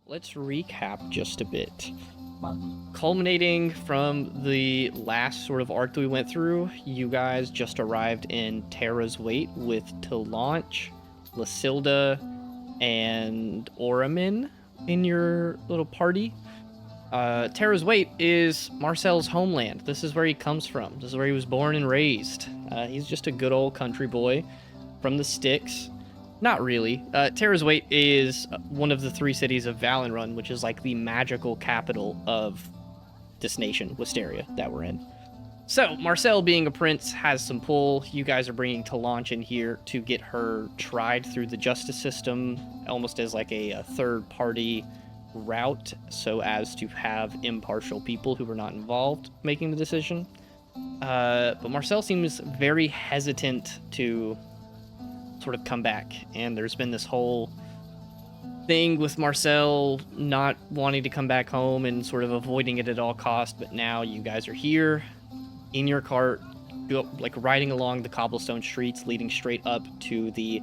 let's recap just a bit. Culminating from the last sort of arc that we went through, you guys just arrived in Terra's Wait with Talanch, Lasilda, and Oramin in your little party. Terra's Wait is Marcel's homeland. This is where he comes from. This is where he was born and raised. He's just a good old country boy from the sticks. Not really. Terra's Wait is one of the 3 cities of Valenrun, which is like the magical capital of this nation, Wisteria, that we're in. So, Marcel, being a prince, has some pull. You guys are bringing Talanch in here to get her tried through the justice system, almost as like a third-party route, so as to have impartial people who were not involved making the decision. But Marcel seems very hesitant to sort of come back, and there's been this whole thing with Marcel not wanting to come back home and sort of avoiding it at all costs. But now you guys are here in your cart, like riding along the cobblestone streets leading straight up to the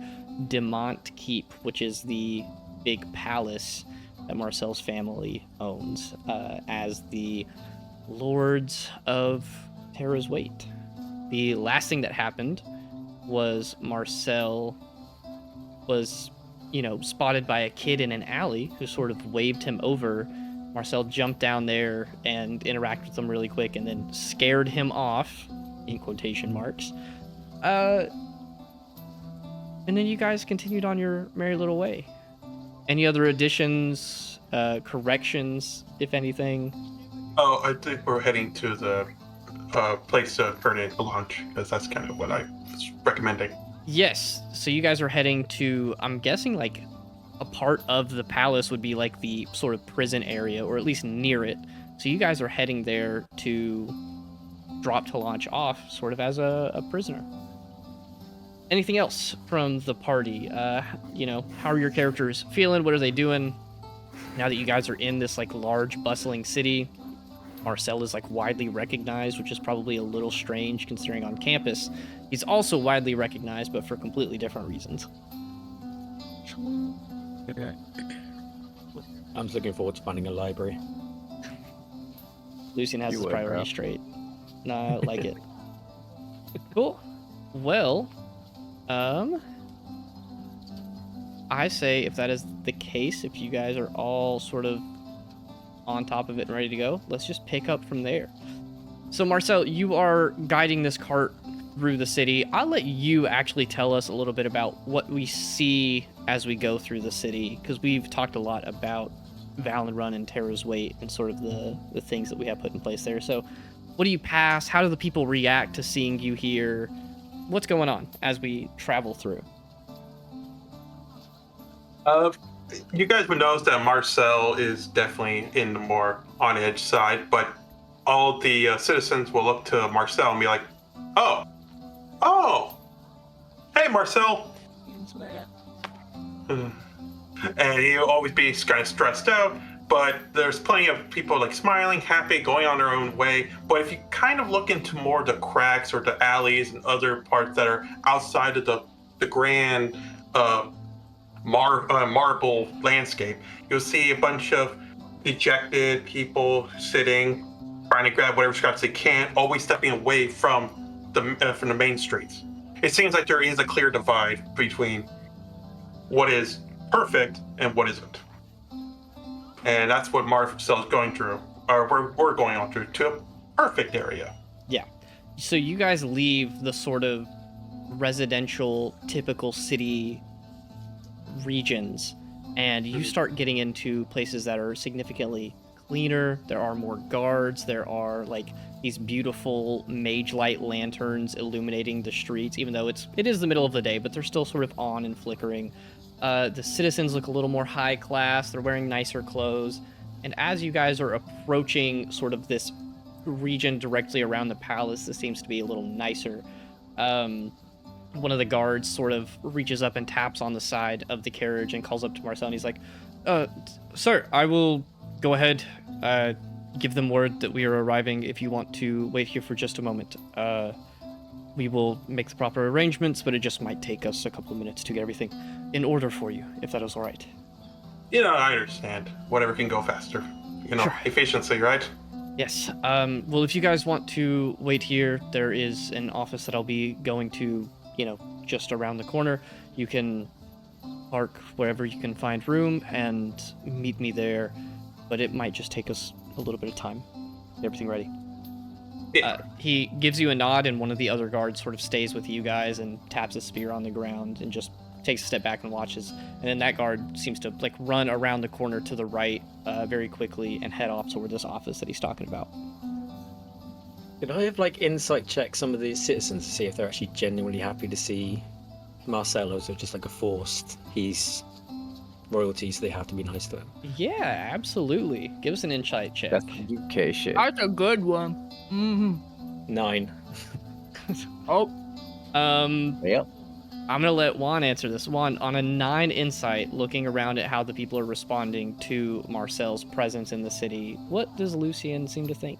Demont Keep, which is the big palace that Marcel's family owns as the Lords of Terra's Wait. The last thing that happened was Marcel was, spotted by a kid in an alley who sort of waved him over. Marcel jumped down there and interacted with him really quick and then scared him off, in quotation marks. And then you guys continued on your merry little way. Any other additions, corrections, if anything? Oh, I think we're heading to the place to turn in a launch, because that's kind of what I was recommending. Yes, so you guys are heading to, I'm guessing, like, a part of the palace would be like the sort of prison area, or at least near it. So you guys are heading there to drop Talanch off, sort of as a prisoner. Anything else from the party? How are your characters feeling? What are they doing now that you guys are in this, like, large, bustling city? Marcel is, like, widely recognized, which is probably a little strange considering on campus he's also widely recognized, but for completely different reasons. Okay. I'm looking forward to finding a library. Lucian has his priorities straight. Nah, I like it. Cool. Well, I say if that is the case, if you guys are all sort of on top of it and ready to go, let's just pick up from there. So Marcel, you are guiding this cart through the city. I'll let you actually tell us a little bit about what we see as we go through the city, because we've talked a lot about Valenrun and Terra's Wait and sort of the things that we have put in place there. So what do you pass? How do the people react to seeing you here? What's going on as we travel through? You guys would notice that Marcel is definitely in the more on-edge side, but all the citizens will look to Marcel and be like, oh, hey, Marcel. And he'll always be kind of stressed out, but there's plenty of people like smiling, happy, going on their own way. But if you kind of look into more of the cracks or the alleys and other parts that are outside of the grand marble landscape, you'll see a bunch of dejected people sitting, trying to grab whatever scraps they can, always stepping away from the main streets. It seems like there is a clear divide between what is perfect and what isn't. And that's what Marcel is going through, or we're going on through, to a perfect area. Yeah. So you guys leave the sort of residential, typical city regions, and you start getting into places that are significantly cleaner. There are more guards. There are like these beautiful mage light lanterns illuminating the streets, even though it is the middle of the day, but they're still sort of on and flickering. The citizens look a little more high class. They're wearing nicer clothes. And as you guys are approaching sort of this region directly around the palace, this seems to be a little nicer. One of the guards sort of reaches up and taps on the side of the carriage and calls up to Marcel, and he's like, sir, I will go ahead, give them word that we are arriving if you want to wait here for just a moment. We will make the proper arrangements, but it just might take us a couple of minutes to get everything in order for you, if that is all right. I understand. Whatever can go faster. Sure. Efficiency, right? Yes. Well, if you guys want to wait here, there is an office that I'll be going to, just around the corner. You can park wherever you can find room and meet me there, but it might just take us a little bit of time. Get everything ready. Yeah. He gives you a nod, and one of the other guards sort of stays with you guys and taps his spear on the ground and just takes a step back and watches. And then that guard seems to run around the corner to the right very quickly and head off toward this office that he's talking about. Could I have insight check some of these citizens to see if they're actually genuinely happy to see Marcel, or is it just a forced? He's royalty, so they have to be nice to him. Yeah, absolutely. Give us an insight check. That's UK shit. That's a good one. Mm-hmm. 9. Oh, Yep. I'm gonna let Juan answer this. Juan, on a 9 insight, looking around at how the people are responding to Marcel's presence in the city, what does Lucien seem to think?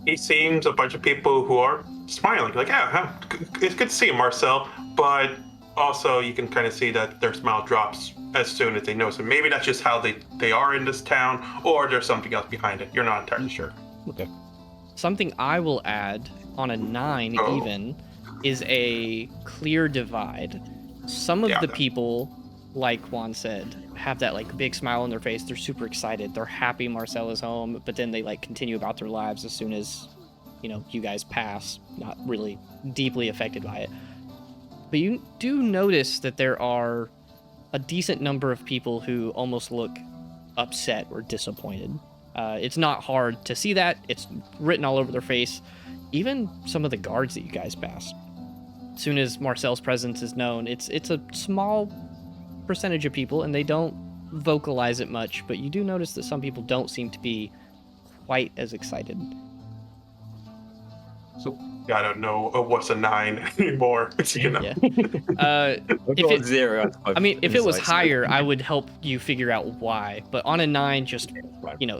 He seems a bunch of people who are smiling, it's good to see you, Marcel. But also, you can kind of see that their smile drops as soon as they notice it. Maybe that's just how they are in this town, or there's something else behind it. You're not entirely sure. Okay. Something I will add on a 9 even is a clear divide. Some of the people, like Juan said, have that big smile on their face. They're super excited. They're happy Marcel is home, but then they continue about their lives as soon as, you guys pass, not really deeply affected by it. But you do notice that there are a decent number of people who almost look upset or disappointed. It's not hard to see that. It's written all over their face. Even some of the guards that you guys passed. As soon as Marcel's presence is known, it's a small percentage of people, and they don't vocalize it much, but you do notice that some people don't seem to be quite as excited. So I don't know what's a 9 anymore. Yeah. If it's 0, if it was higher, I would help you figure out why. But on a 9, just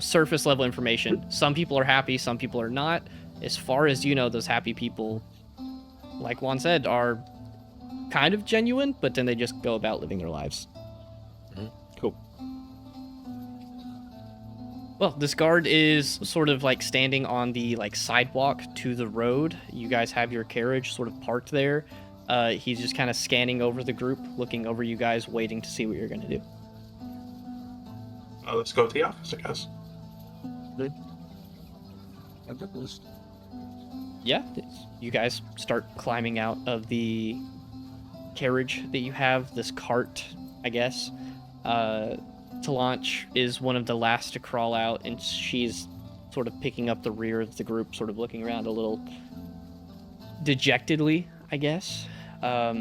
surface level information. Some people are happy, some people are not. As far as those happy people, like Juan said, are kind of genuine, but then they just go about living their lives. Cool. Well, this guard is sort of standing on the sidewalk to the road. You guys have your carriage sort of parked there. He's just kind of scanning over the group, looking over you guys, waiting to see what you're going to do. Let's go to the office, I guess. Yeah, you guys start climbing out of the carriage that you have, this cart, I guess. Talanch is one of the last to crawl out, and she's sort of picking up the rear of the group, sort of looking around a little dejectedly, I guess. But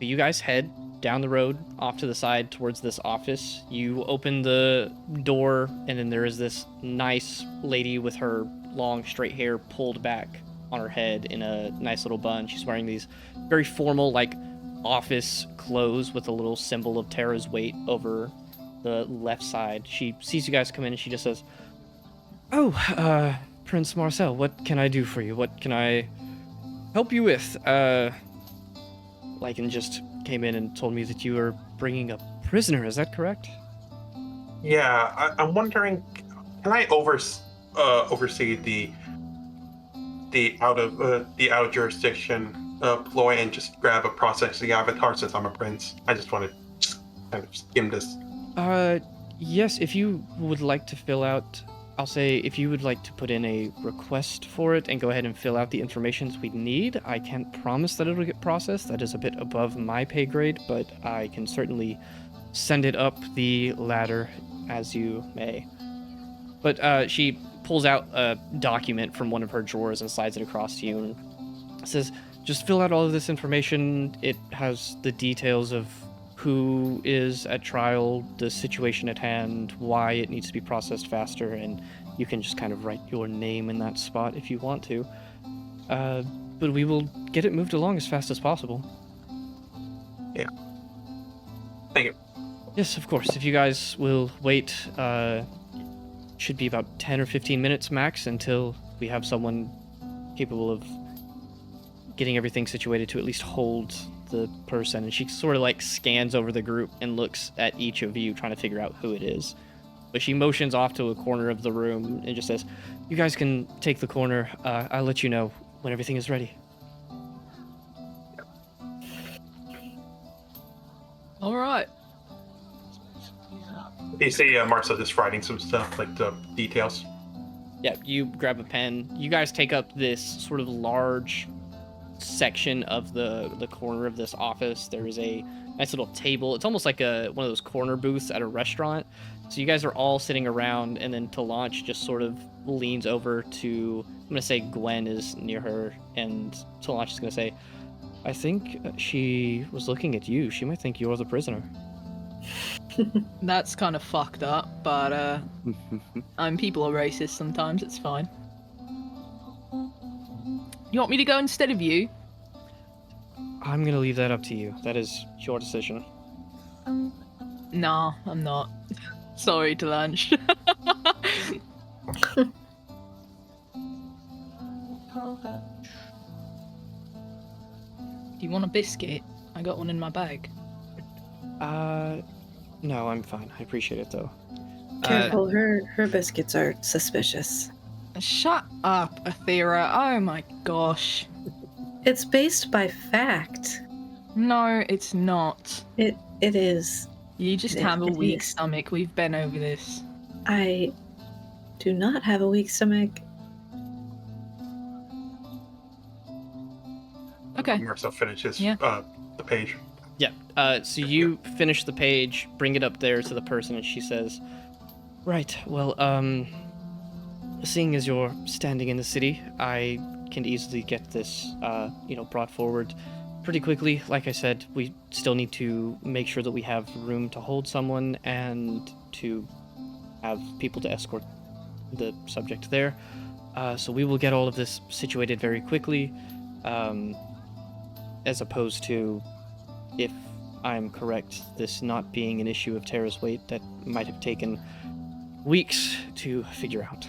you guys head down the road off to the side towards this office. You open the door, and then there is this nice lady with her long straight hair pulled back on her head in a nice little bun. She's wearing these very formal office clothes with a little symbol of Terra's weight over the left side. She sees you guys come in and she just says, "Oh, Prince Marcel, what can I do for you? What can I help you with?" And just came in and told me that you were bringing a prisoner. Is that correct? Yeah, I'm wondering, can I oversee the out of jurisdiction ploy and just grab a processing avatar since I'm a prince? I just want to just kind of skim this. Yes, if you would like to fill out, if you would like to put in a request for it and go ahead and fill out the information we need, I can't promise that it'll get processed. That is a bit above my pay grade, but I can certainly send it up the ladder as you may. But she pulls out a document from one of her drawers and slides it across to you and says, "Just fill out all of this information. It has the details of who is at trial, the situation at hand, why it needs to be processed faster, and you can just kind of write your name in that spot if you want to. But we will get it moved along as fast as possible." Yeah. Thank you. Yes, of course. If you guys will wait, should be about 10 or 15 minutes max until we have someone capable of getting everything situated to at least hold the person, and she sort of like scans over the group and looks at each of you, trying to figure out who it is. But she motions off to a corner of the room and just says, "You guys can take the corner. I'll let you know when everything is ready." All right. You see Marcel just writing some stuff, like the details. Yeah, you grab a pen. You guys take up this sort of large section of the corner of this office. There is a nice little table. It's almost like one of those corner booths at a restaurant. So you guys are all sitting around, and then Talanch just sort of leans over to, I'm going to say Gwen is near her, and Talanch is going to say, "I think she was looking at you. She might think you're the prisoner." That's kind of fucked up, but people are racist sometimes. It's fine. You want me to go instead of you? I'm going to leave that up to you. That is your decision. Nah, I'm not. Sorry to lunch. Do you want a biscuit? I got one in my bag. No, I'm fine. I appreciate it, though. Careful, her biscuits are suspicious. Shut up, Athera. Oh my gosh. It's based by fact. No, it's not. It is. You just have a It weak is. stomach. We've been over this. I do not have a weak stomach. Okay. Marcel finishes Yeah. the page. Yeah. So you finish the page, bring it up there to the person, and she says, "Right. Well, seeing as you're standing in the city, I can easily get this, brought forward pretty quickly. Like I said, we still need to make sure that we have room to hold someone and to have people to escort the subject there. So we will get all of this situated very quickly, as opposed to, if I'm correct, this not being an issue of Terra's weight that might have taken weeks to figure out."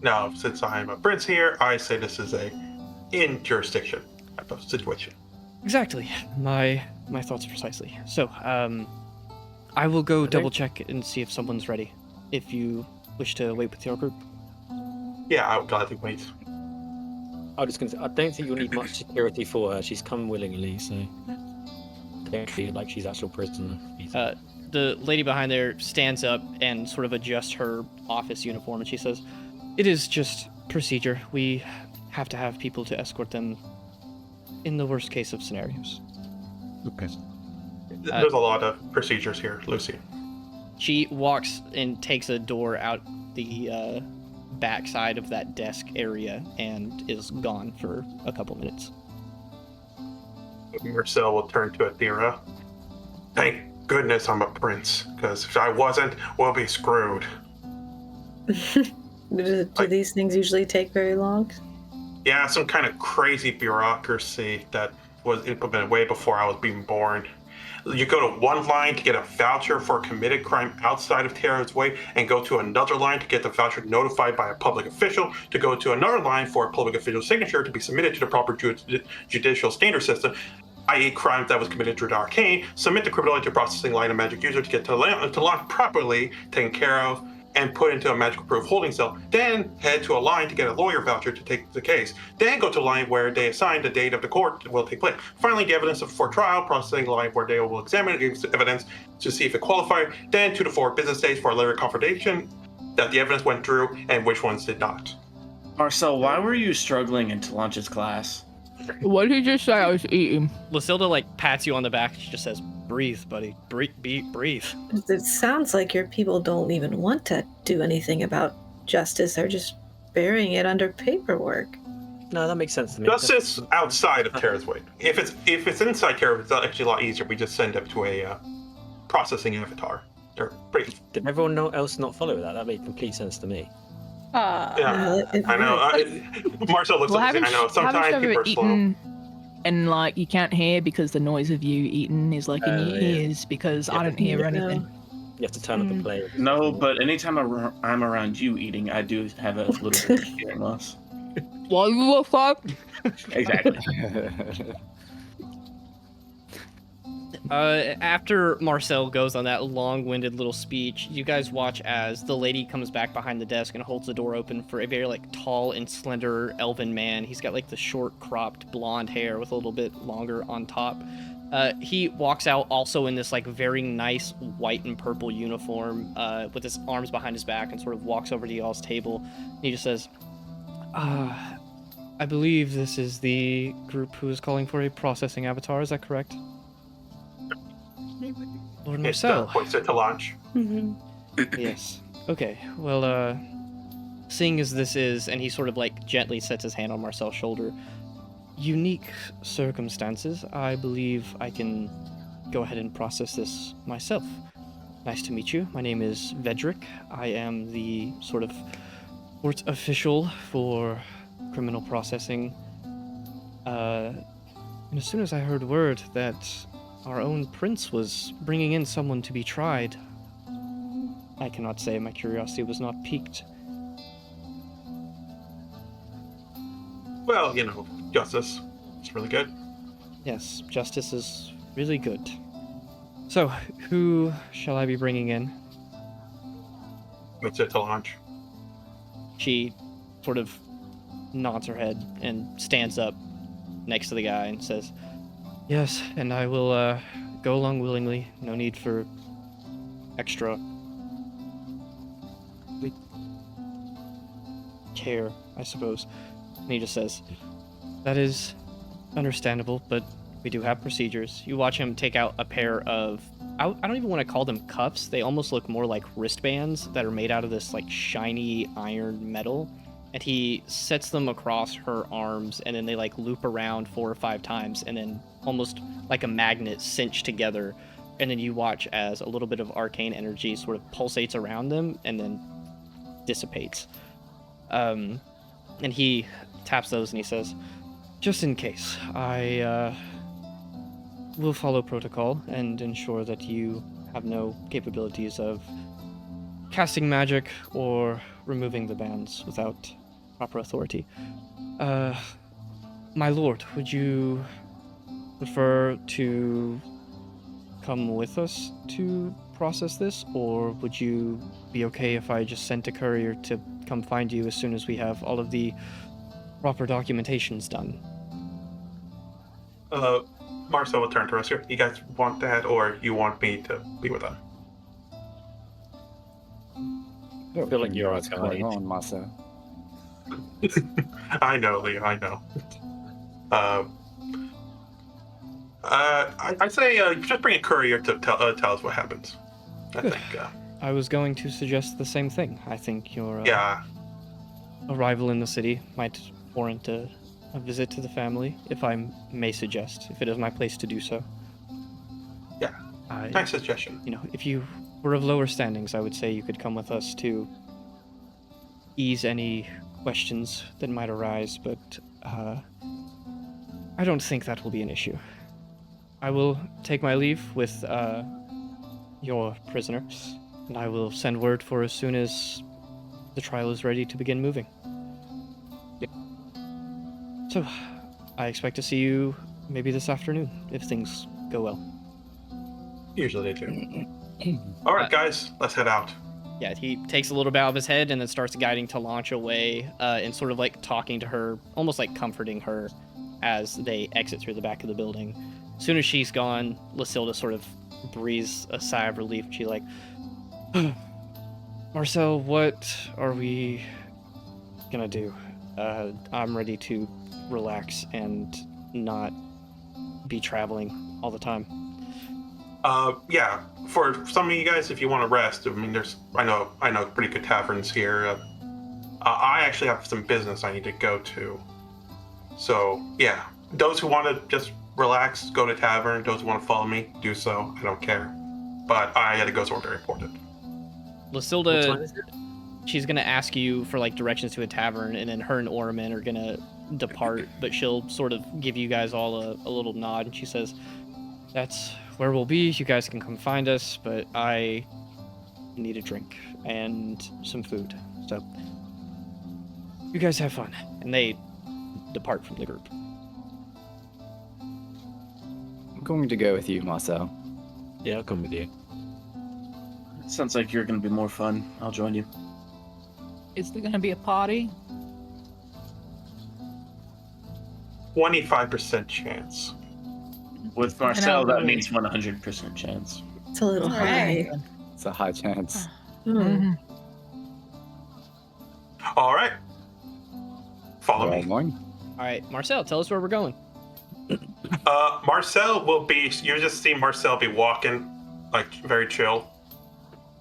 Now, since I'm a prince here, I say this is a in jurisdiction type of situation. Exactly. My thoughts precisely. So, I will go double check and see if someone's ready. If you wish to wait with your group. Yeah, I would gladly wait. I was gonna say, I don't think you'll need much security for her. She's come willingly, so I don't feel like she's actual prisoner. The lady behind there stands up and sort of adjusts her office uniform, and she says, "It is just procedure. We have to have people to escort them in the worst case of scenarios." Okay. There's a lot of procedures here, Lucy. She walks and takes a door out the back side of that desk area and is gone for a couple minutes. Marcel will turn to Athera. Thank goodness I'm a prince, because if I wasn't, we'll be screwed. Do these things usually take very long? Yeah, some kind of crazy bureaucracy that was implemented way before I was being born. You go to one line to get a voucher for a committed crime outside of Terra's way, and go to another line to get the voucher notified by a public official, to go to another line for a public official's signature to be submitted to the proper judicial standard system, i.e. crimes that was committed through the arcane, submit the criminality processing line of magic user to get to launch properly taken care of, and put into a magical proof holding cell, then head to a line to get a lawyer voucher to take the case, then go to a line where they assign the date of the court will take place. Finally, the evidence for trial processing line where they will examine the evidence to see if it qualified, then 2 to 4 business days for a later confirmation that the evidence went through and which ones did not. Marcel, why were you struggling into lunch's class? What did you just say I was eating? Lucilda pats you on the back. She just says, "Breathe, buddy. Breathe. It sounds like your people don't even want to do anything about justice. They're just burying it under paperwork. No, that makes sense to me. Justice outside of Terra's way. If it's inside Terra, it's actually a lot easier. We just send them to a processing avatar. They're pretty. Did everyone else not follow that? That made complete sense to me. Yeah, I know. Marcel looks at me. I know. Sometimes people are slow. eaten and you can't hear because the noise of you eating is in your ears because I don't hear anything. You have to turn up the play. No, but anytime I'm around you eating, I do have a little bit of hearing loss. What the fuck? Exactly. After Marcel goes on that long-winded little speech, you guys watch as the lady comes back behind the desk and holds the door open for a very like tall and slender elven man. He's got like the short cropped blonde hair with a little bit longer on top. He walks out also in this like very nice white and purple uniform with his arms behind his back and sort of walks over to y'all's table. And he just says, I believe this is the group who is calling for a processing avatar, is that correct? Lord Marcel. Points it to launch. Yes. Okay. Well, seeing as this is, and he sort of like gently sets his hand on Marcel's shoulder, unique circumstances, I believe I can go ahead and process this myself. Nice to meet you. My name is Vedrick. I am the sort of court official for criminal processing. And as soon as I heard word that our own prince was bringing in someone to be tried, I cannot say my curiosity was not piqued. Well, justice. It's really good. Yes, justice is really good. So, who shall I be bringing in? Points it to launch. She sort of nods her head and stands up next to the guy and says, yes, and I will go along willingly. No need for extra care, I suppose. And he just says, that is understandable, but we do have procedures. You watch him take out a pair of, I don't even want to call them cuffs. They almost look more like wristbands that are made out of this like shiny iron metal. And he sets them across her arms, and then they like loop around 4 or 5 times, and then almost like a magnet cinch together. And then you watch as a little bit of arcane energy sort of pulsates around them and then dissipates. And he taps those and he says, just in case, I will follow protocol and ensure that you have no capabilities of casting magic or removing the bands without proper authority. My lord, would you prefer to come with us to process this, or would you be okay if I just sent a courier to come find you as soon as we have all of the proper documentations done? Marcel will turn to us here. You guys want that, or you want me to be with them? I feel like you're what's going on, Marcel. I know, Leo. I know. I'd say just bring a courier to tell us what happens. I think. I was going to suggest the same thing. I think your Yeah. arrival in the city might warrant a visit to the family, if I may suggest, if it is my place to do so. Yeah. Nice suggestion. If you were of lower standings, I would say you could come with us to ease any questions that might arise, but I don't think that will be an issue. I will take my leave with your prisoner, and I will send word for as soon as the trial is ready to begin moving. So, I expect to see you maybe this afternoon, if things go well. Usually they do. All right, guys, let's head out. Yeah, he takes a little bow of his head and then starts guiding Talancha away and sort of like talking to her, almost like comforting her as they exit through the back of the building. As soon as she's gone, Lysilda sort of breathes a sigh of relief. She's like, Marcel, what are we gonna do? I'm ready to relax and not be traveling all the time. Yeah, for some of you guys, if you want to rest, I know pretty good taverns here. I actually have some business I need to go to. So, yeah, those who want to just relax, go to tavern. Those who want to follow me, do so. I don't care. But I had to go somewhere very important. Lysilda, she's going to ask you for like directions to a tavern, and then her and Orman are going to depart, but she'll sort of give you guys all a little nod, and she says, that's where we'll be. You guys can come find us, but I need a drink and some food. So you guys have fun. And they depart from the group. I'm going to go with you, Marcel. Yeah, I'll come with you. Sounds like you're gonna be more fun. I'll join you. Is there going to be a party? 25% chance. With Marcel, that really- means 100% chance. It's a little Alright. high. It's a high chance. Hmm. Mhm. All right. Follow All me. morning. All right, Marcel, tell us where we're going. Marcel will be. You just see Marcel be walking, like very chill,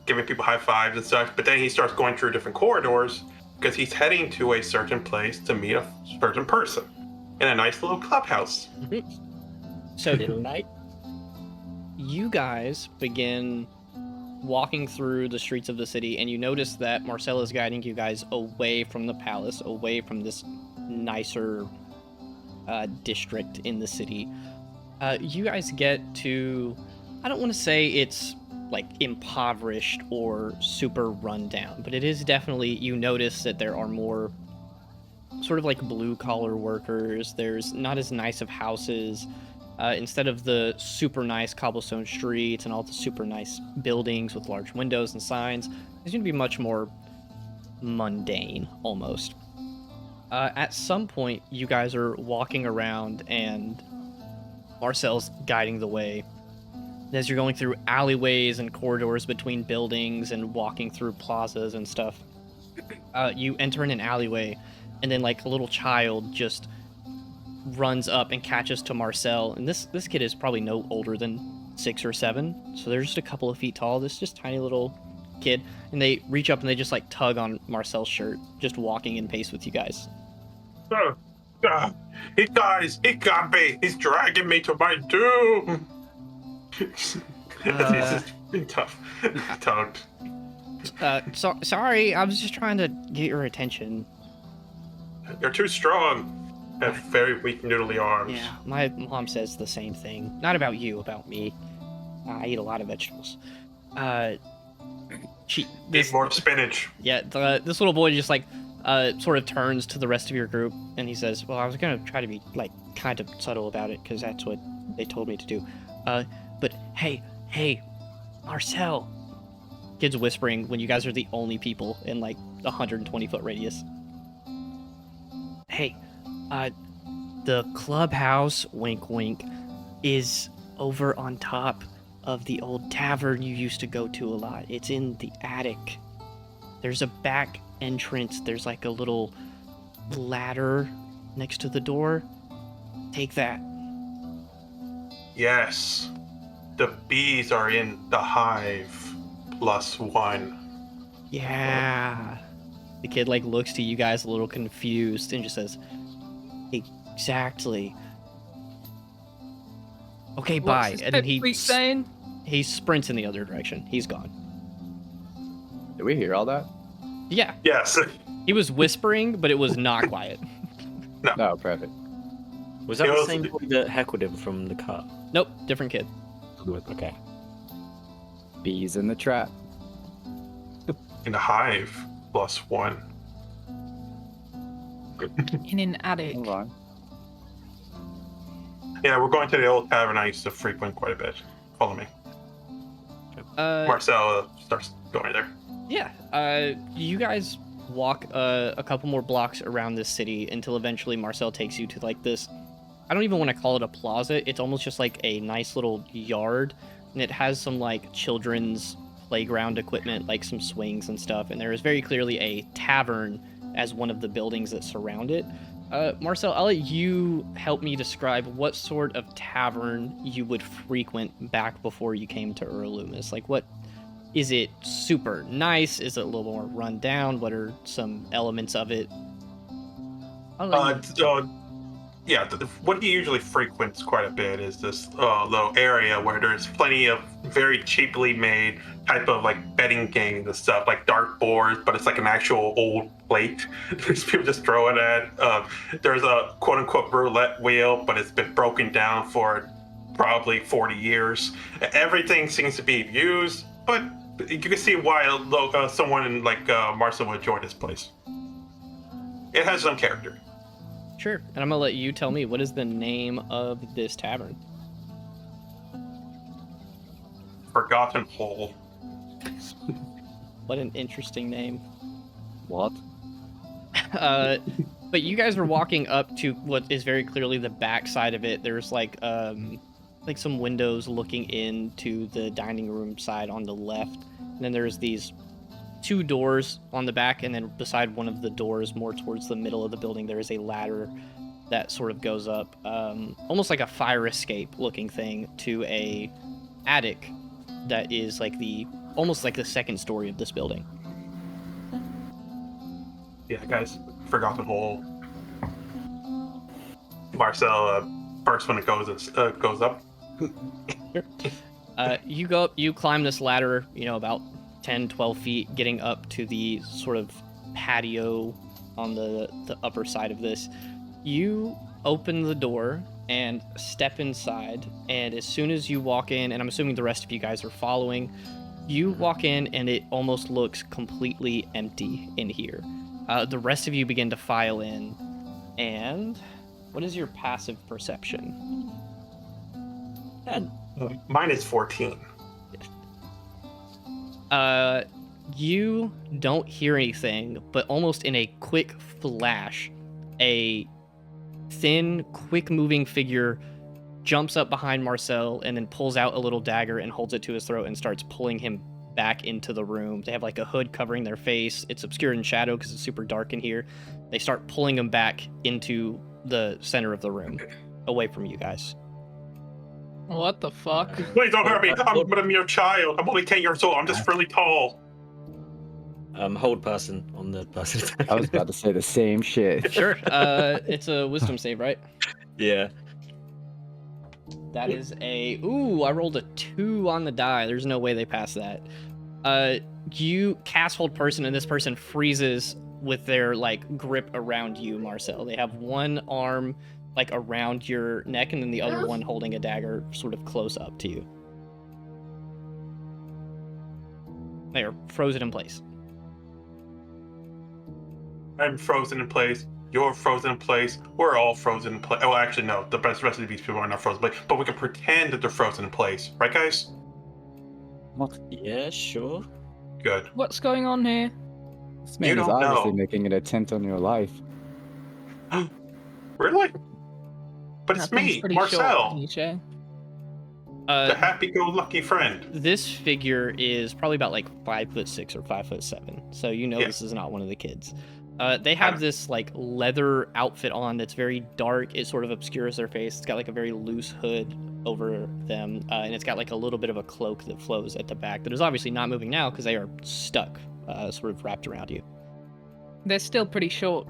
giving people high fives and such. But then he starts going through different corridors because he's heading to a certain place to meet a certain person in a nice little clubhouse. So Little night. you guys begin walking through the streets of the city, and you notice that Marcel is guiding you guys away from the palace, away from this nicer district in the city. You guys get to, I don't want to say it's like impoverished or super rundown, but it is definitely, you notice that there are more sort of like blue collar workers. There's not as nice of houses. Instead of the super nice cobblestone streets and all the super nice buildings with large windows and signs, there's going to be much more mundane almost. At some point, you guys are walking around and Marcel's guiding the way. As you're going through alleyways and corridors between buildings and walking through plazas and stuff, you enter in an alleyway, and then like a little child just runs up and catches to Marcel, and this kid is probably no older than 6 or 7, so they're just a couple of feet tall. This just tiny little kid, and they reach up and they just like tug on Marcel's shirt, just walking in pace with you guys. He got me. He's dragging me to my doom. It's tough. Tugged. Sorry, I was just trying to get your attention. You're too strong. Have very weak noodly arms. Yeah, my mom says the same thing. Not about you, about me. I eat a lot of vegetables. Eat more spinach. Yeah, this little boy just like sort of turns to the rest of your group and he says, "Well, I was gonna try to be like kind of subtle about it because that's what they told me to do. But hey, Marcel." Kid's whispering when you guys are the only people in like a 120-foot radius. Hey, the clubhouse, wink wink, is over on top of the old tavern you used to go to a lot. It's in the attic. There's a back entrance. There's like a little ladder next to the door. Take that. Yes. The bees are in the hive +1. Yeah. The kid like looks to you guys a little confused and just says, "Exactly. Okay, bye." And then he sprints in the other direction. He's gone. Did we hear all that? Yeah, Yes. he was whispering, but it was not quiet. No, perfect. Was that It the was- same boy that heckled him from the car? Nope, different kid. Okay. Bees in the trap. In the hive +1. In an attic. Hold on. Yeah, we're going to the old tavern I used to frequent quite a bit. Follow me. Marcel starts going there. Yeah, you guys walk a couple more blocks around this city until eventually Marcel takes you to like this, I don't even want to call it a plaza, it's almost just like a nice little yard, and it has some like children's playground equipment, like some swings and stuff, and there is very clearly a tavern as one of the buildings that surround it. Marcel, I'll let you help me describe what sort of tavern you would frequent back before you came to Loomis. Like, what is it? Super nice? Is it a little more run down? What are some elements of it? I'll let you- Yeah, what he usually frequents quite a bit is this little area where there's plenty of very cheaply made type of like betting games and stuff, like dartboards, but it's like an actual old plate. There's people just throw it at. There's a quote unquote roulette wheel, but it's been broken down for probably 40 years. Everything seems to be used, but you can see why someone like Marcel would enjoy this place. It has some character. Sure. And I'm gonna let you tell me, what is the name of this tavern? Forgotten Hole. What an interesting name. What? But you guys are walking up to what is very clearly the back side of it. There's like some windows looking into the dining room side on the left. And then there's these 2 doors on the back, and then beside one of the doors, more towards the middle of the building, there is a ladder that sort of goes up, almost like a fire escape looking thing, to a attic that is like almost like the second story of this building. Yeah, guys, Forgotten Hole. Marcel, first when it goes up. Sure. You go up, you climb this ladder, about 10, 12 feet, getting up to the sort of patio on the upper side of this. You open the door and step inside, and as soon as you walk in, and I'm assuming the rest of you guys are following, you walk in and it almost looks completely empty in here. The rest of you begin to file in, and what is your passive perception? Mine is 14. You don't hear anything, but almost in a quick flash, a thin, quick-moving figure jumps up behind Marcel and then pulls out a little dagger and holds it to his throat and starts pulling him back into the room. They have like a hood covering their face. It's obscured in shadow because it's super dark in here. They start pulling him back into the center of the room, away from you guys. What the fuck? Please don't hurt me. I'm but a mere child. I'm only 10 years old. I'm just really tall. Hold person on the person. I was about to say the same shit. Sure. It's a wisdom save, right? Yeah. That is ooh, I rolled a 2 on the die. There's no way they pass that. You cast hold person, and this person freezes with their like grip around you, Marcel. They have one arm like around your neck, and then the other one holding a dagger sort of close up to you. They are frozen in place. I'm frozen in place. You're frozen in place. We're all frozen in place. Oh, actually, no. The rest of these people are not frozen in place. But we can pretend that they're frozen in place. Right, guys? What? Yeah, sure. Good. What's going on here? This man You is don't obviously know. making an attempt on your life. Really? But it's That thing's me, pretty short, Marcel. Nietzsche. The happy-go-lucky friend. This figure is probably about like 5'6" or 5'7", so you know Yeah. this is not one of the kids. They have this like leather outfit on that's very dark. It sort of obscures their face. It's got like a very loose hood over them, and it's got like a little bit of a cloak that flows at the back that is obviously not moving now because they are stuck, sort of wrapped around you. They're still pretty short.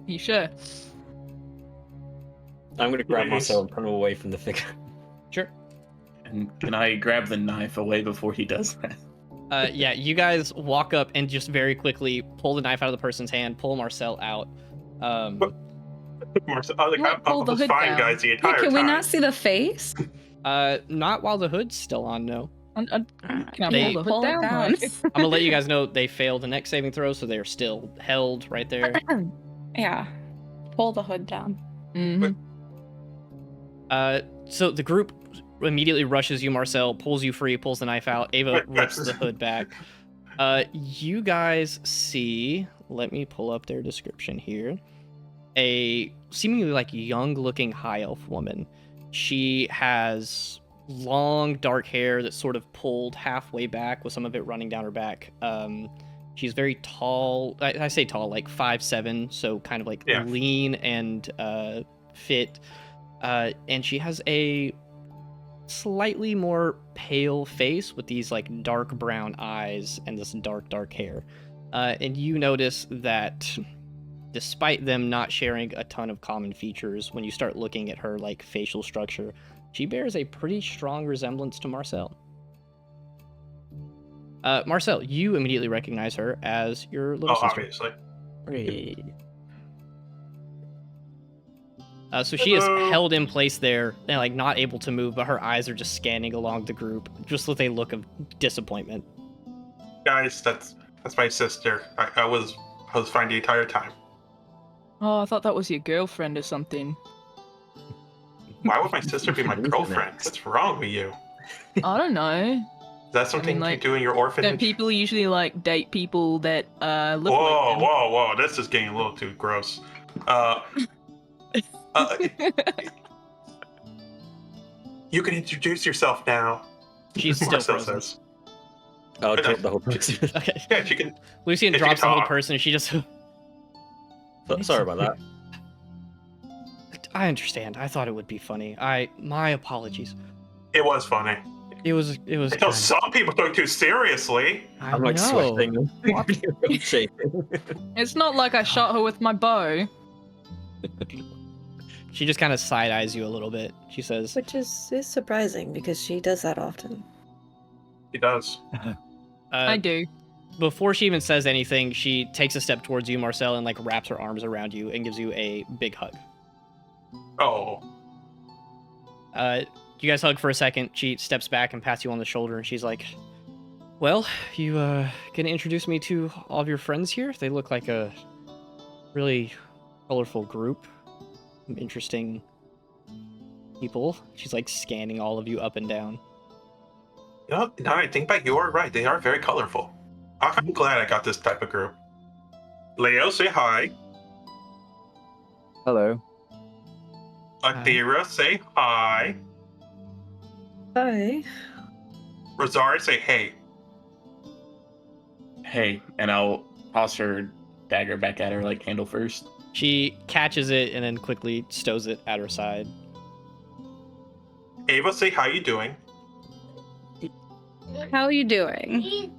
You sure? I'm gonna grab Please. Marcel and pull him away from the figure. Sure. And can I grab the knife away before he does that? Yeah, you guys walk up and just very quickly pull the knife out of the person's hand, pull Marcel out. Marcel, I Pull the was hood fine, down. guys, the entire Can time. we not see the face? Not while the hood's still on, no. Can I They- pull the Pull hood it down? down. Like- I'm gonna let you guys know they failed the next saving throw, so they're still held right there. Yeah. Pull the hood down. Mhm. So the group immediately rushes you, Marcel, pulls you free, pulls the knife out. Ava rips the hood back. You guys see, let me pull up their description here, a seemingly like young-looking high elf woman. She has long dark hair that's sort of pulled halfway back with some of it running down her back. She's very tall. I say tall, like 5'7", so kind of like Yeah. lean and fit. And she has a slightly more pale face with these like dark brown eyes and this dark hair. And you notice that despite them not sharing a ton of common features, when you start looking at her like facial structure, she bears a pretty strong resemblance to Marcel. Marcel, you immediately recognize her as your little sister. Obviously. So she is Hello. held in place there and like not able to move, but her eyes are just scanning along the group, just with a look of disappointment. Guys, that's my sister. I was fine the entire time. Oh, I thought that was your girlfriend or something. Why would my sister be my girlfriend? What's wrong with you? I don't know. Is that something like, you do in your orphanage? Don't people usually like date people that look Whoa, like them? whoa! This is getting a little too gross. You can introduce yourself now. She's still Marcel frozen. says. I'll drop the whole person. Okay. Yeah, she can. Lucian If you drops the whole talk. person and she just... Sorry about that. I understand. I thought it would be funny. My apologies. It was funny. It was Until kind- some people took it too seriously. I I'm like know. sweating. I'm shaking. It's not like I shot her with my bow. She just kind of side eyes you a little bit. She says, Which is surprising because she does that often. He does. I do. Before she even says anything, she takes a step towards you, Marcel, and like wraps her arms around you and gives you a big hug. Oh. You guys hug for a second. She steps back and pats you on the shoulder, and she's like, "Well, you gonna introduce me to all of your friends here? They look like a really colorful group, interesting people." She's like scanning all of you up and down. You know, now I think back, you are right. They are very colorful. I'm glad I got this type of group. Leo, say hi. Hello. Adira, say hi. Hi. Rosario, say hey. Hey, and I'll toss her dagger back at her, like handle first. She catches it and then quickly stows it at her side. Ava, say how you doing. How are you doing?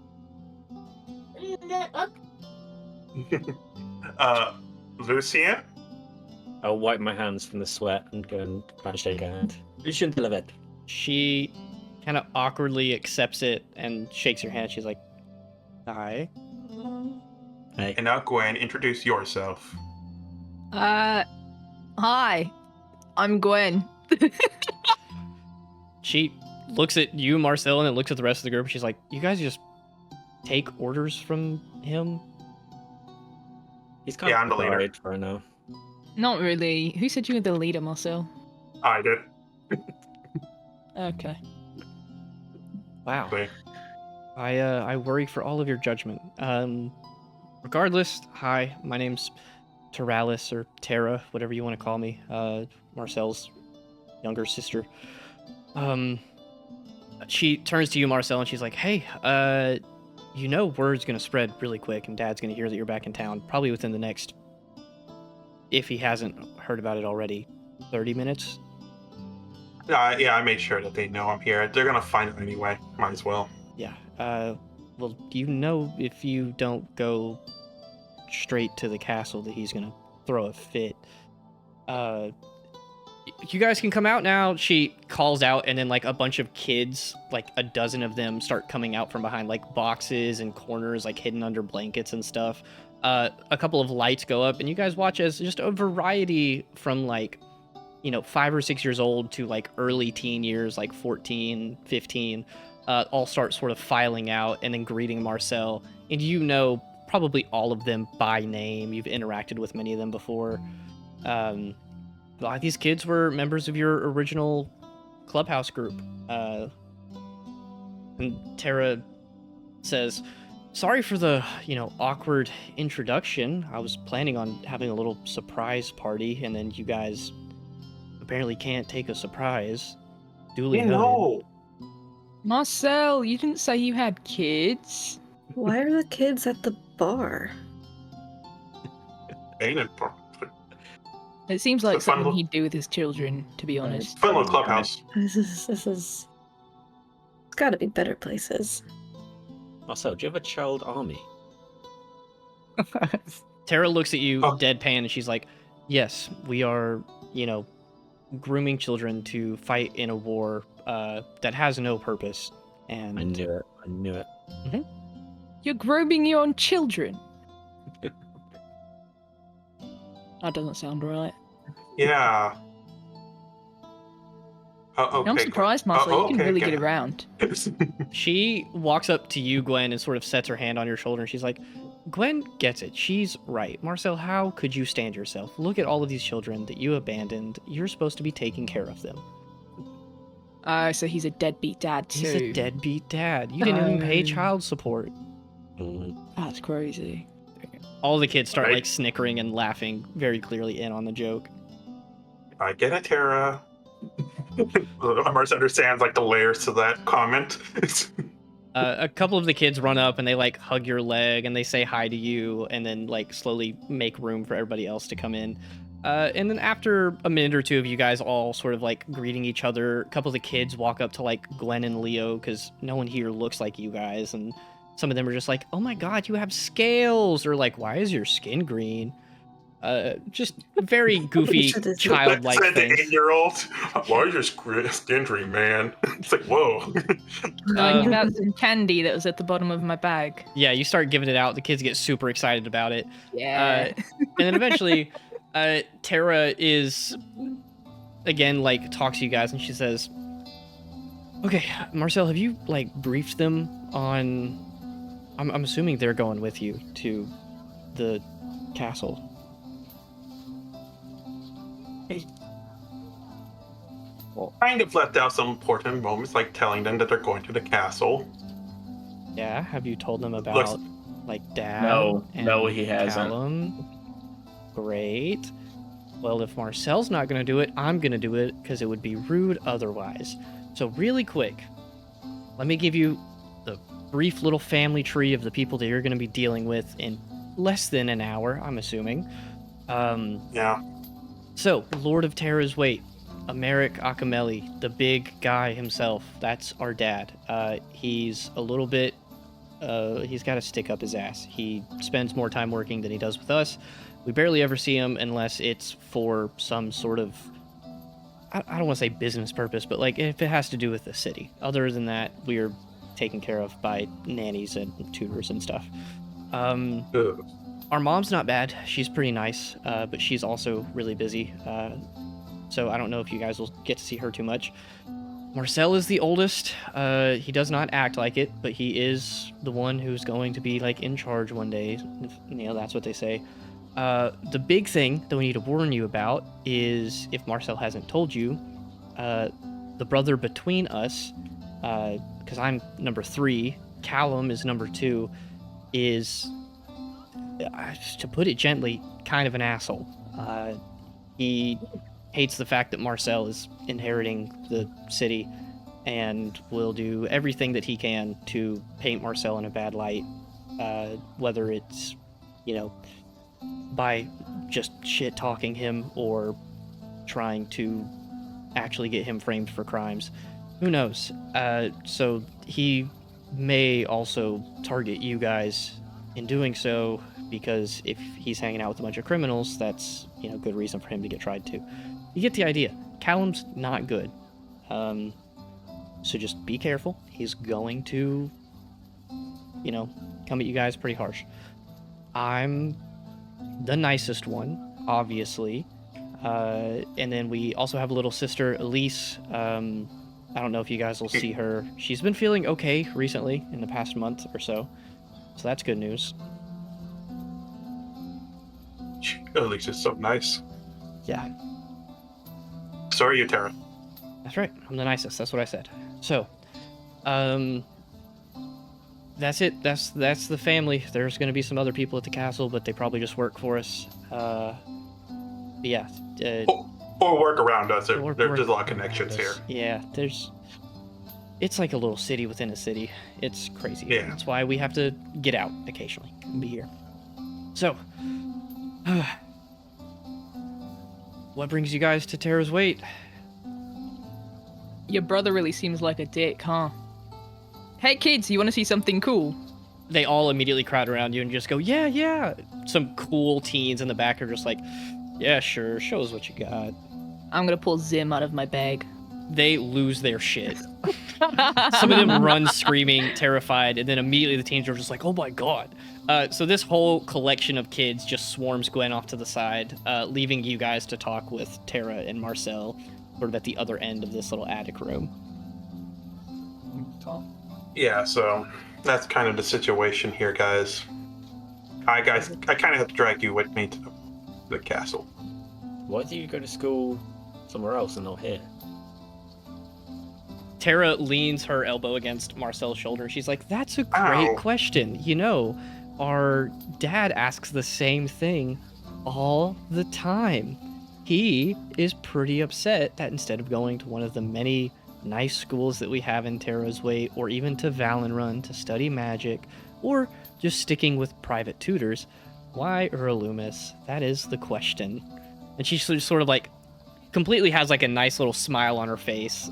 Lucian? I'll wipe my hands from the sweat and go and try and shake her hand. Lucian Delavet. She kind of awkwardly accepts it and shakes her hand. She's like, "Hi." Hey. And now, Gwen, introduce yourself. Hi. I'm Gwen. She looks at you, Marcel, and then looks at the rest of the group. She's like, "You guys just take orders from him?" He's kind Yeah, of I'm the leader. pride right now. Not really. Who said you were the leader, Marcel? I did. Okay. Wow. Wait. I worry for all of your judgment. Regardless, hi, my name's Terallis, or Tara, whatever you want to call me. Marcel's younger sister. She turns to you, Marcel, and she's like, "Hey, you know word's gonna spread really quick, and Dad's gonna hear that you're back in town, probably within the next, if he hasn't heard about it already, 30 minutes." Yeah, I made sure that they know I'm here. They're gonna find it anyway. Might as well. Yeah, well, you know if you don't go straight to the castle that he's gonna throw a fit. You guys can come out now. She calls out, and then like a bunch of kids, like a dozen of them, start coming out from behind like boxes and corners, like hidden under blankets and stuff. A couple of lights go up, and you guys watch as just a variety from like, 5 or 6 years old to like early teen years, like 14, 15, all start sort of filing out and then greeting Marcel. And probably all of them by name. You've interacted with many of them before. A lot of these kids were members of your original clubhouse group. And Tara says, "Sorry for the, awkward introduction. I was planning on having a little surprise party, and then you guys apparently can't take a surprise. Duly noted." No. Marcel, you didn't say you had kids. Why are the kids at the bar? Ain't it? It seems like It's a fun something little- he'd do with his children, to be honest. Fun little clubhouse. This is. It's got to be better places. Marcel, do you have a child army? Tara looks at you Oh. deadpan, and she's like, "Yes, we are, grooming children to fight in a war that has no purpose." And I knew it. You're grooming your own children. That doesn't sound right. Yeah. Okay. I'm surprised, Marcel. Oh, You can okay, really okay. get around. she walks up to you, Gwen, and sort of sets her hand on your shoulder, and she's like, "Gwen gets it. She's right. Marcel, how could you stand yourself? Look at all of these children that you abandoned. You're supposed to be taking care of them." So he's a deadbeat dad too. He's a deadbeat dad. You didn't even pay child support. That's crazy. All the kids start Right. like snickering and laughing very clearly in on the joke. I get it, Tara. Marcel understands like the layers to that comment. A couple of the kids run up and they like hug your leg and they say hi to you and then like slowly make room for everybody else to come in. And then after a minute or two of you guys all sort of like greeting each other, a couple of the kids walk up to like Gwen and Leo because no one here looks like you guys. And some of them are just like, oh my God, you have scales. Or like, why is your skin green? Just very goofy, childlike Said the things. 8-year-old. Why is your skin green, man? It's like, whoa. You got some candy that was at the bottom of my bag. Yeah, you start giving it out. The kids get super excited about it. Yeah. And then eventually, Tara is, again, like, talks to you guys, and she says, okay, Marcel, have you, like, briefed them on... I'm assuming they're going with you to the castle. Kind of left out some important moments, like telling them that they're going to the castle. Yeah, have you told them about, Looks- like, Dad? No, and he hasn't. Callum? Great. Well, if Marcel's not going to do it, I'm going to do it, because it would be rude otherwise. So really quick, let me give you the brief little family tree of the people that you're going to be dealing with in less than an hour, I'm assuming. Yeah. So, Lord of Terra's Weight, Americ Akameli, the big guy himself, that's our dad. He's a little bit, he's got a stick up his ass. He spends more time working than he does with us. We barely ever see him unless it's for some sort of, I don't want to say business purpose, but like if it has to do with the city. Other than that, we're taken care of by nannies and tutors and stuff. Ugh. Our mom's not bad. She's pretty nice, but she's also really busy. So I don't know if you guys will get to see her too much. Marcel is the oldest. He does not act like it, but he is the one who's going to be like in charge one day. That's what they say. The big thing that we need to warn you about is, if Marcel hasn't told you, the brother between us, because I'm number 3, Callum is number 2, is, to put it gently, kind of an asshole. He hates the fact that Marcel is inheriting the city and will do everything that he can to paint Marcel in a bad light, whether it's, by just shit-talking him or trying to actually get him framed for crimes. Who knows? So he may also target you guys in doing so, because if he's hanging out with a bunch of criminals, that's, good reason for him to get tried too. You get the idea. Callum's not good. So just be careful. He's going to, come at you guys pretty harsh. I'm the nicest one, obviously. And then we also have a little sister, Elise. I don't know if you guys will see her. She's been feeling okay recently in the past month or so. So that's good news. Elise is so nice. Yeah, So are you, Tara. that's right. I'm the nicest. That's what I said. So, that's it. That's the family. There's going to be some other people at the castle, but they probably just work for us. Yeah. Or work around us. Or There's a work lot of connections here. Yeah, it's like a little city within a city. It's crazy. Yeah. That's why we have to get out occasionally and be here. So, what brings you guys to Terra's Weight? Your brother really seems like a dick, huh? Hey kids, you want to see something cool? They all immediately crowd around you and just go, yeah, yeah. Some cool teens in the back are just like, yeah, sure, show us what you got. I'm gonna pull Zim out of my bag. They lose their shit. Some of them run screaming, terrified, and then immediately the teens are just like, oh my god. So this whole collection of kids just swarms Gwen off to the side, leaving you guys to talk with Tara and Marcel, sort of at the other end of this little attic room. Yeah, so that's kind of the situation here, guys. I kind of have to drag you with me to the castle. Why do you go to school somewhere else and not here? Tara leans her elbow against Marcel's shoulder, and she's like, "That's a great Ow. question. You know, our dad asks the same thing all the time. He is pretty upset that instead of going to one of the many nice schools that we have in Tara's Way, or even to Valenrun to study magic, or just sticking with private tutors, why Loomis? That is the question." And she sort of like completely has like a nice little smile on her face,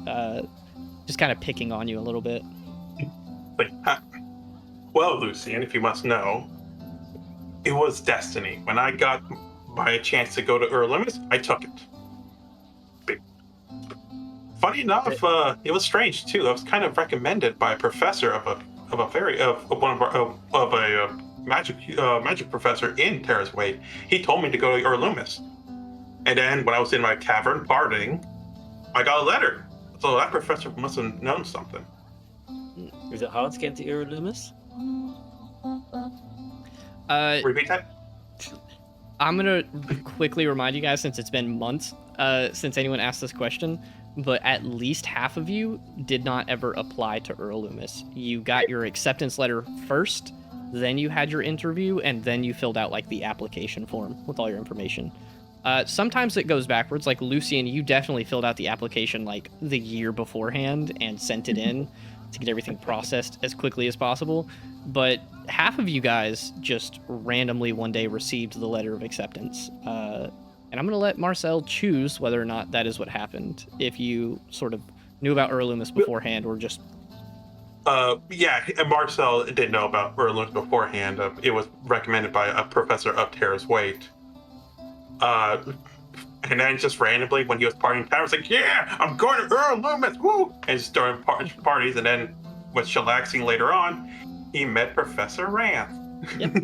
just kind of picking on you a little bit. Like, well, Lucian, if you must know, it was destiny. When I got by a chance to go to Loomis, I took it. Funny enough, it was strange too. I was kind of recommended by a professor of a magic professor in Terra's Way. He told me to go to Loomis, and then when I was in my cavern partying, I got a letter. So that professor must have known something. Is it hard to get to Loomis? Repeat that. I'm gonna quickly remind you guys, since it's been months since anyone asked this question, but at least half of you did not ever apply to Loomis. You got your acceptance letter first, then you had your interview, and then you filled out like the application form with all your information. Sometimes it goes backwards. Like Lucian, you definitely filled out the application like the year beforehand and sent it in to get everything processed as quickly as possible. But half of you guys just randomly one day received the letter of acceptance. And I'm going to let Marcel choose whether or not that is what happened. If you sort of knew about Loomis beforehand or just... Yeah, and Marcel didn't know about Loomis beforehand. It was recommended by a professor of Terra's Way. And then just randomly, when he was partying, I was like, "Yeah, I'm going to Loomis, woo!" And just during parties, and then with chillaxing later on, he met Professor Ranth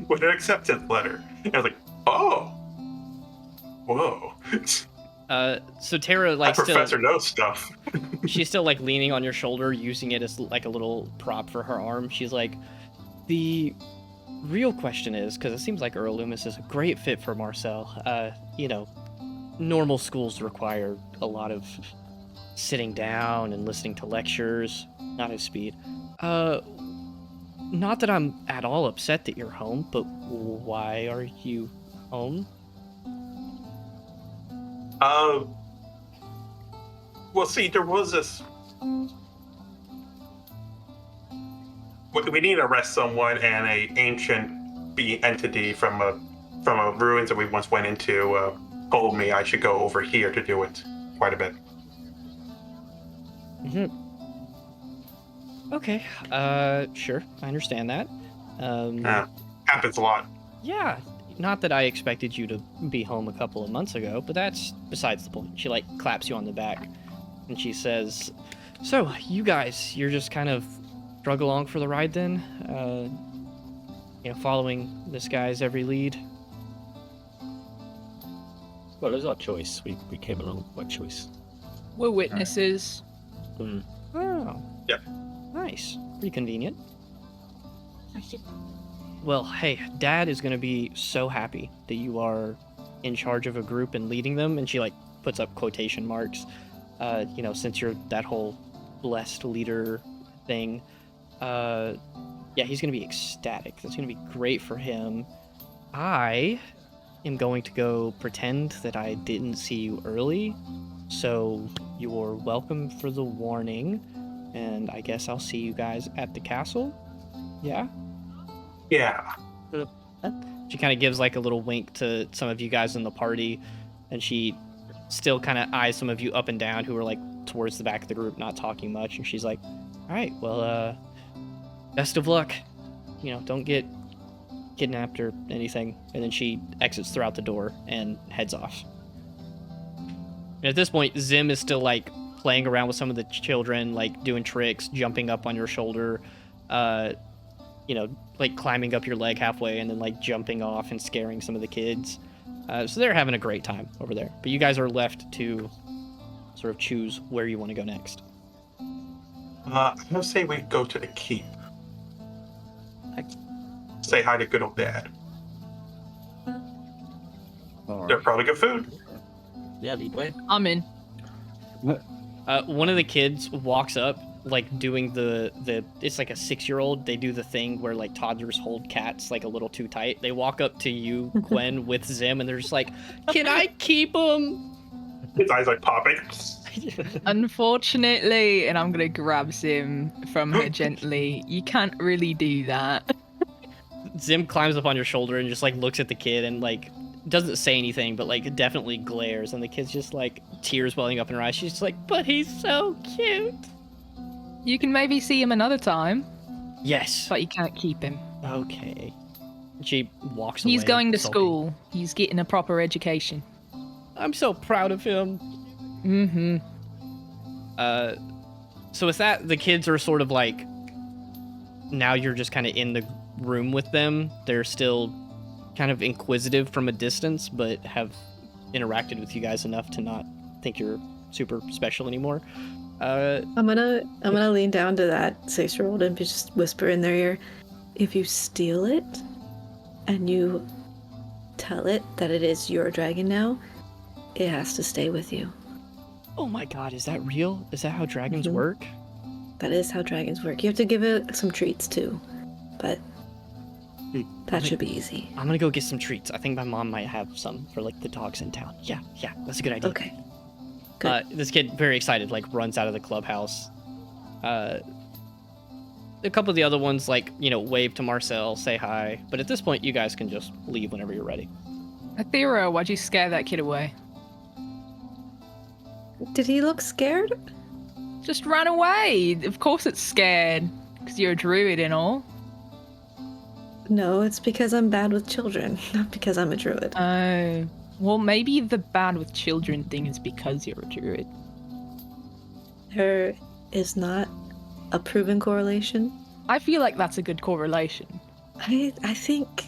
with an acceptance letter. And I was like, "Oh, whoa!" So Tara, like, that professor knows stuff. She's still like leaning on your shoulder, using it as like a little prop for her arm. She's like, "The real question is, because it seems like Loomis is a great fit for Marcel. You know, normal schools require a lot of sitting down and listening to lectures, not his speed. Not that I'm at all upset that you're home, but why are you home?" Well, see, there was this. We need to arrest someone, and a ancient entity from a ruins that we once went into told me I should go over here to do it quite a bit. Mm-hmm. Okay, sure, I understand that. Happens a lot. Yeah, not that I expected you to be home a couple of months ago, but that's besides the point. She, like, claps you on the back, and she says, "So, you guys, you're just kind of drug along for the ride then? You know, following this guy's every lead?" Well, it was our choice. We came along by choice. We're witnesses. Oh. Yep. Nice. Pretty convenient. Well, hey, Dad is going to be so happy that you are in charge of a group and leading them. And she, like, puts up quotation marks. You know, since you're that whole blessed leader thing. Yeah, he's going to be ecstatic. That's going to be great for him. I am going to go pretend that I didn't see you early. So you're welcome for the warning. And I guess I'll see you guys at the castle. Yeah? Yeah. She kind of gives like a little wink to some of you guys in the party, and she still kind of eyes some of you up and down who are like towards the back of the group, not talking much. And she's like, "All right, well, best of luck. You know, don't get kidnapped or anything." And then she exits throughout the door and heads off. And at this point, Zim is still like playing around with some of the children, like doing tricks, jumping up on your shoulder, you know, like climbing up your leg halfway and then like jumping off and scaring some of the kids. So they're having a great time over there. But you guys are left to sort of choose where you want to go next. I would say we go to the keep. Say hi to good old Dad. They're probably good food. Yeah, lead way. I'm in. One of the kids walks up like doing the it's like a 6-year-old. They do the thing where like toddlers hold cats like a little too tight. They walk up to you, Gwen, with Zim, and they're just like, "Can I keep him?" His eyes like popping. Unfortunately, and I'm gonna grab Zim from her gently. You can't really do that. Zim climbs up on your shoulder and just like looks at the kid and like doesn't say anything, but like definitely glares. And the kid's just like tears welling up in her eyes. She's just like, "But he's so cute." You can maybe see him another time, Yes. but you can't keep him. Okay. She walks away. He's going to sulking. school. He's getting a proper education. I'm so proud of him. Mm-hmm. So with that, the kids are sort of like, now you're just kind of in the room with them. They're still kind of inquisitive from a distance, but have interacted with you guys enough to not think you're super special anymore. I'm gonna lean down to that 6-year-old and just whisper in their ear, if you steal it and you tell it that it is your dragon now, it has to stay with you. Oh my god, is that real? Is that how dragons Mhm. work? That is how dragons work. You have to give it some treats too, but that should be easy. I'm gonna go get some treats. I think my mom might have some for like the dogs in town. Yeah, that's a good idea. Okay. Good. This kid, very excited, like runs out of the clubhouse. A couple of the other ones, like, wave to Marcel, say hi. But at this point, you guys can just leave whenever you're ready. Athera, why'd you scare that kid away? Did he look scared? Just ran away. Of course it's scared, because you're a druid and all. No, it's because I'm bad with children, not because I'm a druid. Oh. Well, maybe the bad with children thing is because you're a druid. There is not a proven correlation. I feel like that's a good correlation. I think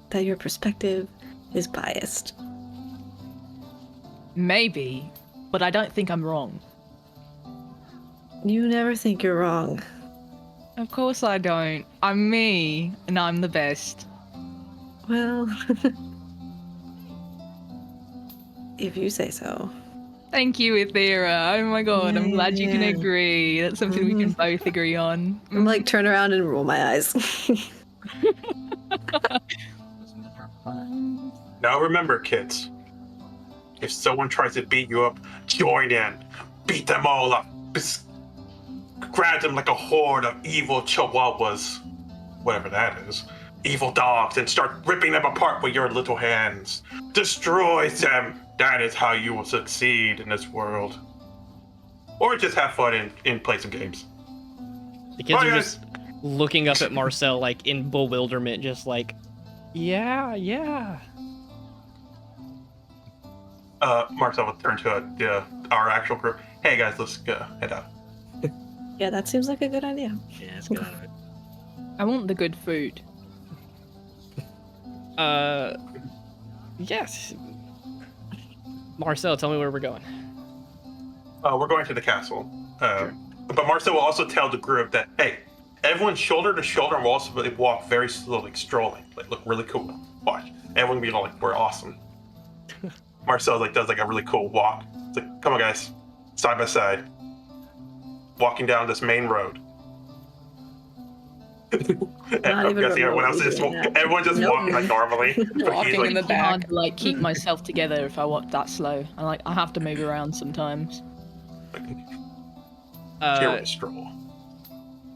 that your perspective is biased. Maybe, but I don't think I'm wrong. You never think you're wrong. Of course I don't. I'm me, and I'm the best. Well, if you say so. Thank you, Athera. Oh my god, I'm glad you can Yeah. agree. That's something we can both agree on. I'm like, turn around and roll my eyes. Now remember, kids, if someone tries to beat you up, join in. Beat them all up. Grab them like a horde of evil chihuahuas, whatever that is, evil dogs, and start ripping them apart with your little hands. Destroy them. That is how you will succeed in this world. Or just have fun and play some games. The kids Bye, are guys. just looking up at Marcel, like, in bewilderment, just like, yeah. Marcel will turn to our actual group. Hey guys, let's go head out. Yeah, that seems like a good idea. Yeah, it's good. I want the good food. Yes. Marcel, tell me where we're going. We're going to the castle. But Marcel will also tell the group that, hey, everyone shoulder to shoulder and we'll also walk very slowly, strolling. Like, look really cool. Watch. Everyone be like, we're awesome. Marcel does a really cool walk. It's like, come on guys, side by side. Walking down this main road. And I'm even guessing everyone else is remotely doing that. everyone just Nope. walking like normally. But he's Walking like, in the It's hard back. to like keep myself together if I walk that slow. I have to move around sometimes. here we stroll.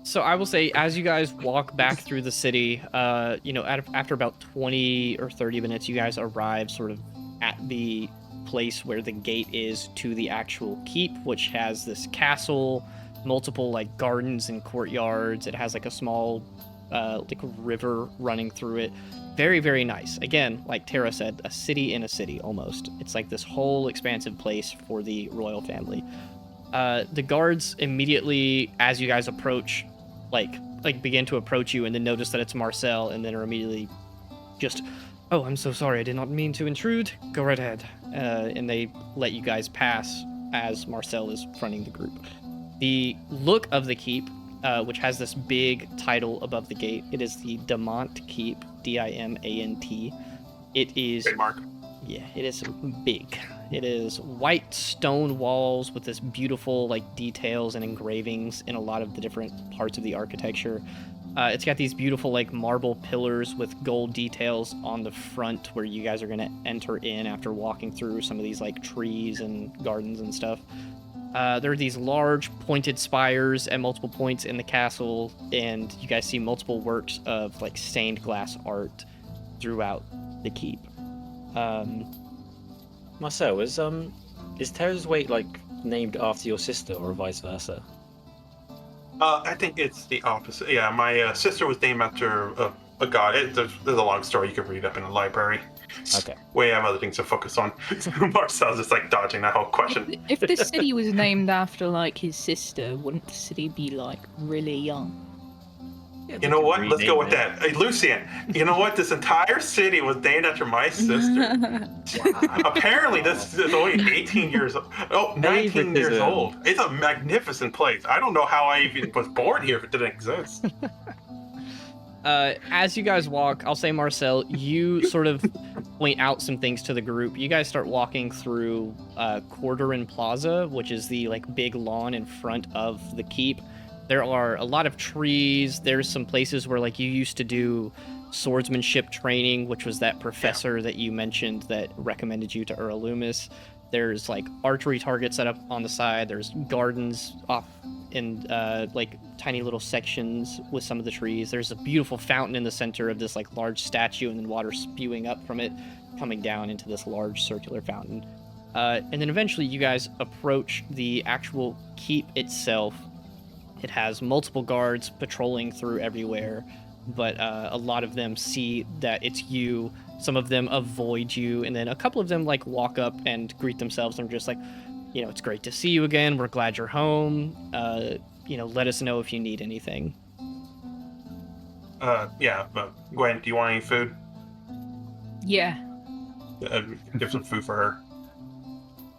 So I will say, as you guys walk back through the city, after about 20 or 30 minutes, you guys arrive sort of at the place where the gate is to the actual keep, which has this castle, multiple like gardens and courtyards. It has like a small like river running through it. Very, very nice. Again, like Tara said, a city in a city almost. It's like this whole expansive place for the royal family. The guards immediately, as you guys approach, like begin to approach you, and then notice that it's Marcel, and then are immediately just, "Oh, I'm so sorry, I did not mean to intrude. Go right ahead." And they let you guys pass as Marcel is fronting the group. The look of the keep, which has this big title above the gate, it is the Dimant Keep, Dimant. It is, Trademark. yeah, it is big. It is white stone walls with this beautiful like details and engravings in a lot of the different parts of the architecture. It's got these beautiful like marble pillars with gold details on the front where you guys are going to enter in after walking through some of these like trees and gardens and stuff. There are these large pointed spires at multiple points in the castle, and you guys see multiple works of like stained glass art throughout the keep. Marcel, is Terra's Weight like named after your sister or vice versa? I think it's the opposite. Yeah, my sister was named after a god. There's a long story you can read up in the library. Okay. We have other things to focus on. Marcel's just like dodging that whole question. If the city was named after like his sister, wouldn't the city be like really young? Yeah, You know what? Let's go with that. Hey, Lucian, you know what? This entire city was named after my sister. Apparently, this is only 18 years old. Oh, 19 years Favoritism. old. It's a magnificent place. I don't know how I even was born here if it didn't exist. As you guys walk, I'll say, Marcel, you sort of point out some things to the group. You guys start walking through Cordoran Plaza, which is the like big lawn in front of the keep. There are a lot of trees. There's some places where like you used to do swordsmanship training, which was that professor that you mentioned that recommended you to Earl Loomis. There's like archery targets set up on the side. There's gardens off in like tiny little sections with some of the trees. There's a beautiful fountain in the center of this like large statue, and then water spewing up from it, coming down into this large circular fountain. And then eventually you guys approach the actual keep itself. It has multiple guards patrolling through everywhere, but a lot of them see that it's you. Some of them avoid you, and then a couple of them like walk up and greet themselves and are just like, you know, it's great to see you again. We're glad you're home. You know, let us know if you need anything. Yeah, but Gwen, do you want any food? Yeah. Give some food for her.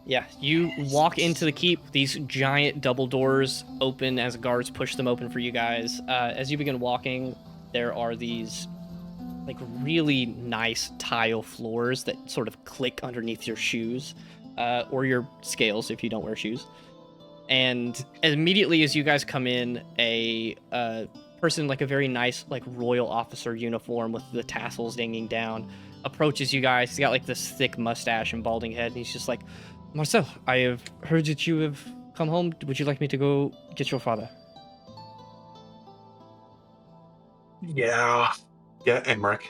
Yeah, you walk into the keep. These giant double doors open as guards push them open for you guys. As you begin walking, there are these like really nice tile floors that sort of click underneath your shoes, or your scales if you don't wear shoes. And immediately as you guys come in, a person like a very nice like royal officer uniform with the tassels hanging down approaches you guys. He's got like this thick mustache and balding head, and he's just like, Marcel, I have heard that you have come home. Would you like me to go get your father? Yeah, Americ.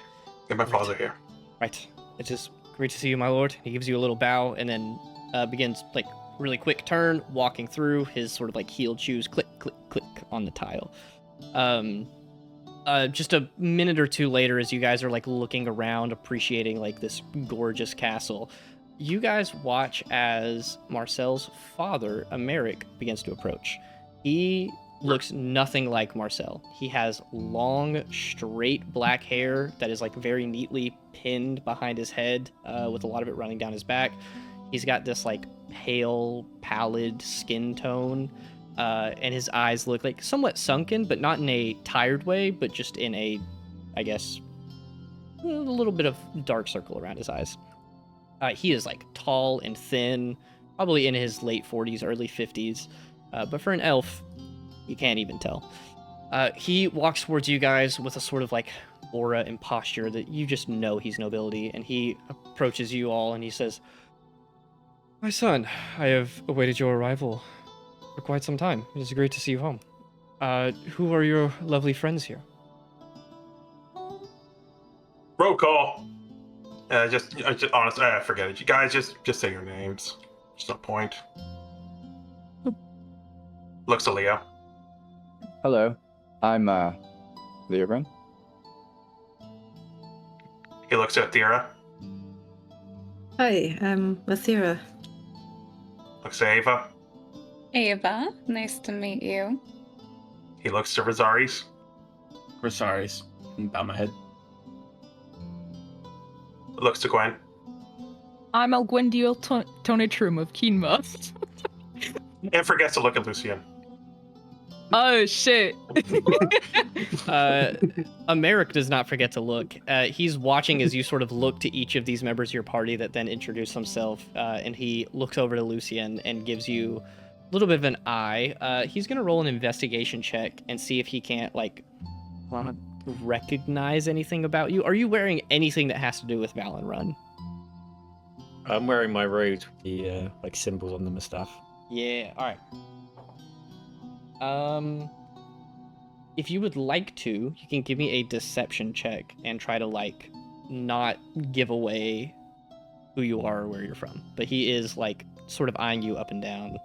Get my father here. Right. It is great to see you, my lord. He gives you a little bow and then begins like really quick turn, walking through his sort of like heeled shoes, click, click, click on the tile. Just a minute or two later, as you guys are like looking around, appreciating like this gorgeous castle, you guys watch as Marcel's father, Americ, begins to approach. He looks nothing like Marcel. He has long, straight black hair that is like very neatly pinned behind his head, with a lot of it running down his back. He's got this like pale, pallid skin tone, and his eyes look like somewhat sunken, but not in a tired way, but just in a, I guess, a little bit of dark circle around his eyes. He is like tall and thin, probably in his late 40s, early 50s, but for an elf, you can't even tell. He walks towards you guys with a sort of like aura and posture that you just know he's nobility, and he approaches you all and he says, "My son, I have awaited your arrival for quite some time. It is great to see you home. Who are your lovely friends here?" Roll call. Just honestly, I forget it. You guys just say your names. There's no point. Looks to Leo. Hello, I'm Leobrun. He looks at Thera. Hi, I'm Mathira. Looks to Ava. Ava, nice to meet you. He looks to Rosaris. Rosaris. Bow my head. Looks to Gwen. I'm Alguendiel Tonitrum of Keenma. And forgets to look at Lucian. Oh shit. Americ does not forget to look. He's watching as you sort of look to each of these members of your party that then introduce himself, and he looks over to Lucien and gives you a little bit of an eye. He's gonna roll an investigation check and see if he can't recognize anything about you. Are you wearing anything that has to do with Valen Run? I'm wearing my robe with the symbols on them and stuff. Yeah. All right. If you would like to, you can give me a deception check and try to not give away who you are or where you're from. But he is sort of eyeing you up and down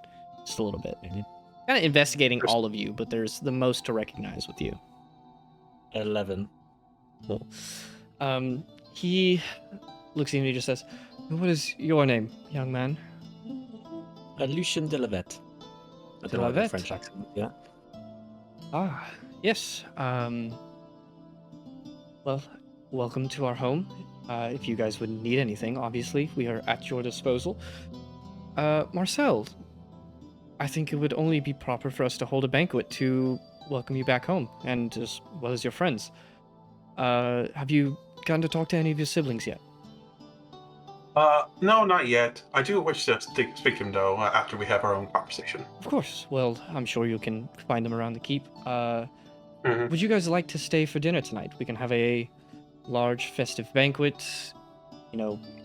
just a little bit. Mm-hmm. Kind of investigating all of you, but there's the most to recognize with you. 11. Cool. He looks at you and he just says, "What is your name, young man?" Lucien de la Vette. I don't know the French accent. Yeah. Ah, yes. Well, welcome to our home. If you guys would need anything, obviously, we are at your disposal. Marcel, I think it would only be proper for us to hold a banquet to welcome you back home, and as well as your friends. Have you gotten to talk to any of your siblings yet? No, not yet. I do wish to speak to him, though, after we have our own conversation. Of course. Well, I'm sure you can find them around the keep. Mhm. Would you guys like to stay for dinner tonight? We can have a large festive banquet,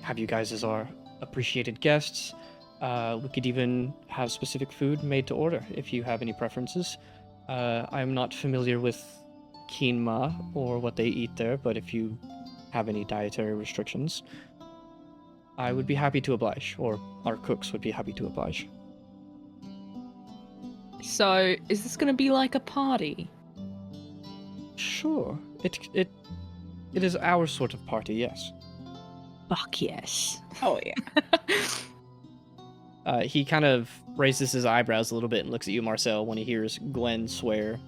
have you guys as our appreciated guests. We could even have specific food made to order if you have any preferences. I'm not familiar with quinoa or what they eat there, but if you have any dietary restrictions, I would be happy to oblige, or our cooks would be happy to oblige. So, is this gonna be like a party? Sure. It is our sort of party, yes. Fuck yes. Oh yeah. He kind of raises his eyebrows a little bit and looks at you, Marcel, when he hears Gwen swear.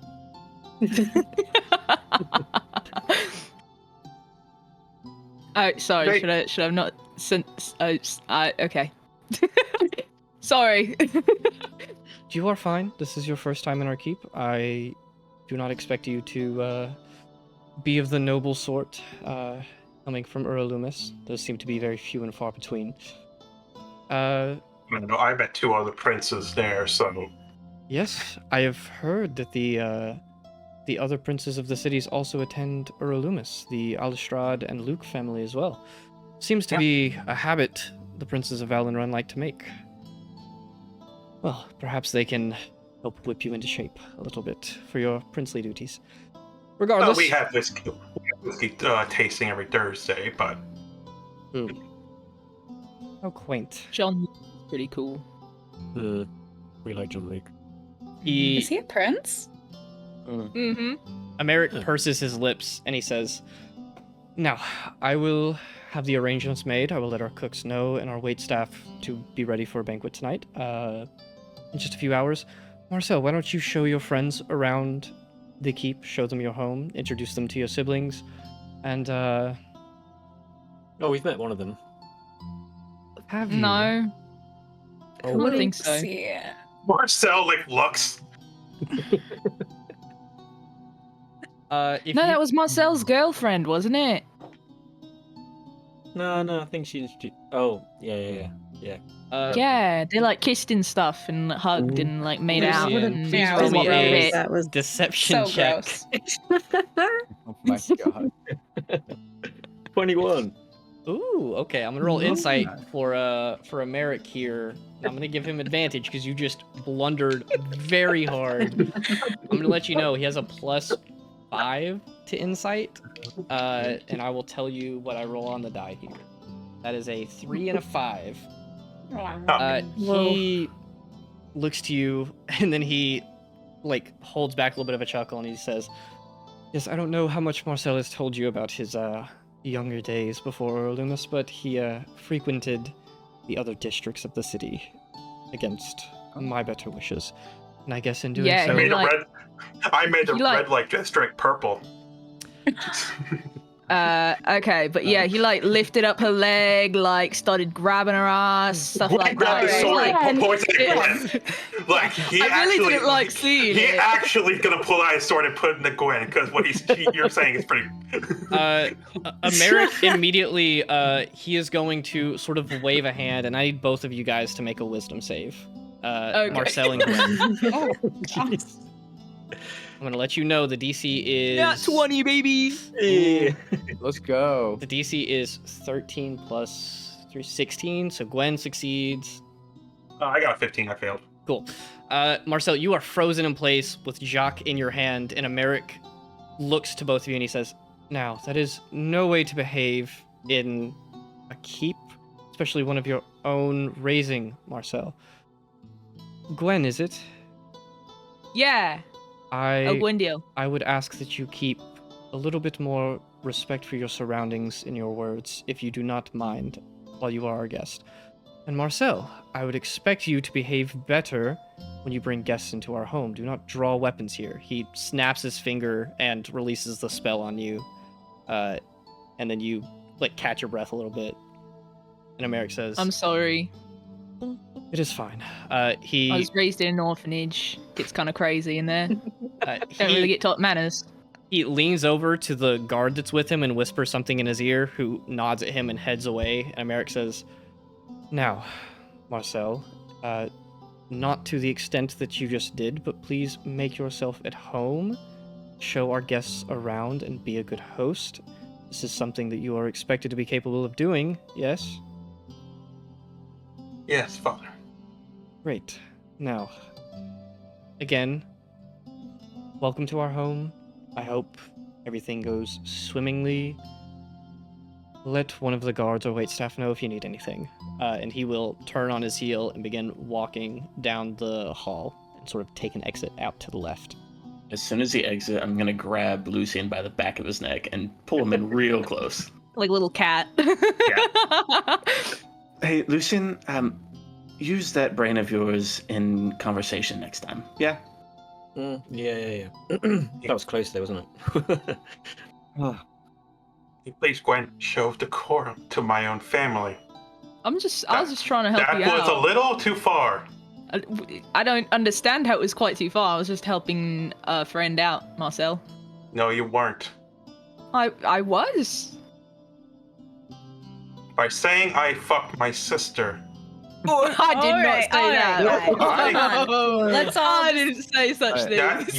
Oh, sorry. Great. Should I have not? Okay. Sorry. You are fine. This is your first time in our keep. I do not expect you to be of the noble sort. Coming from Uralumis, those seem to be very few and far between. I don't know, I met 2 other princes there, so... Yes, I have heard that the other princes of the cities also attend Uralumis, the Alistrad and Luke family as well. Seems to be a habit the princes of Valenrun like to make. Well, perhaps they can help whip you into shape a little bit for your princely duties. Regardless... we have whiskey tasting every Thursday, but... How quaint. John, pretty cool. We like John Luke. Is he a prince? Mm-hmm. Americ purses his lips and he says, "Now, I will have the arrangements made. I will let our cooks know and our waitstaff to be ready for a banquet tonight. In just a few hours. Marcel, why don't you show your friends around the keep, show them your home, introduce them to your siblings, and Oh, we've met one of them. have you? No. I don't think so. Yeah. Marcel, looks... If No, you- that was Marcel's girlfriend, wasn't it? No, I think she introduced... Oh, yeah. Yeah, they kissed and stuff and hugged and made Lucian, out. And please Yeah, roll it me was a gross. That was deception So check. gross. Oh my god. 21. Ooh, okay. I'm gonna roll insight for Americ here. I'm gonna give him advantage because you just blundered very hard. I'm gonna let you know he has a +5 to insight, and I will tell you what I roll on the die here. That is a 3 and a 5. He looks to you, and then he holds back a little bit of a chuckle, and he says, "Yes, I don't know how much Marcel has told you about his younger days before Uralumis, but he frequented the other districts of the city against my better wishes. And I guess in doing Yeah, so... I made the he red district purple. Okay, but yeah, he like lifted up her leg, like started grabbing her ass, stuff Gwen like grabbed that. the sword and points at Yeah. Gwen. Like he I really actually, didn't like seeing he it. actually gonna pull out his sword and put it in the Gwen because what you're saying is pretty. Americ immediately, he is going to sort of wave a hand, and I need both of you guys to make a wisdom save. Okay. Marcel and Gwen. Oh, I'm gonna let you know the DC is... Nat 20, baby! Yeah. Let's go. The DC is 13 plus 3, 16, so Gwen succeeds. I got a 15. I failed. Cool. Marcel, you are frozen in place with Jacques in your hand, and Americ looks to both of you and he says, "Now, that is no way to behave in a keep, especially one of your own raising, Marcel. Gwen, is it? Yeah, a Gwen deal. I would ask that you keep a little bit more respect for your surroundings in your words, if you do not mind, while you are our guest. And Marcel, I would expect you to behave better when you bring guests into our home. Do not draw weapons here." He snaps his finger and releases the spell on you. And then you, like, catch your breath a little bit. And Americ says, I'm sorry. "It is fine." I was raised in an orphanage. It's kind of crazy in there. Don't really get taught manners. He leans over to the guard that's with him and whispers something in his ear, who nods at him and heads away. And Americ says, "Now, Marcel, not to the extent that you just did, but please make yourself at home, show our guests around, and be a good host. This is something that you are expected to be capable of doing, yes?" Yes, Father. Great. Now, again, welcome to our home. I hope everything goes swimmingly. Let one of the guards or waitstaff know if you need anything. And he will turn on his heel and begin walking down the hall and sort of take an exit out to the left. As soon as he exits, I'm gonna grab Lucian by the back of his neck and pull him in real close. Like a little cat. Hey, Lucian, use that brain of yours in conversation next time. Yeah? Yeah. That was close there, wasn't it? Please, Gwen, show decorum to my own family. I was just trying to help you That was out. a little too far. I don't understand how it was quite too far. I was just helping a friend out, Marcel. No, you weren't. I was. By saying I fucked my sister. I did not Alright, say that. alright. Let's all I didn't say such things.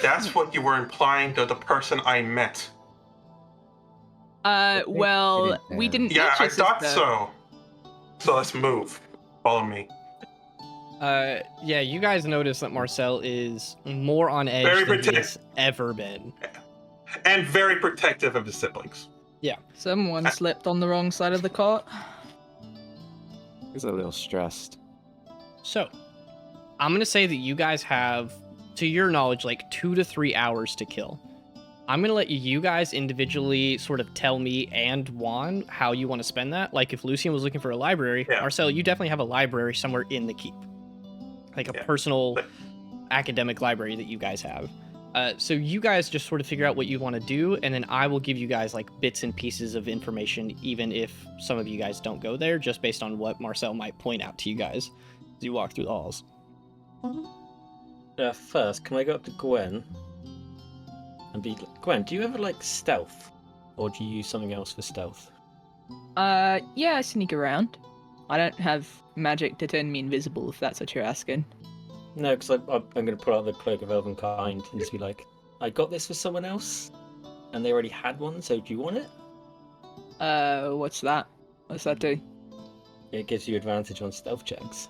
That's what you were implying to the person I met. Well, we didn't. Yeah, meet I your thought sister. so. So let's move. Follow me. Yeah, you guys notice that Marcel is more on edge Very than he protect- has ever been. And very protective of his siblings. Someone slept on the wrong side of the cot. He's a little stressed. So, I'm going to say that you guys have, to your knowledge, like 2 to 3 hours to kill. I'm going to let you guys individually sort of tell me and Juan how you want to spend that. Like, if Lucian was looking for a library, Yeah. Marcel, you definitely have a library somewhere in the keep. Like a Yeah. personal academic library that you guys have. So you guys just sort of figure out what you want to do, and then I will give you guys like bits and pieces of information, even if some of you guys don't go there, just based on what Marcel might point out to you guys as you walk through the halls. First, can I go up to Gwen and be like, Gwen, do you ever like stealth? Or do you use something else for stealth? Yeah, I sneak around. I don't have magic to turn me invisible, if that's what you're asking. No, because I'm going to pull out the Cloak of Elvenkind and just be like, I got this for someone else, and they already had one, so do you want it? What's that? What's that do? It gives you advantage on stealth checks.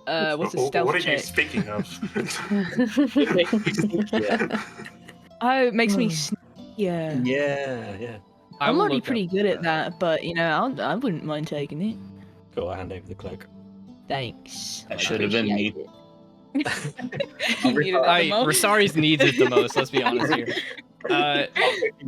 What's a stealth What are check? you speaking of? Yeah. Oh, it makes me yeah. Yeah. I I'm will already look pretty up- good at that, but you know, I wouldn't mind taking it. Cool, I hand over the cloak. Thanks. That should have been me. You needed it the most. Rosari's needs it the most, let's be honest here.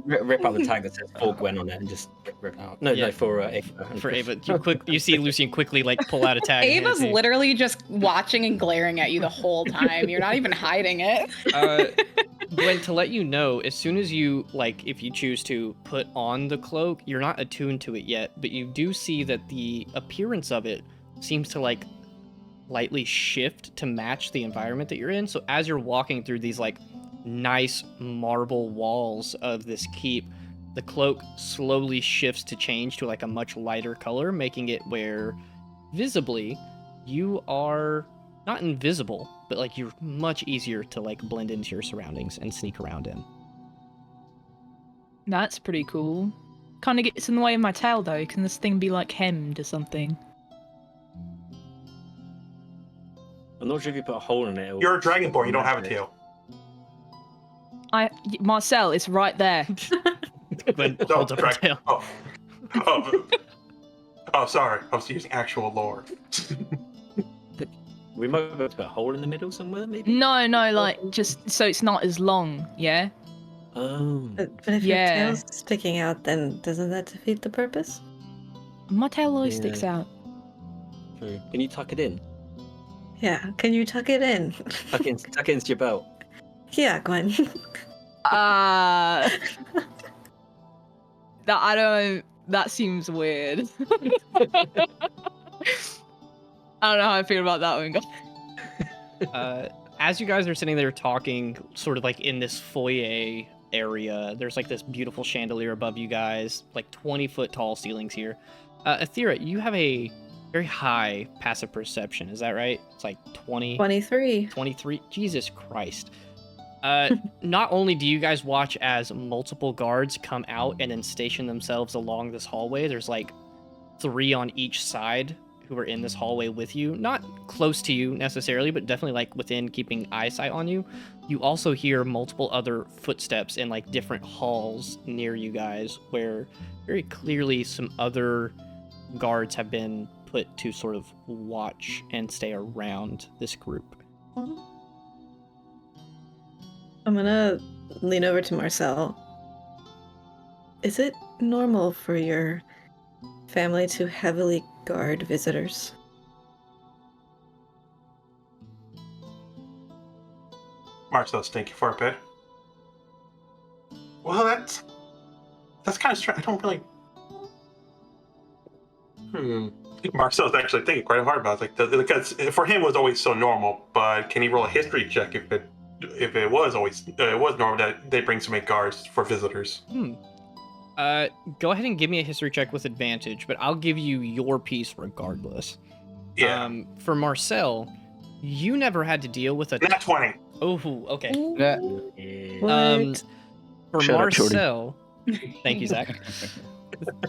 Rip out the tag that says for Gwen on it and just rip it out. No, Yeah. no, for Ava. For Ava. You see Lucian quickly like pull out a tag. and hand it Ava's to you. literally just watching and glaring at you the whole time. You're not even hiding it. Gwen, to let you know, as soon as you, like, if you choose to put on the cloak, you're not attuned to it yet, but you do see that the appearance of it seems to, like, lightly shift to match the environment that you're in. So as you're walking through these, like, nice marble walls of this keep, the cloak slowly shifts to change to, like, a much lighter color, making it where, visibly, you are not invisible, but like you're much easier to like blend into your surroundings and sneak around in. That's pretty cool. Kind of gets in the way of my tail though. Can this thing be like hemmed or something? I'm not sure if you put a hole in it. You're a dragonborn. You don't have a tail. Marcel, it's right there. Gwen holds up her tail. Oh, sorry. I was using actual lore. We might have put a hole in the middle somewhere, maybe? No, like just so it's not as long, yeah? Oh. But if your tail's sticking out, then doesn't that defeat the purpose? My tail always sticks out. True. Can you tuck it in? Yeah, can you tuck it in? Tuck it into your belt. Yeah, Gwen. That seems weird. I don't know how I feel about that one. As you guys are sitting there talking, sort of like in this foyer area, there's like this beautiful chandelier above you guys, like 20-foot tall ceilings here. Aethera, you have a very high passive perception, is that right? It's like 23. 23? Jesus Christ. Not only do you guys watch as multiple guards come out and then station themselves along this hallway, there's like 3 on each side who are in this hallway with you, not close to you necessarily, but definitely like within keeping eyesight on you. You also hear multiple other footsteps in like different halls near you guys, where very clearly some other guards have been put to sort of watch and stay around this group. I'm gonna lean over to Marcel. Is it normal for your family to heavily guard visitors? Marcel's thinking for a bit. Well, that's kind of strange. I don't really. Marcel's actually thinking quite hard about it, like because for him it was always so normal. But can he roll a history check if it was normal that they bring so many guards for visitors? Go ahead and give me a history check with advantage, but I'll give you your piece regardless. Yeah. For Marcel, you never had to deal with a... Not 20. Oh, okay. What? For Shut up, Marcel, thank you, Zach.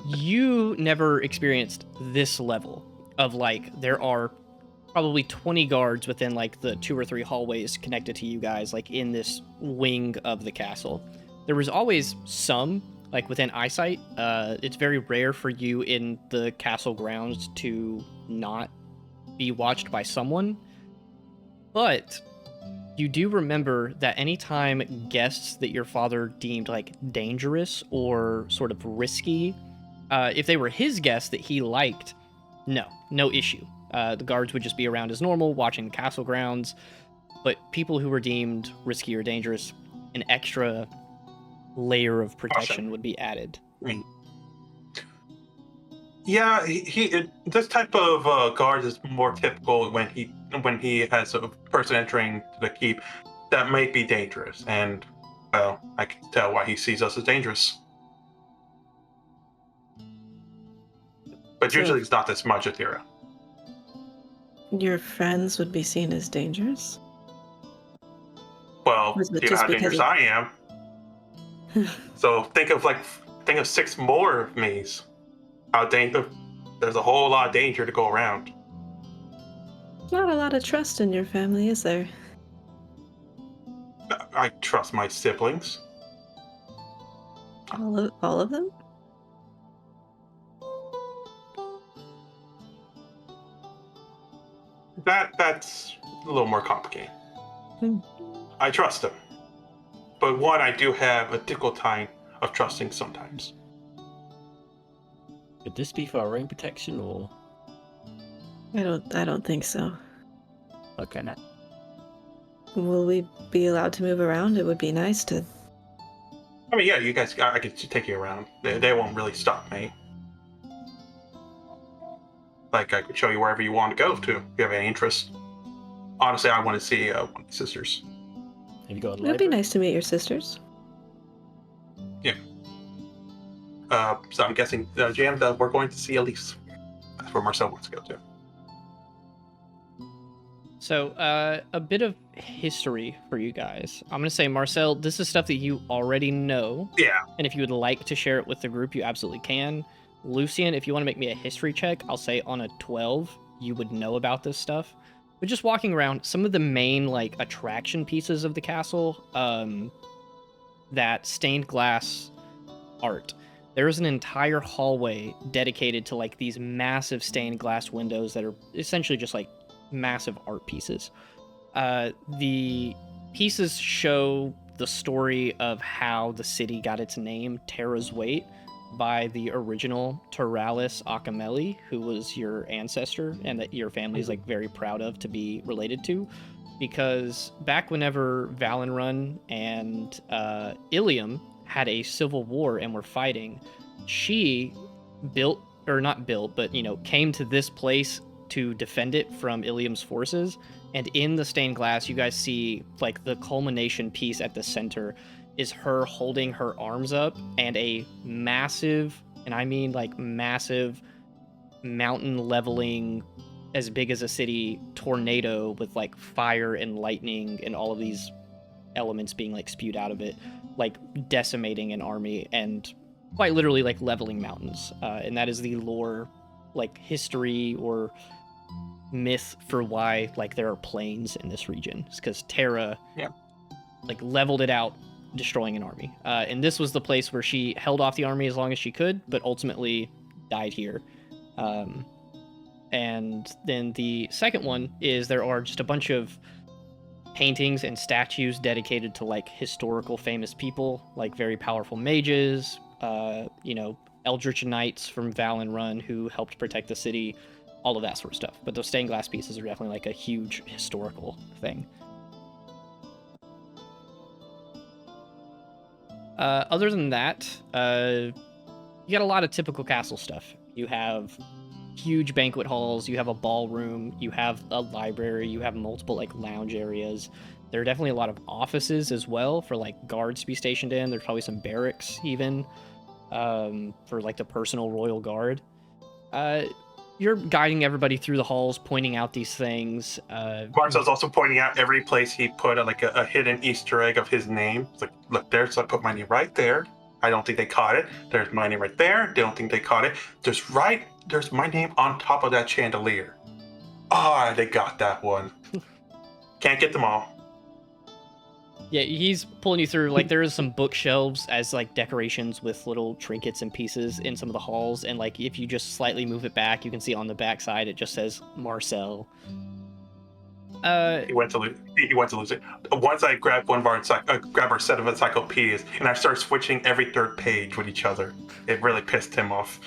You never experienced this level of, like, there are probably 20 guards within, like, the 2 or 3 hallways connected to you guys, like, in this wing of the castle. There was always some, like, within eyesight. It's very rare for you in the castle grounds to not be watched by someone. But you do remember that anytime guests that your father deemed, like, dangerous or sort of risky, if they were his guests that he liked, no issue. The guards would just be around as normal, watching the castle grounds. But people who were deemed risky or dangerous, an extra layer of protection would be added. Yeah, this type of guard is more typical when he has a person entering the keep that might be dangerous, and well, I can tell why he sees us as dangerous. But usually it's not this much, Aethera. Your friends would be seen as dangerous? Well, Was it you know just how because dangerous I am. So think of 6 more of me's. How there's a whole lot of danger to go around. Not a lot of trust in your family, is there? I trust my siblings. All of them? That's a little more complicated. I trust them. But one, I do have a difficult time of trusting sometimes. Could this be for our own protection, or I don't think so. okay? Now, Will we be allowed to move around? It would be nice to. I mean, yeah, you guys, I could take you around. They won't really stop me. Like, I could show you wherever you want to go to, if you have any interest. Honestly, I want to see one of my sisters. have you got a It'd library? be nice to meet your sisters. So I'm guessing, Jan, we're going to see Elise. That's where Marcel wants to go to. So, a bit of history for you guys. I'm going to say, Marcel, this is stuff that you already know. Yeah. And if you would like to share it with the group, you absolutely can. Lucien, if you want to make me a history check, I'll say on a 12, you would know about this stuff. But just walking around, some of the main, like, attraction pieces of the castle, that stained glass art. There is an entire hallway dedicated to, like, these massive stained glass windows that are essentially just, like, massive art pieces. The pieces show the story of how the city got its name, Terra's Weight, by the original Terallis Acameli, who was your ancestor and that your family is like very proud of to be related to, because back whenever Valenrun and Ilium had a civil war and were fighting, she built, or not built, but came to this place to defend it from Ilium's forces. And in the stained glass, you guys see like the culmination piece at the center is her holding her arms up, and a massive, and I mean like massive, mountain leveling, as big as a city tornado with like fire and lightning and all of these elements being like spewed out of it, like decimating an army and quite literally like leveling mountains. And that is the lore, like history or myth for why like there are plains in this region. It's because Terra like leveled it out, destroying an army. And this was the place where she held off the army as long as she could, but ultimately died here. And then the second one is there are just a bunch of paintings and statues dedicated to like historical famous people, like very powerful mages, eldritch knights from Valenrun who helped protect the city, all of that sort of stuff. But those stained glass pieces are definitely like a huge historical thing. Other than that, you got a lot of typical castle stuff. You have huge banquet halls, you have a ballroom, you have a library, you have multiple like lounge areas. There are definitely a lot of offices as well for like guards to be stationed in. There's probably some barracks even for like the personal royal guard. You're guiding everybody through the halls, pointing out these things. Marcel's also pointing out every place he put a hidden Easter egg of his name. It's like, look, there's, I put my name right there. I don't think they caught it. There's my name right there. They don't think they caught it. There's my name on top of that chandelier. Ah, they got that one. Can't get them all. Yeah, he's pulling you through. Like, there is some bookshelves as like decorations with little trinkets and pieces in some of the halls. And like, if you just slightly move it back, you can see on the back side it just says Marcel. He went to lose it. Once I grabbed grab our set of encyclopedias, and I started switching every third page with each other. It really pissed him off.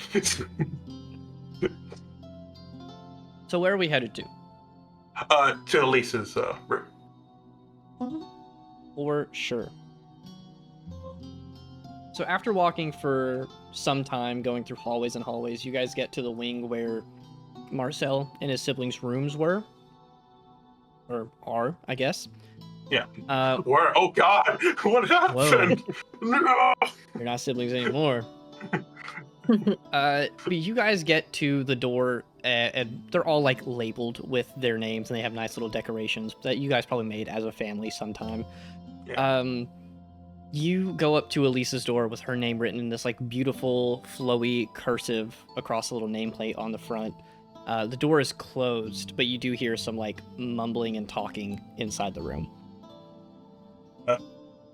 So where are we headed to? To Elise's room. For sure. So after walking for some time, going through hallways and hallways, you guys get to the wing where Marcel and his siblings' rooms were. Or are, I guess. Yeah. Where? Oh God! What happened? No! You're not siblings anymore. But you guys get to the door, and they're all like labeled with their names, and they have nice little decorations that you guys probably made as a family sometime. Yeah. You go up to Elise's door with her name written in this like beautiful, flowy cursive across a little nameplate on the front. The door is closed, but you do hear some like mumbling and talking inside the room.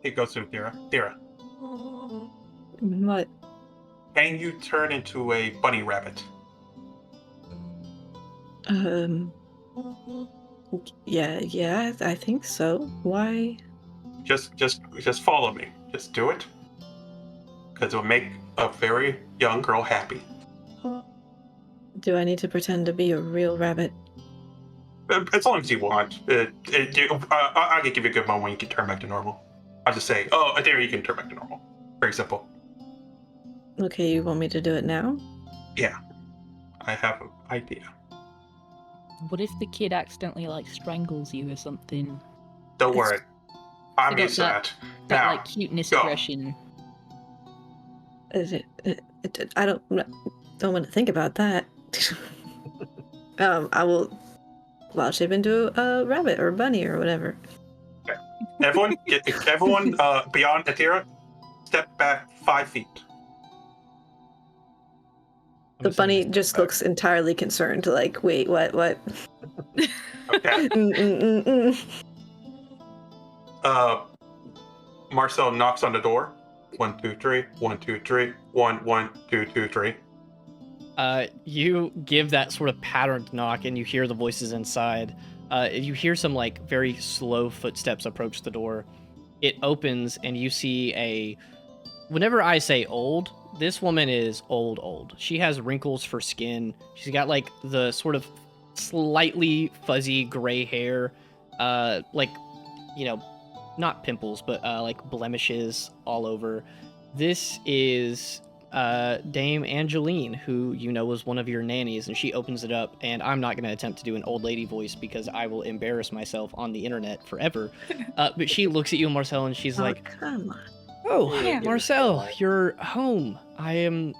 It goes to Thera. Thera, What? can you turn into a bunny rabbit? Yeah, I think so. Why? just follow me. Just do it. Because it will make a very young girl happy. Do I need to pretend to be a real rabbit? As long as you want. I can give you a good moment when you can turn back to normal. I'll just say, oh, there you can turn back to normal. Very simple. Okay, you want me to do it now? Yeah. I have an idea. What if the kid accidentally like strangles you or something? Don't worry. I'm got used to that. That Now, like cuteness go. aggression. Is it? I don't want to think about that. I will wild shape into a rabbit or a bunny or whatever. Everyone beyond Athera, step back 5 feet. The bunny just looks entirely concerned, like, wait, what? Okay. Marcel knocks on the door. 1, 2, 3. 1, 2, 3. 1, 2, 2, 3. You give that sort of patterned knock, and you hear the voices inside. You hear some like very slow footsteps approach the door. It opens, and you see whenever I say old, this woman is old. She has wrinkles for skin. She's got like the sort of slightly fuzzy gray hair, like, you know, not pimples, but like blemishes all over. This is Dame Angeline, who you know was one of your nannies, and she opens it up, and I'm not going to attempt to do an old lady voice because I will embarrass myself on the internet forever. But she looks at you, Marcel, and she's like, come on. "Oh, Yeah. Marcel, you're home. I am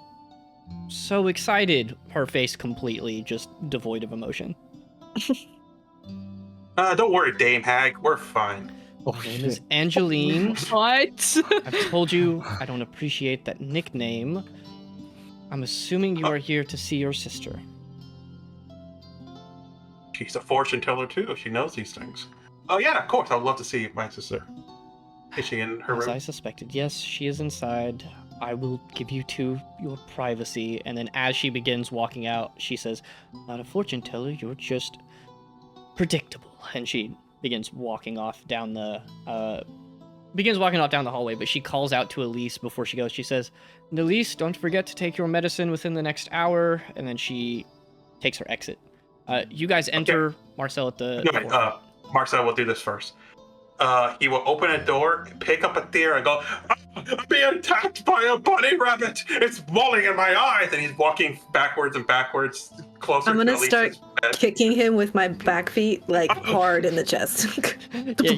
so excited." Her face completely just devoid of emotion. Don't worry, Dame Hag. We're fine. Her name is Angeline. What? I've told you I don't appreciate that nickname. I'm assuming you are here to see your sister. She's a fortune teller, too. She knows these things. Oh, yeah, of course. I'd love to see my sister. Is she in her As room? I suspected, yes, she is inside. I will give you to your privacy. And then as she begins walking out, she says, "Not a fortune teller, you're just predictable." And she begins walking off down the hallway, but she calls out to Elise before she goes. She says, "Elise, don't forget to take your medicine within the next hour." And then she takes her exit. You guys enter, Marcel, at the No, Marcel will do this first. He will open a door, pick up a tear, and go, "I'm being attacked by a bunny rabbit. It's rolling in my eyes." And he's walking backwards and backwards, closer I'm to gonna Elise's start bed. kicking him with my back feet, like, hard in the chest. Yeah,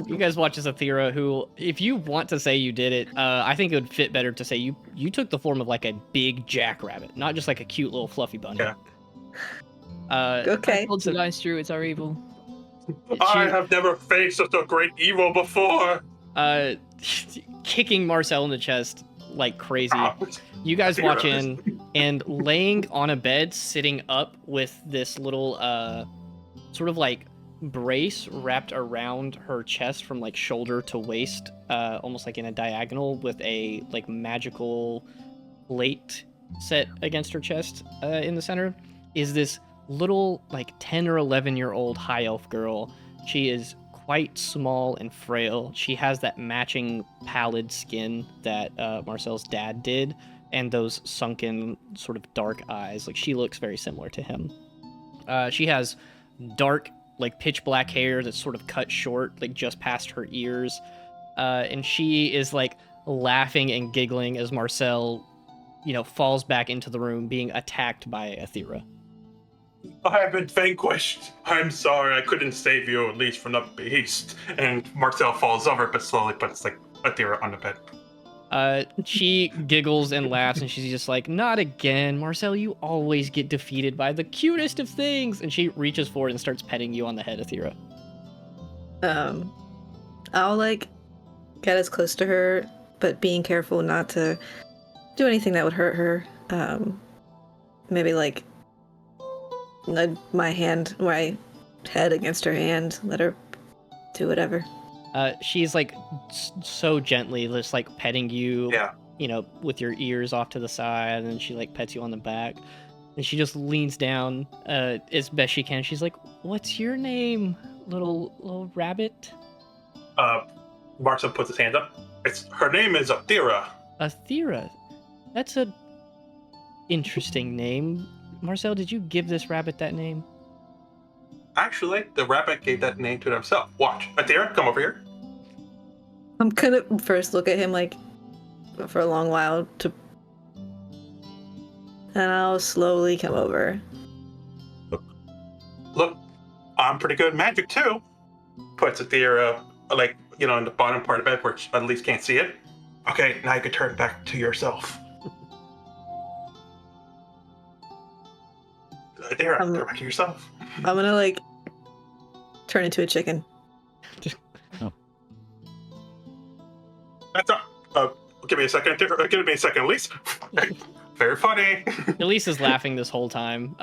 you guys watch as Athera, who, if you want to say you did it, I think it would fit better to say you took the form of like a big jackrabbit, not just like a cute little fluffy bunny. Yeah. Okay. I told you guys, druids are evil. I have never faced such a great evil before. Kicking Marcel in the chest like crazy. You guys watch in, and laying on a bed, sitting up with this little sort of like brace wrapped around her chest from like shoulder to waist, almost like in a diagonal, with a like magical plate set against her chest in the center, is this little like 10 or 11-year-old high elf girl. She is quite small and frail. She has that matching pallid skin that Marcel's dad did, and those sunken sort of dark eyes. Like, she looks very similar to him. She has dark, like pitch black hair that's sort of cut short, like just past her ears. And she is like laughing and giggling as Marcel, falls back into the room being attacked by Athera. I have been vanquished. I'm sorry I couldn't save you, at least from the beast. And Marcel falls over, but slowly puts like Athera on the bed. She giggles and laughs, and she's just like, "Not again, Marcel, you always get defeated by the cutest of things." And she reaches forward and starts petting you on the head, Athera. I'll like get as close to her, but being careful not to do anything that would hurt her. Maybe like nudge my head against her hand, let her do whatever. She's like so gently just like petting you, with your ears off to the side, and then she like pets you on the back, and she just leans down as best she can. She's like, "What's your name, little rabbit?" Marcel puts his hand up. Her name is Athera. Athera. That's a interesting name. Marcel, did you give this rabbit that name? Actually, the rabbit gave that name to himself. Watch. Athera, come over here. I'm gonna first look at him like for a long while and I'll slowly come over. Look, I'm pretty good at magic too. Puts Athera, like, in the bottom part of the bed where Elise can't see it. Okay, now you can turn back to yourself. Athera, turn back to yourself. I'm gonna like turn into a chicken. That's give me a second. Give me a second, Elise. Very funny. Elise is laughing this whole time.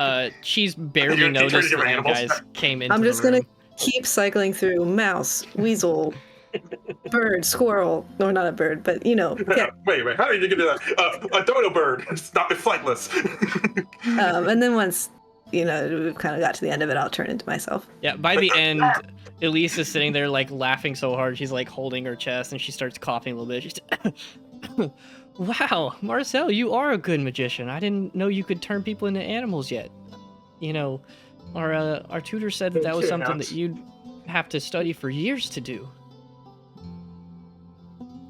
She's barely You're noticed turning that your you animals. guys came into I'm the just gonna room. keep cycling through mouse, weasel, bird, squirrel. No, not a bird, but yeah. Wait, how did you get to that? A dodo bird. It's not flightless. And then once we've kind of got to the end of it, I'll turn into myself. Yeah, by the end, Elise is sitting there like laughing so hard she's like holding her chest and she starts coughing a little bit. She's wow, Marcel, you are a good magician. I didn't know you could turn people into animals yet. Our tutor said that was something that you'd have to study for years to do.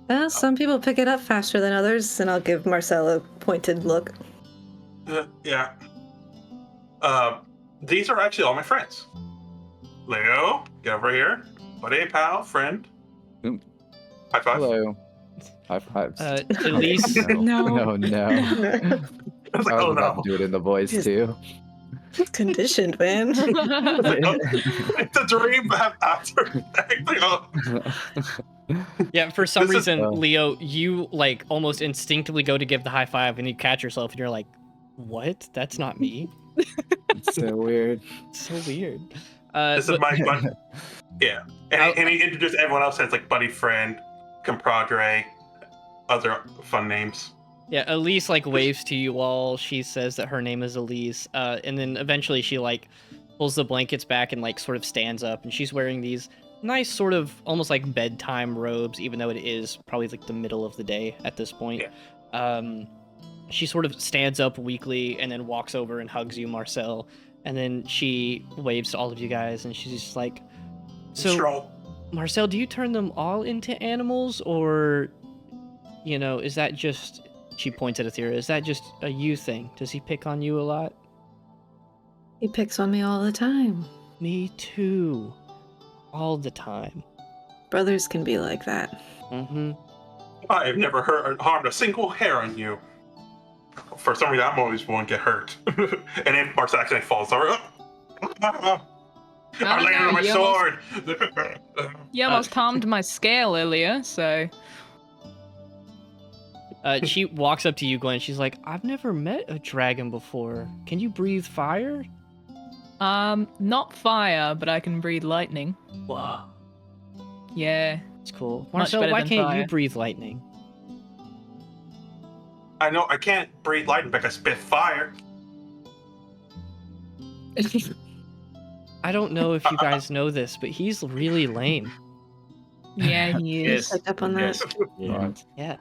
Well, some people pick it up faster than others, and I'll give Marcel a pointed look. Yeah. These are actually all my friends. Leo, get over here. Buddy, pal, friend. Oop. High five. Hello. High fives. Elise, No. I was I like, was oh about no. to do it in the voice too. Conditioned, man. It's a dream after. yeah, for some This is- reason, Oh. Leo, you like almost instinctively go to give the high five and you catch yourself and you're like, what? That's not me. It's so weird. It's so weird. This is But- my buddy. Yeah. And he introduced everyone else as like buddy, friend, compadre, other fun names. Yeah, Elise like waves to you all. She says that her name is Elise, and then eventually she like pulls the blankets back and like sort of stands up, and she's wearing these nice sort of almost like bedtime robes, even though it is probably like the middle of the day at this point. Yeah. She sort of stands up weakly and then walks over and hugs you, Marcel, and then she waves to all of you guys, and she's just like, "So, Stroll. Marcel, do you turn them all into animals, or, is that just?" She points at Athera. Is that just a you thing? Does he pick on you a lot? He picks on me all the time. Me too. All the time. Brothers can be like that. Mm-hmm. I have never harmed a single hair on you. For some reason, I'm always one to get hurt. And then Marcel accidentally falls over. I'm laying on my sword. You almost harmed my scale earlier, so She walks up to you, Glenn. She's like, I've never met a dragon before. Can you breathe fire? not fire, but I can breathe lightning. Whoa. Yeah. It's cool. Much Marcel, better why than can't you fire. breathe lightning? I know I can't breathe lightning, but I spit fire. I don't know if you guys know this, but he's really lame. Yeah, he is. Picked up on that. Right. Yeah.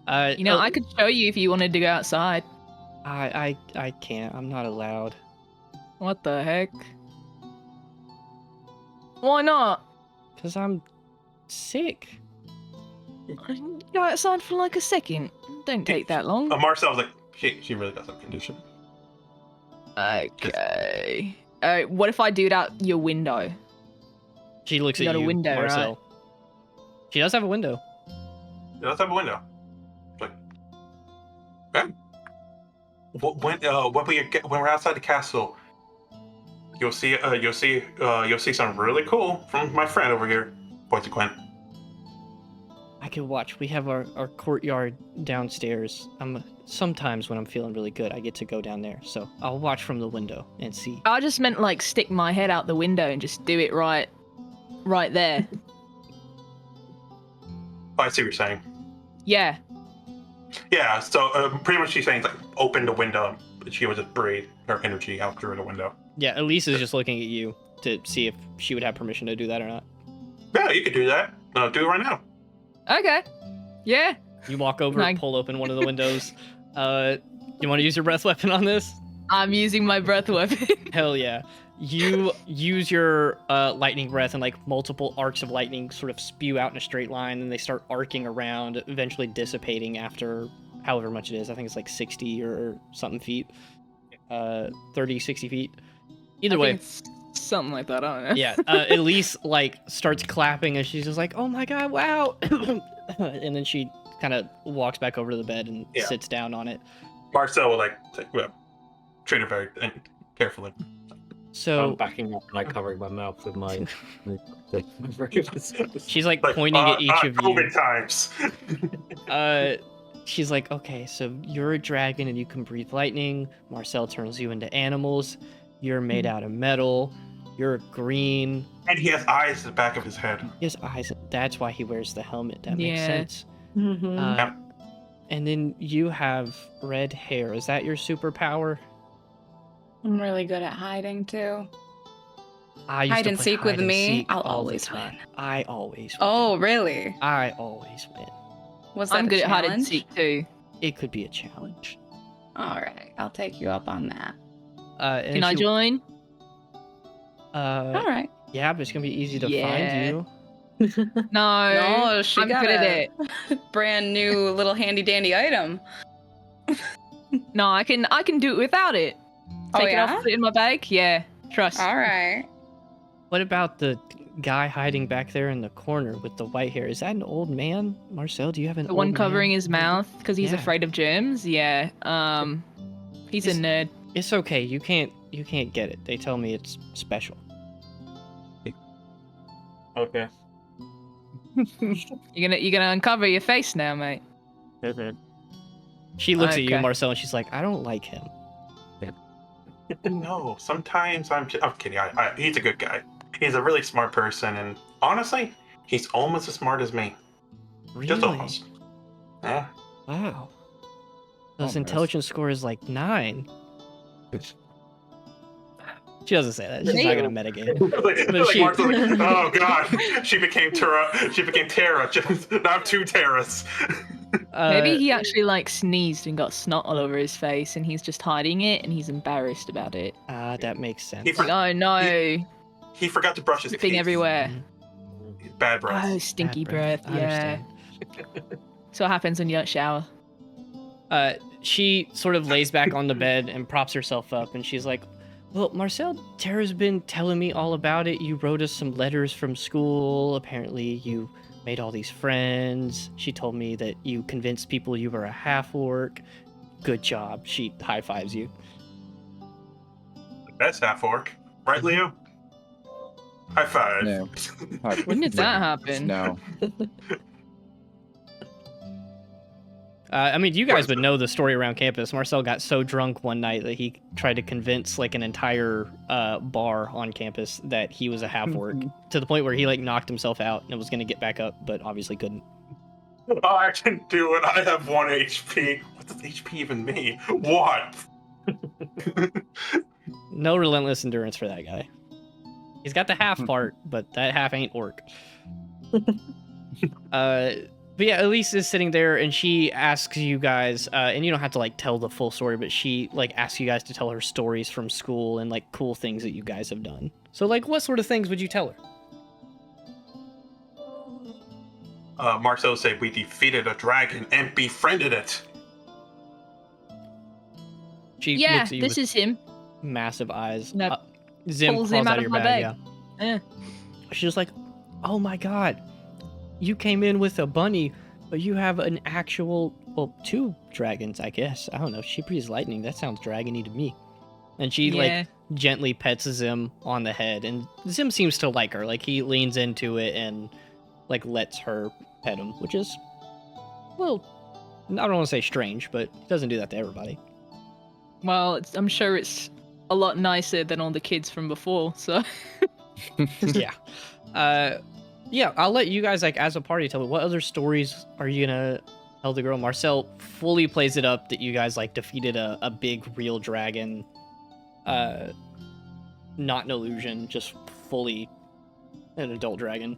I could show you if you wanted to go outside. I can't. I'm not allowed. What the heck? Why not? Because I'm sick. Go outside for like a second. Don't take that long. Marcel's like, she really does have condition. Okay. What if I do it out your window? She looks You at got a you, window, Marcel. She does have a window. Yeah, let's have a window. Like, okay. When we're outside the castle, you'll see something really cool from my friend over here. Points to Quinn. I can watch. We have our courtyard downstairs. Sometimes when I'm feeling really good, I get to go down there. So I'll watch from the window and see. I just meant like stick my head out the window and just do it right there. Oh, I see what you're saying. Yeah. Yeah, so pretty much she's saying like open the window, but she would just breathe her energy out through the window. Yeah, Elise is just looking at you to see if she would have permission to do that or not. Yeah, you could do that. Do it right now. Okay. Yeah. You walk over, Like- pull open one of the windows. You want to use your breath weapon on this? I'm using my breath weapon. Hell yeah. You use your lightning breath, and like multiple arcs of lightning sort of spew out in a straight line, and they start arcing around, eventually dissipating after however much it is. I think it's like 60 or something feet. 30, 60 feet. Either I way. think it's something like that. I don't know. Yeah. Elise like starts clapping, and she's just like, "Oh my god, wow!" And then she kind of walks back over to the bed and sits down on it. Marcel will treat her very carefully. So I'm backing up and like covering my mouth with my. she's like pointing at each of you. COVID times. She's like, okay, so you're a dragon and you can breathe lightning. Marcel turns you into animals. You're made out of metal. You're green. And he has eyes in the back of his head. He has eyes. That's why he wears the helmet. That makes Yeah. sense. Mm-hmm. And then you have red hair. Is that your superpower? I'm really good at hiding too. I used Hide to and play seek with hide and me, seek I'll all the always time. win. I always win. Oh, really? I always win. Was that I'm a good at hide and challenge? seek too. It could be a challenge. All right, I'll take you up on that. And Can I join? All right. Yeah, but it's gonna be easy to Yeah. find you. No. No, she I'm got good at a it. brand new little handy dandy item. No, I can do it without it. Oh, Take it off, yeah? put it in my bag. Yeah. Trust. All right. What about the guy hiding back there in the corner with the white hair? Is that an old man? Marcel, do you have an The old one man? covering his mouth because he's Yeah. afraid of germs. Yeah. He's a nerd. It's okay. You can't get it. They tell me it's special. Okay. You're gonna uncover your face now, mate. She looks at you, Okay. Marcel, and she's like, I don't like him. No, sometimes I'm kidding. He's a good guy. He's a really smart person, and honestly, he's almost as smart as me. Really? Just almost. Yeah. Wow. His Almost. intelligence score is like 9. She doesn't say that. She's not gonna metagame. Like she- Marcel's like, oh god, she became Terra. She became Terra. Just now 2 Terras. Maybe he actually like sneezed and got snot all over his face, and he's just hiding it, and he's embarrassed about it. That makes sense. He Like, oh no, He forgot to brush his dripping teeth. everywhere. Bad breath. Oh, stinky Bad breath. I Yeah. understand. So what happens when you don't shower? She sort of lays back on the bed and props herself up, and she's like, well, Marcel, Tara's been telling me all about it. You wrote us some letters from school. Apparently, you made all these friends. She told me that you convinced people you were a half-orc. Good job. She high-fives you. That's half orc, right, Leo? High five. No. When did that happen? No. I mean, you guys would know the story around campus. Marcel got so drunk one night that he tried to convince like an entire bar on campus that he was a half-orc, to the point where he like knocked himself out and was going to get back up, but obviously couldn't. Oh, I can do it. I have 1 HP. What does HP even mean? What? No relentless endurance for that guy. He's got the half part, but that half ain't orc. But yeah, Elise is sitting there and she asks you guys, and you don't have to like tell the full story, but she like asks you guys to tell her stories from school and like cool things that you guys have done. So like, what sort of things would you tell her? Marcel said we defeated a dragon and befriended it. She Yeah, looks at you this with is him. massive eyes. No, Zim pulls crawls him out out of of your my bag. bag. Yeah. She's just like, oh my god, you came in with a bunny, but you have an actual, well, 2 dragons, I guess. I don't know. She breathes lightning. That sounds dragony to me. And she Yeah. like gently pets Zim on the head, and Zim seems to like her. Like he leans into it and like lets her pet him, which is, well, I don't want to say strange, but he doesn't do that to everybody. Well, I'm sure it's a lot nicer than all the kids from before. So Yeah. Yeah, I'll let you guys, like, as a party, tell me, what other stories are you gonna tell the girl? Marcel fully plays it up that you guys, like, defeated a big, real dragon. Not an illusion, just fully an adult dragon.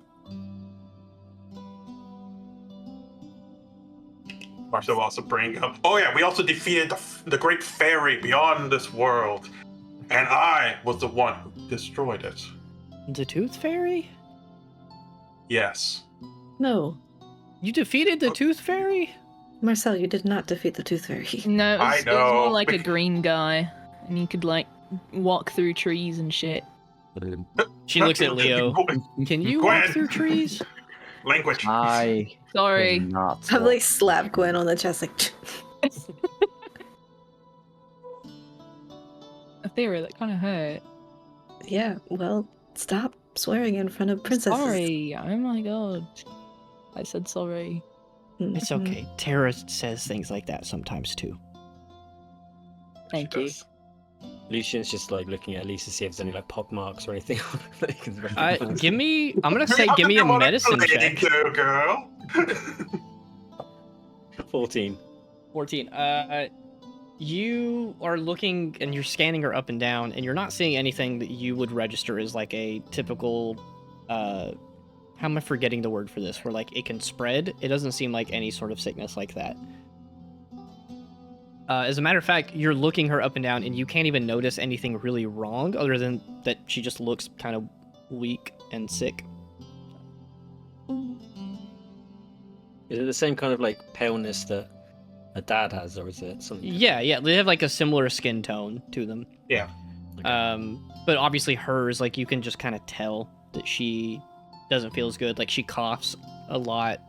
Marcel will also bring up. Oh yeah, we also defeated the great fairy beyond this world, and I was the one who destroyed it. The Tooth Fairy? Yes. No, You defeated the Tooth Fairy? Marcel, you did not defeat the Tooth Fairy. No, I it was more know. like a green guy, and you could like walk through trees and shit. She looks at Leo. Can you walk Gwen. through trees? Language. I Sorry. cannot. I've like slapped Gwen on the chest, like. Athera, that kind of hurt. Yeah, well, stop swearing in front of princesses. Sorry. Oh my god. I said sorry. It's Mhm. okay. Tara says things like that sometimes too. Thank you. Lucian's just like looking at Elise to see if there's any like pop marks or anything that he can recognize. Give me. I'm gonna say, give me a medicine check. Too, girl. 14. 14. You are looking and you're scanning her up and down, and you're not seeing anything that you would register as like a typical. How am I forgetting the word for this? Where like it can spread. It doesn't seem like any sort of sickness like that. As a matter of fact, you're looking her up and down, and you can't even notice anything really wrong, other than that she just looks kind of weak and sick. Is it the same kind of like paleness that a dad has, or is it something? Yeah, they have like a similar skin tone to them. Yeah. Okay. But obviously hers, like you can just kind of tell that she doesn't feel as good. Like she coughs a lot.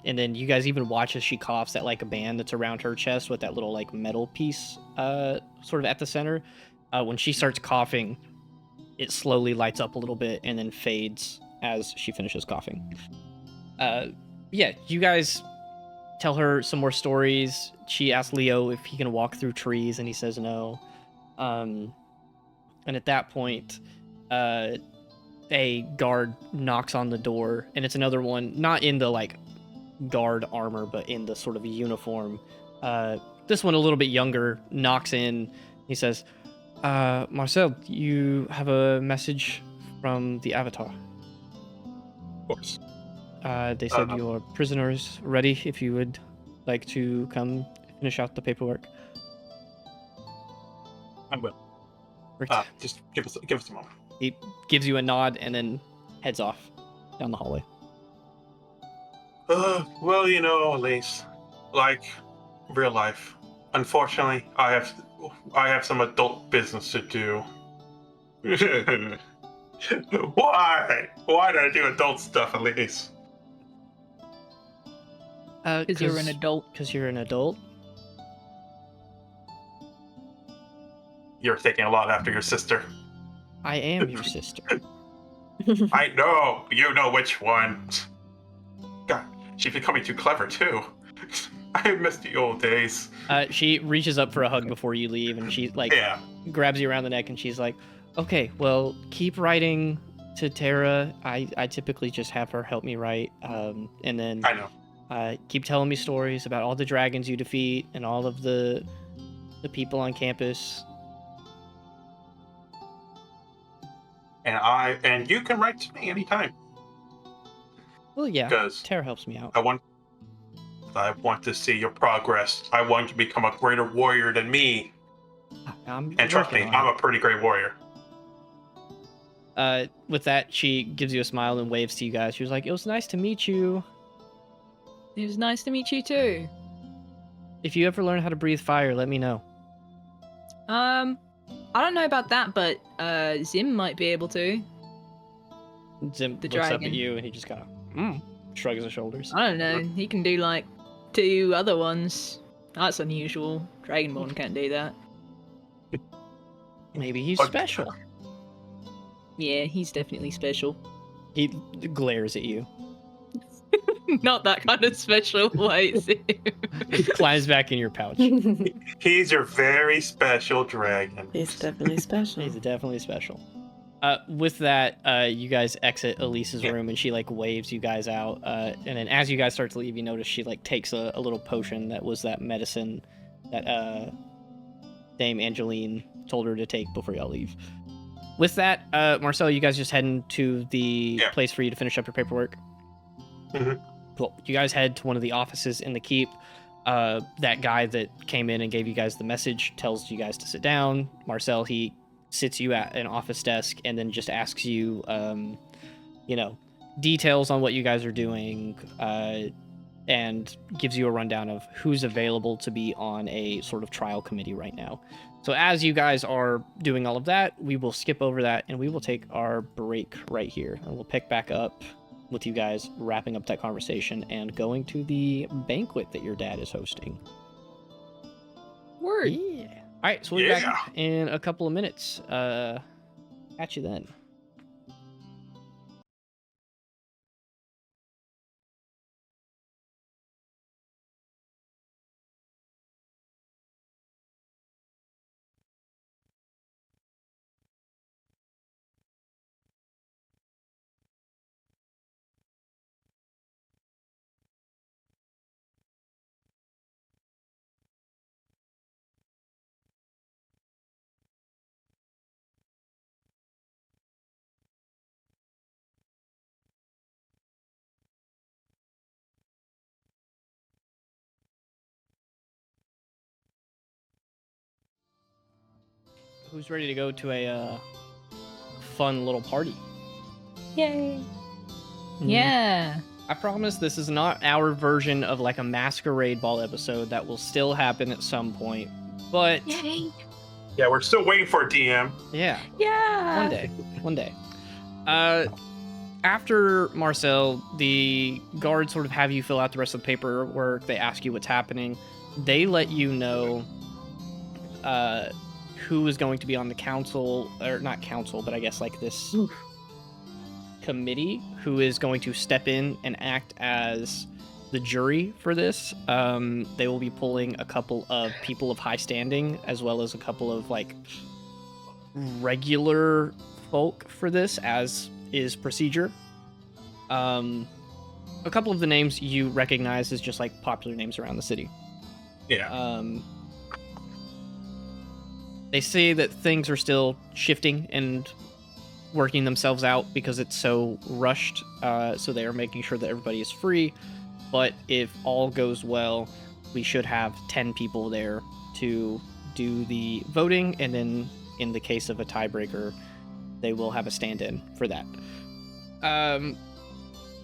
And then you guys even watch as she coughs that like a band that's around her chest with that little like metal piece sort of at the center. When she starts coughing, it slowly lights up a little bit and then fades as she finishes coughing. Yeah, you guys tell her some more stories. She asks Leo if he can walk through trees, and he says no. And at that point, a guard knocks on the door, and it's another one, not in the like guard armor, but in the sort of uniform. This one a little bit younger knocks in. He says, Marcel, you have a message from the Avatar. Of course. They said your prisoner's ready if you would like to come finish out the paperwork. I will. Right. Just give us a moment. He gives you a nod and then heads off down the hallway. Well, you know, Elise, like real life. Unfortunately, I have some adult business to do. Why? Why did I do adult stuff, Elise? Because you're an adult. Because you're an adult. You're taking a lot after your sister. I am your sister. I know. You know which one. God, she's becoming too clever too. I miss the old days. She reaches up for a hug before you leave, and she like grabs you around the neck, and she's like, "Okay, well, keep writing to Tara. I typically just have her help me write, and then I know. Keep telling me stories about all the dragons you defeat and all of the people on campus." And you can write to me anytime. Well, yeah, Because Tara helps me out. I want to see your progress. I want you to become a greater warrior than me. I'm And trust me, working on I'm a pretty great warrior. it. With that, she gives you a smile and waves to you guys. She was like, "It was nice to meet you. It was nice to meet you too. If you ever learn how to breathe fire, let me know." I don't know about that, but Zim might be able to. Zim The looks up at dragon. you and he just kind of shrugs his shoulders. I don't know. He can do like 2 other ones. That's unusual. Dragonborn can't do that. Maybe he's Okay. special. Yeah, he's definitely special. He glares at you. Not that kind of special. Wait, Zim. Climbs back in your pouch. He's your very special dragon. He's definitely special. He's definitely special. With that, you guys exit Elise's room, and she like waves you guys out. And then as you guys start to leave, you notice she like takes a little potion that was that medicine that Dame Angeline told her to take before y'all leave. With that, Marcel, you guys just heading to the place for you to finish up your paperwork. Mhm. Cool. You guys head to one of the offices in the keep. That guy that came in and gave you guys the message tells you guys to sit down. Marcel, he sits you at an office desk and then just asks you, details on what you guys are doing, and gives you a rundown of who's available to be on a sort of trial committee right now. So as you guys are doing all of that, we will skip over that and we will take our break right here. And we'll pick back up with you guys wrapping up that conversation and going to the banquet that your dad is hosting. Word. Yeah. All right, so we'll be back in a couple of minutes. Catch you then. Who's ready to go to a fun little party? Yay. Yeah. I promise this is not our version of like a masquerade ball episode. That will still happen at some point. But Yay. Yeah, we're still waiting for a DM. yeah, Yeah. one day. After Marcel, the guards sort of have you fill out the rest of the paperwork. They ask you what's happening. They let you know who is going to be on the council, or not council, but I guess like this committee who is going to step in and act as the jury for this. They will be pulling a couple of people of high standing as well as a couple of like regular folk for this, as is procedure. A couple of the names you recognize as just like popular names around the city. Yeah. They say that things are still shifting and working themselves out because it's so rushed, so they are making sure that everybody is free. But if all goes well, we should have 10 people there to do the voting, and then in the case of a tiebreaker, they will have a stand-in for that.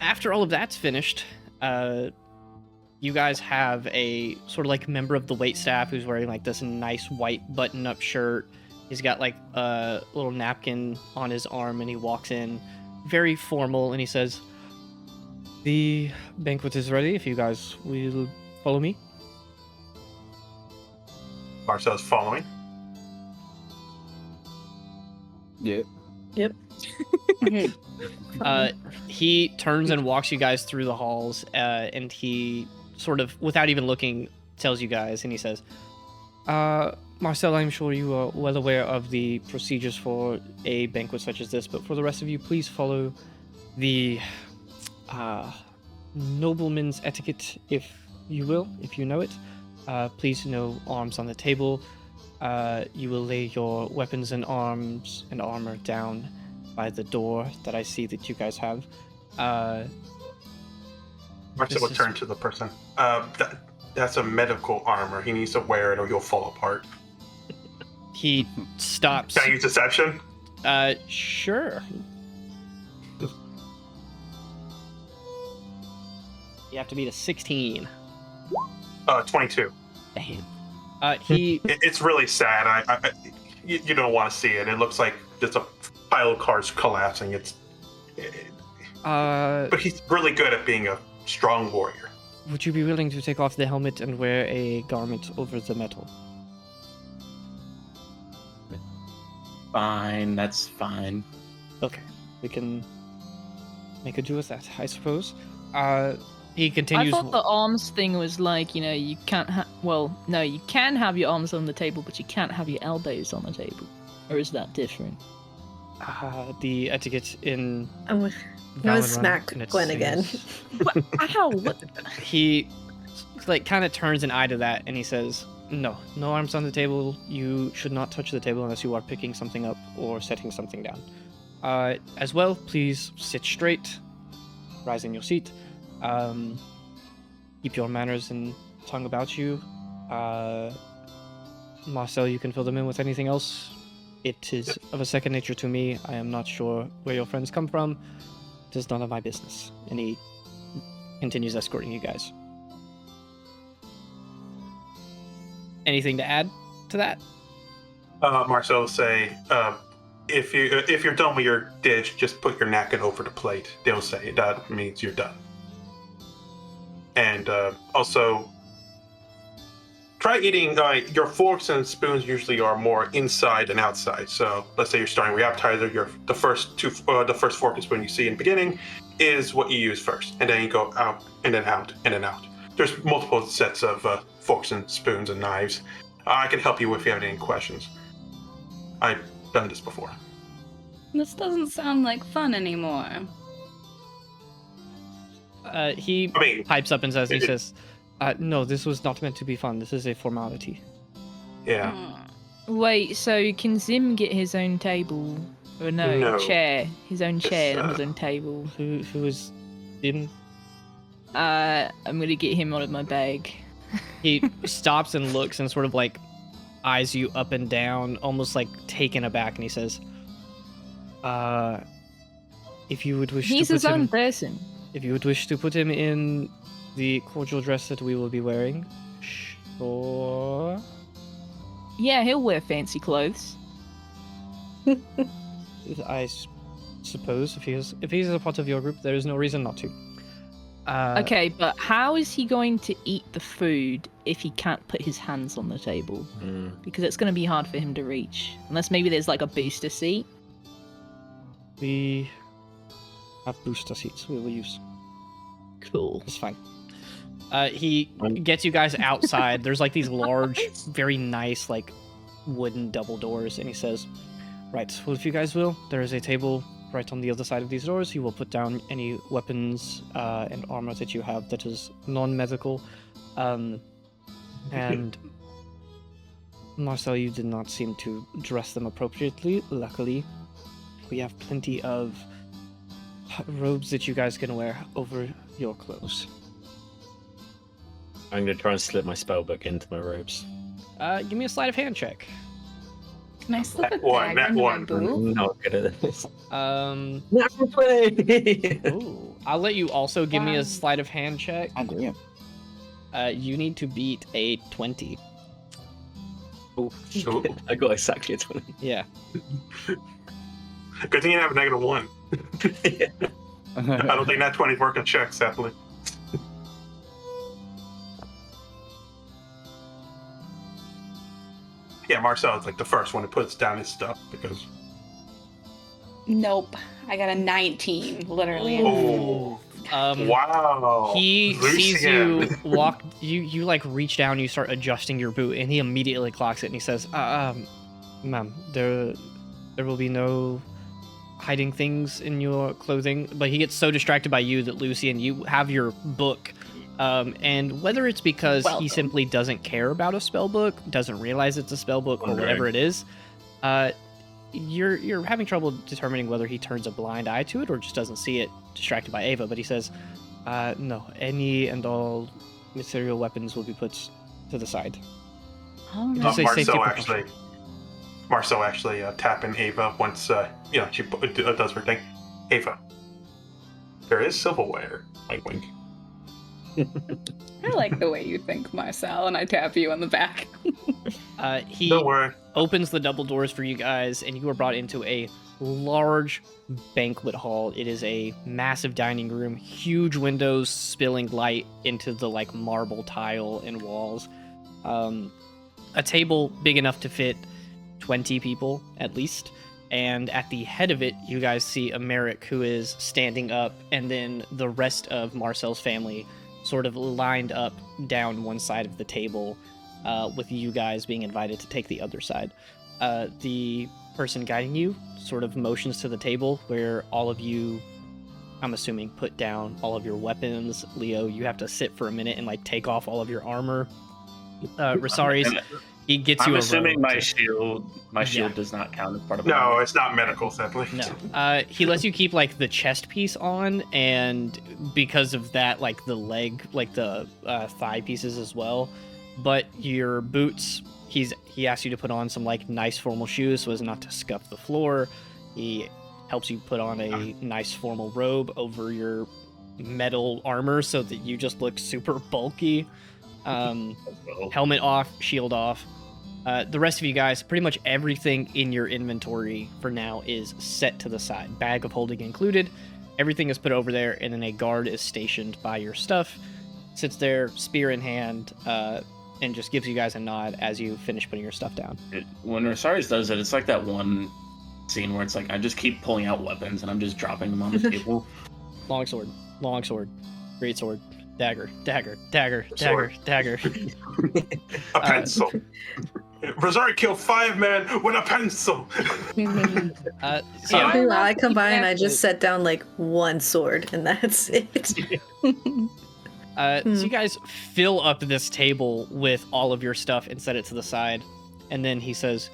After all of that's finished, you guys have a sort of like member of the waitstaff who's wearing like this nice white button-up shirt. He's got like a little napkin on his arm, and he walks in very formal and he says, "The banquet is ready if you guys will follow me." Marcel's following. Yeah. Yep. He turns and walks you guys through the halls, and he sort of, without even looking, tells you guys, and he says, Marcel, I'm sure you are well aware of the procedures for a banquet such as this, but for the rest of you, please follow the nobleman's etiquette, if you will, if you know it. Please, no arms on the table. You will lay your weapons and arms and armor down by the door that I see that you guys have. Marcel will turn to the person. That's a medical armor. He needs to wear it or he'll fall apart. He stops. Can I use deception? Sure. You have to beat a 16. 22. Damn. It's really sad. You don't want to see it. It looks like just a pile of cards collapsing. But he's really good at being a strong warrior. Would you be willing to take off the helmet and wear a garment over the metal? Fine, that's fine. Okay, we can make a do with that, I suppose. He continues. I thought the arms thing was like, you can't have. Well, no, you can have your arms on the table, but you can't have your elbows on the table. Or is that different? The etiquette in. I'm gonna smack Gwen again. Ow! What? He kind of turns an eye to that, and he says, No arms on the table. You should not touch the table unless you are picking something up or setting something down. As well, please sit straight, rise in your seat. Keep your manners and tongue about you. Marcel, you can fill them in with anything else. It is of a second nature to me. I am not sure where your friends come from. It is none of my business. And he continues escorting you guys. Anything to add to that? Marcel will say, if you're done with your dish, just put your napkin over the plate. They'll say that means you're done. And also, try eating. Your forks and spoons usually are more inside and outside. So let's say you're starting with your appetizer. The first fork and spoon you see in the beginning is what you use first, and then you go out and then out and then out. There's multiple sets of forks and spoons and knives. I can help you if you have any questions. I've done this before. This doesn't sound like fun anymore. He pipes up and says, no, this was not meant to be fun. This is a formality. Yeah. Wait, so can Zim get his own table? Or no. Chair. His own chair and his own table. Who is Zim? I'm gonna get him out of my bag. He stops and looks and sort of like eyes you up and down, almost like taken aback, and he says, if you would wish He's to put his own him, person. if you would wish to put him in the cordial dress that we will be wearing, sure. Yeah, he'll wear fancy clothes. I suppose if he's a part of your group, there is no reason not to. Okay, but how is he going to eat the food if he can't put his hands on the table? Because it's going to be hard for him to reach. Unless maybe there's like a booster seat. We have booster seats we will use. Cool. It's fine. He gets you guys outside. There's like these large, very nice, like wooden double doors, and he says, right, well, if you guys will, there is a table right on the other side of these doors. You will put down any weapons and armor that you have that is non-medical. And Marcel, you did not seem to dress them appropriately. Luckily, we have plenty of robes that you guys can wear over your clothes. I'm gonna try and slip my spellbook into my robes. Give me a sleight of hand check. Can I slip a That dagger into my one. boob? Not good at this. Natural 20! Ooh. I'll let you also give me a sleight of hand check. I do. You need to beat a 20. Oh, Ooh. I got exactly a 20. Yeah. Good thing you have a -1. I don't think that 20 work on checks, sadly. Yeah, Marcel is like the first one who puts down his stuff because. Nope. I got a 19, literally. Oh. Wow. He sees Lucian. you walk. You like reach down. You start adjusting your boot, and he immediately clocks it, and he says, "Ma'am, there will be no hiding things in your clothing." But he gets so distracted by you that Lucian, you have your book. And whether it's because he simply doesn't care about a spell book, doesn't realize it's a spell book, or whatever it is, you're having trouble determining whether he turns a blind eye to it or just doesn't see it, distracted by Ava. But he says, no, any and all material weapons will be put to the side. Oh, Just say safety Marcel actually tapping Ava once she does her thing. Ava, there is silverware. Wink, wink. I like the way you think, Marcel, and I tap you on the back. He Don't worry. opens the double doors for you guys, and you are brought into a large banquet hall. It is a massive dining room, huge windows spilling light into the like marble tile and walls. A table big enough to fit 20 people at least. And at the head of it, you guys see Americ, who is standing up, and then the rest of Marcel's family sort of lined up down one side of the table, with you guys being invited to take the other side. The person guiding you sort of motions to the table where all of you, I'm assuming, put down all of your weapons. Leo, you have to sit for a minute and like take off all of your armor. Rosaris, He gets you I'm a assuming robe my to- shield Yeah. does not count as part of No, my it's not medical, sadly. No. He lets you keep like the chest piece on, and because of that, like the leg, like the thigh pieces as well. But your boots, he asks you to put on some like nice formal shoes so as not to scuff the floor. He helps you put on a nice formal robe over your metal armor so that you just look super bulky. Helmet off, shield off. The rest of you guys, pretty much everything in your inventory for now is set to the side. Bag of holding included. Everything is put over there, and then a guard is stationed by your stuff. Sits there, spear in hand, and just gives you guys a nod as you finish putting your stuff down. When Rosaris does it, it's like that one scene where it's like I just keep pulling out weapons and I'm just dropping them on the table. Longsword, greatsword, dagger, dagger, dagger, Sword. dagger, dagger. A pencil. Rosario killed 5 men with a pencil. So yeah, While I come by and I just set down like one sword and that's it. So you guys fill up this table with all of your stuff and set it to the side. And then he says,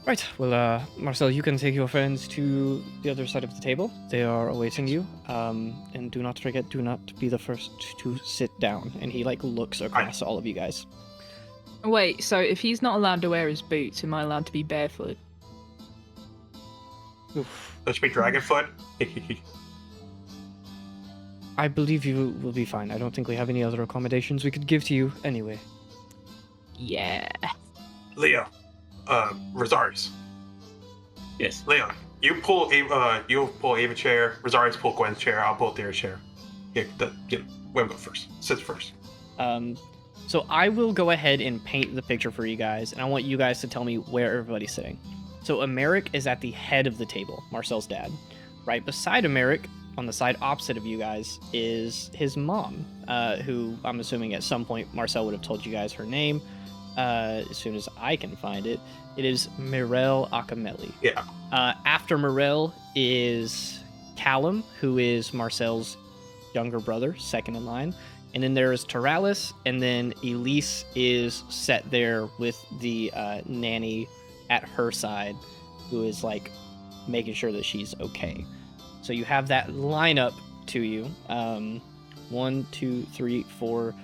right, well, Marcel, you can take your friends to the other side of the table. They are awaiting you. And do not forget, do not be the first to sit down. And he, like, looks across all of you guys. Wait, so if he's not allowed to wear his boots, am I allowed to be barefoot? That should be Dragonfoot. I believe you will be fine. I don't think we have any other accommodations we could give to you anyway. Yeah. Leo, Rosarius. Yes. Leon, you pull Ava chair. Rosarius pull Gwen's chair. I'll pull Thea's chair. We'll go first. Sits first. So I will go ahead and paint the picture for you guys, and I want you guys to tell me where everybody's sitting. So Americ is at the head of the table, Marcel's dad. Right beside Americ, on the side opposite of you guys, is his mom, who I'm assuming at some point Marcel would have told you guys her name. As soon as I can find it, it is Mirelle Akameli. Yeah. After Mirelle is Callum, who is Marcel's younger brother, second in line. And then there's Terallis, and then Elise is set there with the nanny at her side, who is like making sure that she's okay. So you have that lineup to you. 1, 2, 3, 4,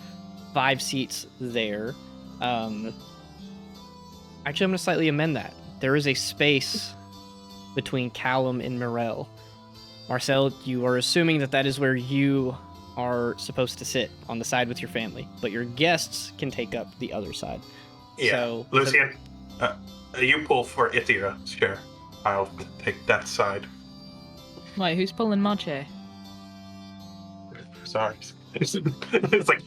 5 seats there. Actually, I'm going to slightly amend that. There is a space between Callum and Mirelle. Marcel, you are assuming that that is where you are supposed to sit, on the side with your family, but your guests can take up the other side. Yeah. So, Lucian, you pull for Ithira's chair. I'll take that side. Wait, who's pulling my chair? Sorry. It's like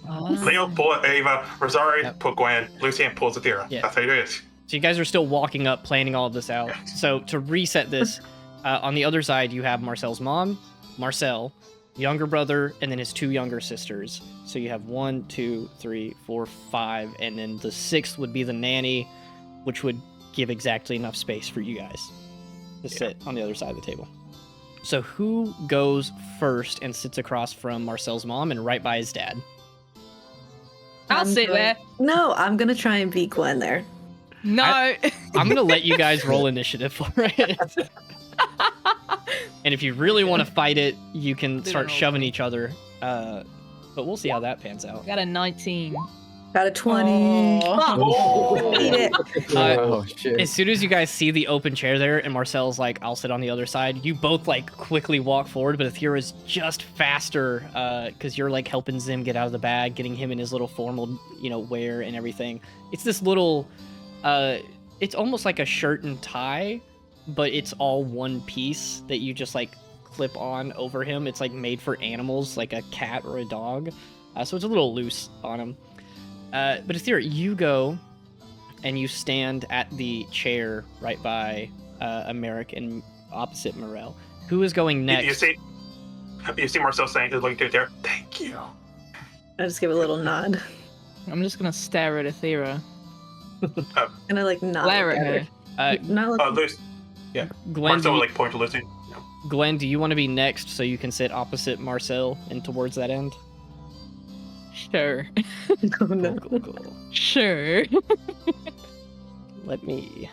Leo pull Ava, Rosario pull Gwen, Lucian pulls Ithira. Yeah. That's how it is. So you guys are still walking up, planning all of this out. Yeah. So to reset this, on the other side, you have Marcel's mom, Marcel, younger brother, and then his 2 younger sisters. So you have 1, 2, 3, 4, 5, and then the 6th would be the nanny, which would give exactly enough space for you guys to sit on the other side of the table. So who goes first and sits across from Marcel's mom and right by his dad? I'll sit there. No, I'm gonna try and beat Gwen there. No. I'm gonna let you guys roll initiative for it. And if you really want to fight it, you can start shoving each other. But we'll see how that pans out. Got a 19. Got a 20. Oh. Eat it. Oh shit. As soon as you guys see the open chair there, and Marcel's like, I'll sit on the other side, you both like quickly walk forward, but Athira's just faster because you're like helping Zim get out of the bag, getting him in his little formal, wear and everything. It's this little, it's almost like a shirt and tie, but it's all one piece that you just like clip on over him. It's like made for animals, like a cat or a dog. So it's a little loose on him. But Athira, you go and you stand at the chair right by Americ and opposite Mirelle. Who is going next? You see Marcel saying, looking to there, thank you. I just give a little nod. I'm just gonna stare at Athira. And I like nod. Glare at her. Not like, Lucy. Yeah. Gwen, Marcel will point to Lucy. Gwen, do you want to be next so you can sit opposite Marcel and towards that end? Sure. no. Cool. Sure. let me.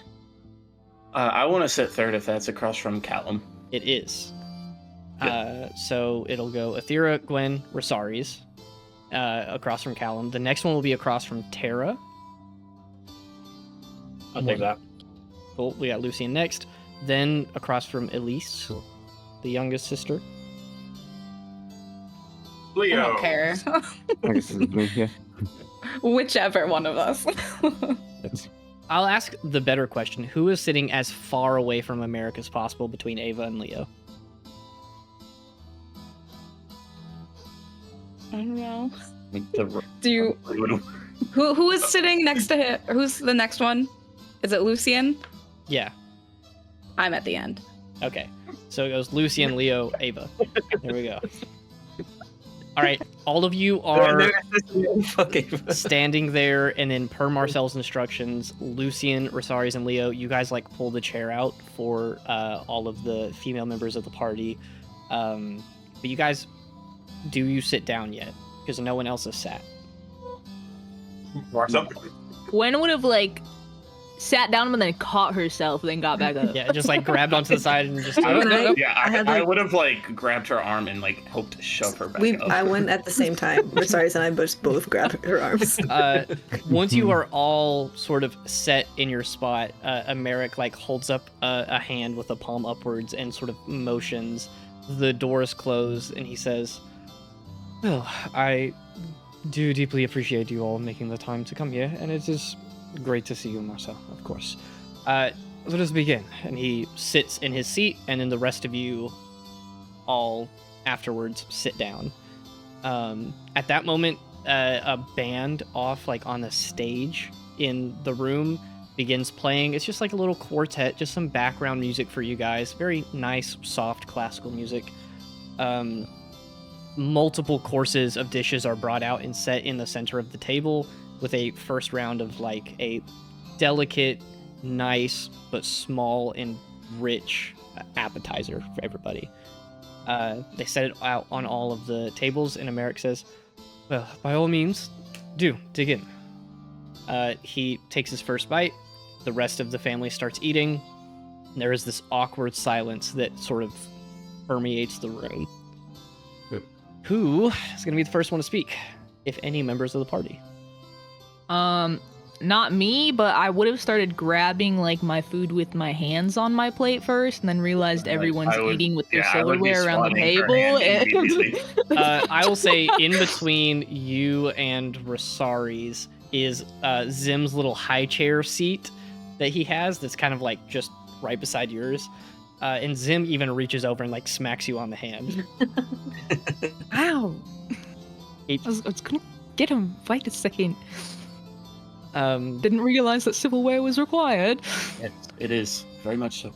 I want to sit third if that's across from Callum. It is. So it'll go Athera, Gwen, Rosaries, across from Callum. The next one will be across from Tara. I'll take that. Cool. We got Lucian next. Then across from Elise, the youngest sister. I Leo. don't care. I guess this is me, yeah. Whichever one of us. I'll ask the better question. Who is sitting as far away from Americ as possible between Ava and Leo? I don't know. The- Do you? Who is sitting next to him? Who's the next one? Is it Lucian? Yeah. I'm at the end. Okay. So it goes Lucian, Leo, Ava. There we go. All right. All of you are standing there, and then per Marcel's instructions, Lucian, Rosaries, and Leo, you guys like pull the chair out for all of the female members of the party. But you guys, do you sit down yet? Because no one else has sat. Marcel. Gwen would have like sat down and then caught herself, then got back up. Yeah, just like grabbed onto the side and just. I would have like grabbed her arm and like hoped to shove her back up. I went at the same time. Rosaries and I both grabbed her arms. Once you are all sort of set in your spot, Americ like holds up a hand with a palm upwards and sort of motions. The doors close, and he says, "Well, I do deeply appreciate you all making the time to come here, and it is great to see you, Marcel, of course. Let us begin." And he sits in his seat, and then the rest of you all afterwards sit down. At that moment, a band off like on the stage in the room begins playing. It's just like a little quartet, just some background music for you guys. Very nice, soft classical music. Multiple courses of dishes are brought out and set in the center of the table, with a first round of like a delicate, nice, but small and rich appetizer for everybody. They set it out on all of the tables, and Americ says, "Well, by all means, do dig in." He takes his first bite. The rest of the family starts eating. There is this awkward silence that sort of permeates the room. Who is going to be the first one to speak, if any members of the party? Not me, but I would have started grabbing like my food with my hands on my plate first, and then realized everyone's eating with their silverware around the table. I will say, in between you and Rosaries is Zim's little high chair seat that he has. That's kind of like just right beside yours. And Zim even reaches over and like smacks you on the hand. Ow! I was gonna get him. Wait a second. Didn't realize that silverware was required. It is very much so.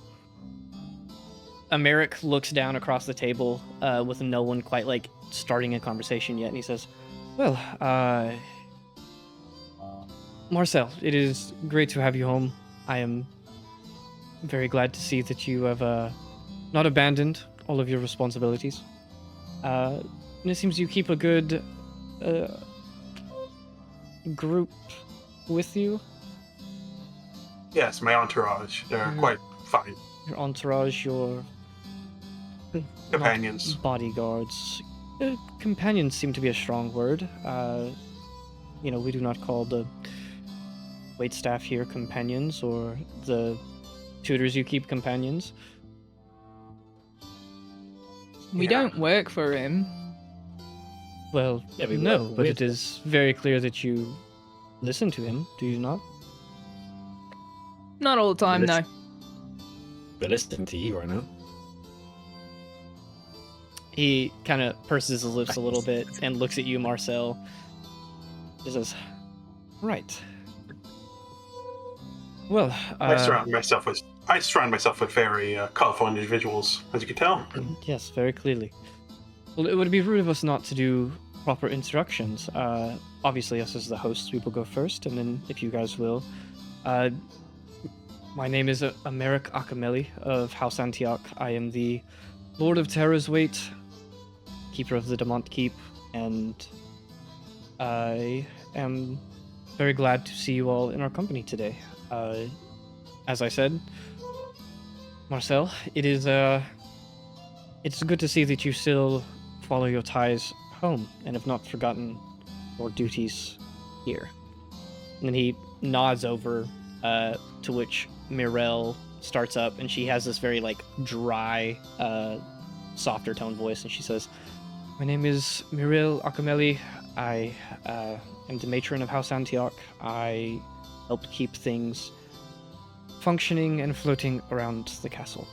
Americ looks down across the table with no one quite like starting a conversation yet, and he says, "Well, Marcel, it is great to have you home. I am very glad to see that you have not abandoned all of your responsibilities. And it seems you keep a good group with you." Yes, my entourage. They're quite fine. Your entourage, your Companions. not bodyguards. Companions seem to be a strong word. We do not call the waitstaff here companions, or the tutors you keep companions. We don't work for him. Well, Yeah, we no, work but with it is very clear that you listen to him, do you not? Not all the time, no. They're listening to you right now. He kind of purses his lips a little bit and looks at you, Marcel. He says, "Right. Well, I surround myself with very colorful individuals, as you can tell. Yes, very clearly. Well, it would be rude of us not to do proper introductions. Obviously, us as the hosts, we will go first, and then if you guys will. My name is Americ Akameli of House Antioch. I am the Lord of Terra's Weight, Keeper of the Demont Keep, and I am very glad to see you all in our company today. as I said, Marcel, it's good to see that you still follow your ties home and have not forgotten your duties here. And then he nods over, to which Mirelle starts up, and she has this very, like, dry, softer tone voice, and she says, "My name is Mirelle Acameli. I am the matron of House Antioch. I help keep things functioning and floating around the castle."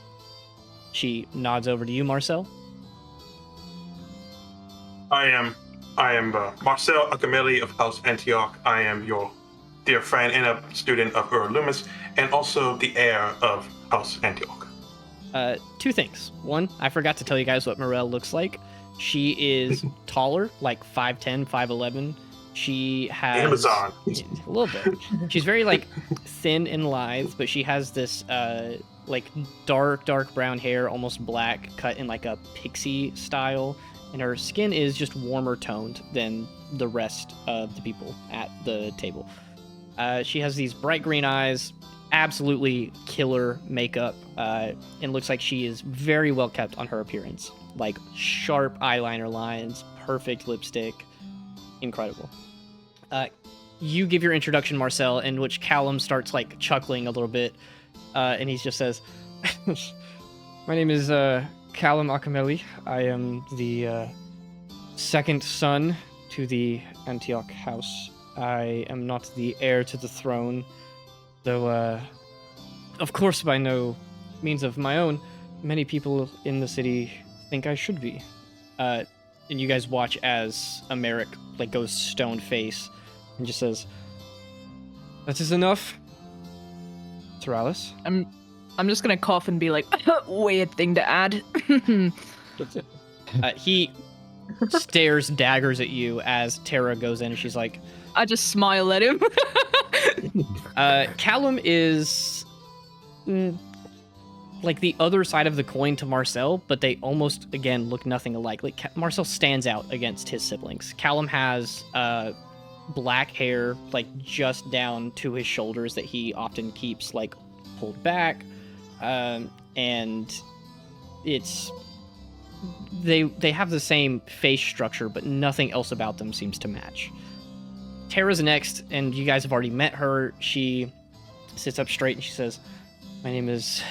She nods over to you, Marcel. I am Marcel Acameli of House Antioch. I am your dear friend and a student of Loomis, and also the heir of House Antioch. Two things. One, I forgot to tell you guys what Mirelle looks like. She is taller, like 5'10", 5'11". She has Amazon. A little bit. She's very, like, thin and lithe, but she has this like dark brown hair, almost black, cut in like a pixie style, and her skin is just warmer toned than the rest of the people at the table. She has these bright green eyes, absolutely killer makeup, and looks like she is very well kept on her appearance. Like, sharp eyeliner lines, perfect lipstick, incredible. You give your introduction, Marcel, in which Callum starts, like, chuckling a little bit, and he just says, "My name is Callum Acameli. I am the second son to the Antioch house. I am not the heir to the throne, though, of course, by no means of my own, many people in the city think I should be." And you guys watch as Americ, like, goes stone face and just says, "That is enough, Terallis." I'm just gonna cough and be like, weird thing to add. He stares daggers at you as Tara goes in, and she's like, I just smile at him. Callum is like the other side of the coin to Marcel, but they almost, again, look nothing alike. Like, Marcel stands out against his siblings. Callum has black hair, like, just down to his shoulders that he often keeps, like, pulled back, and it's they have the same face structure, but nothing else about them seems to match. Tara's next, and you guys have already met her. She sits up straight and she says, "My name is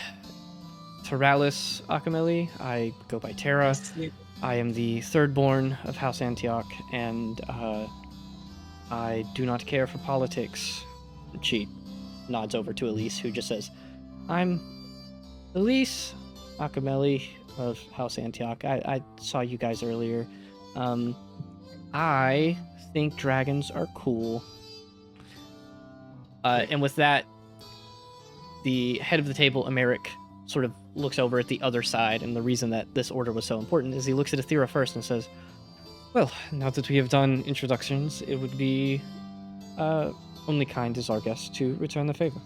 Terallis Acameli. I go by Tara. I am the third born of House Antioch, and I do not care for politics." She nods over to Elise, who just says, "I'm Elise Acameli of House Antioch. I saw you guys earlier. I think dragons are cool." And with that, the head of the table, Americ, sort of looks over at the other side, and the reason that this order was so important is he looks at Athera first and says, "Well, now that we have done introductions, it would be only kind as our guest to return the favor."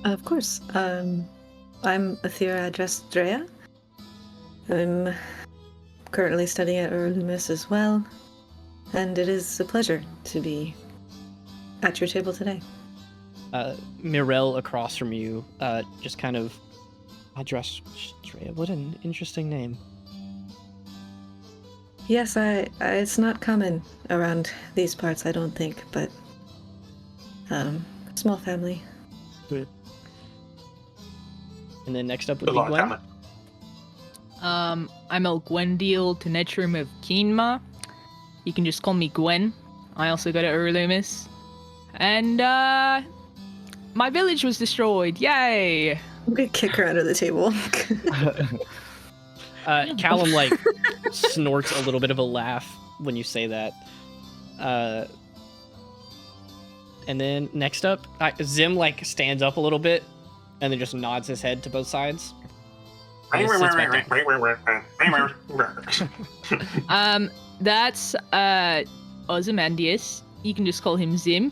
Of course. I'm Athera Drea. I'm currently studying at Loomis as well, and it is a pleasure to be at your table today. Mirelle across from you just kind of address Drea. What an interesting name. Yes, it's not common around these parts, I don't think, but small family. Good. And then next up would A be lot of Gwen. talent. I'm El Gwendil Tenetrum of Keenma. You can just call me Gwen. I also go to Loomis. And my village was destroyed. Yay! I'm gonna kick her under the table. Callum, like, snorts a little bit of a laugh when you say that. And then next up, Zim, like, stands up a little bit and then just nods his head to both sides. And then sits back down. That's Ozymandias. You can just call him Zim.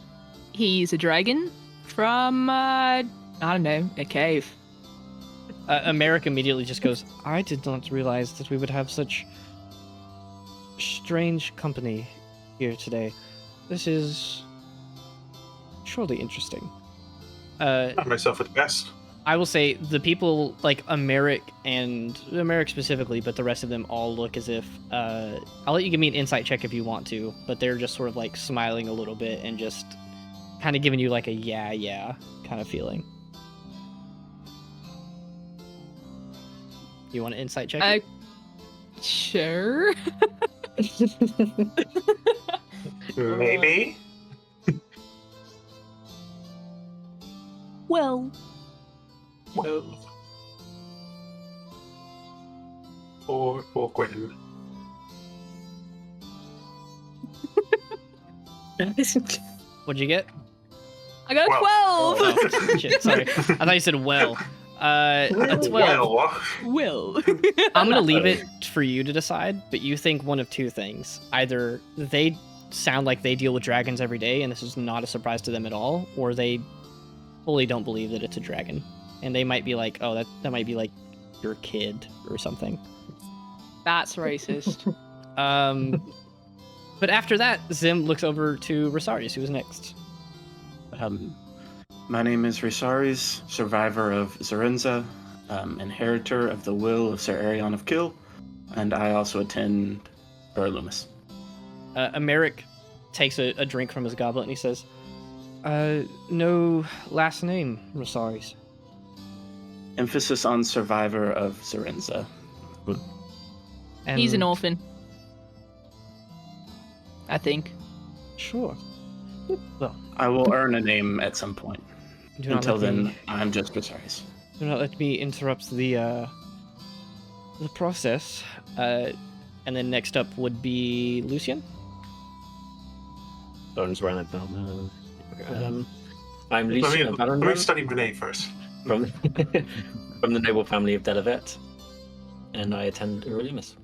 He's a dragon from, I don't know, a cave. Americ immediately just goes, "I did not realize that we would have such strange company here today. This is surely interesting." Not myself with the best. I will say the people like Americ and Americ specifically, but the rest of them all look as if I'll let you give me an insight check if you want to, but they're just sort of like smiling a little bit and just kind of giving you like a yeah kind of feeling. You want an insight check? Sure. Maybe. Well, Well. Poor Gwen. What'd you get? I got a 12. Oh, shit, sorry. I thought you said well. A 12. Well. I'm gonna leave it for you to decide, but you think one of two things. Either they sound like they deal with dragons every day and this is not a surprise to them at all, or they fully don't believe that it's a dragon. And they might be like, oh, that might be like your kid or something. That's racist. But after that, Zim looks over to Rosarius, who's next. My name is Risaris, survivor of Zarenza, inheritor of the will of Sir Arion of Kill, and I also attend Loomis. Americ takes a drink from his goblet and he says, no last name, Rosarius. Emphasis on survivor of Zarenza. And He's an orphan. I think. Sure. Well, I will earn a name at some point. do not Until let then, me- I'm just Risaris. Do not let me interrupt the process. And then next up would be Lucian. Bones ran it down. I'm Let Lucian of me Valorant study my name first. from from the noble family of Delavet, and I attend Loomis.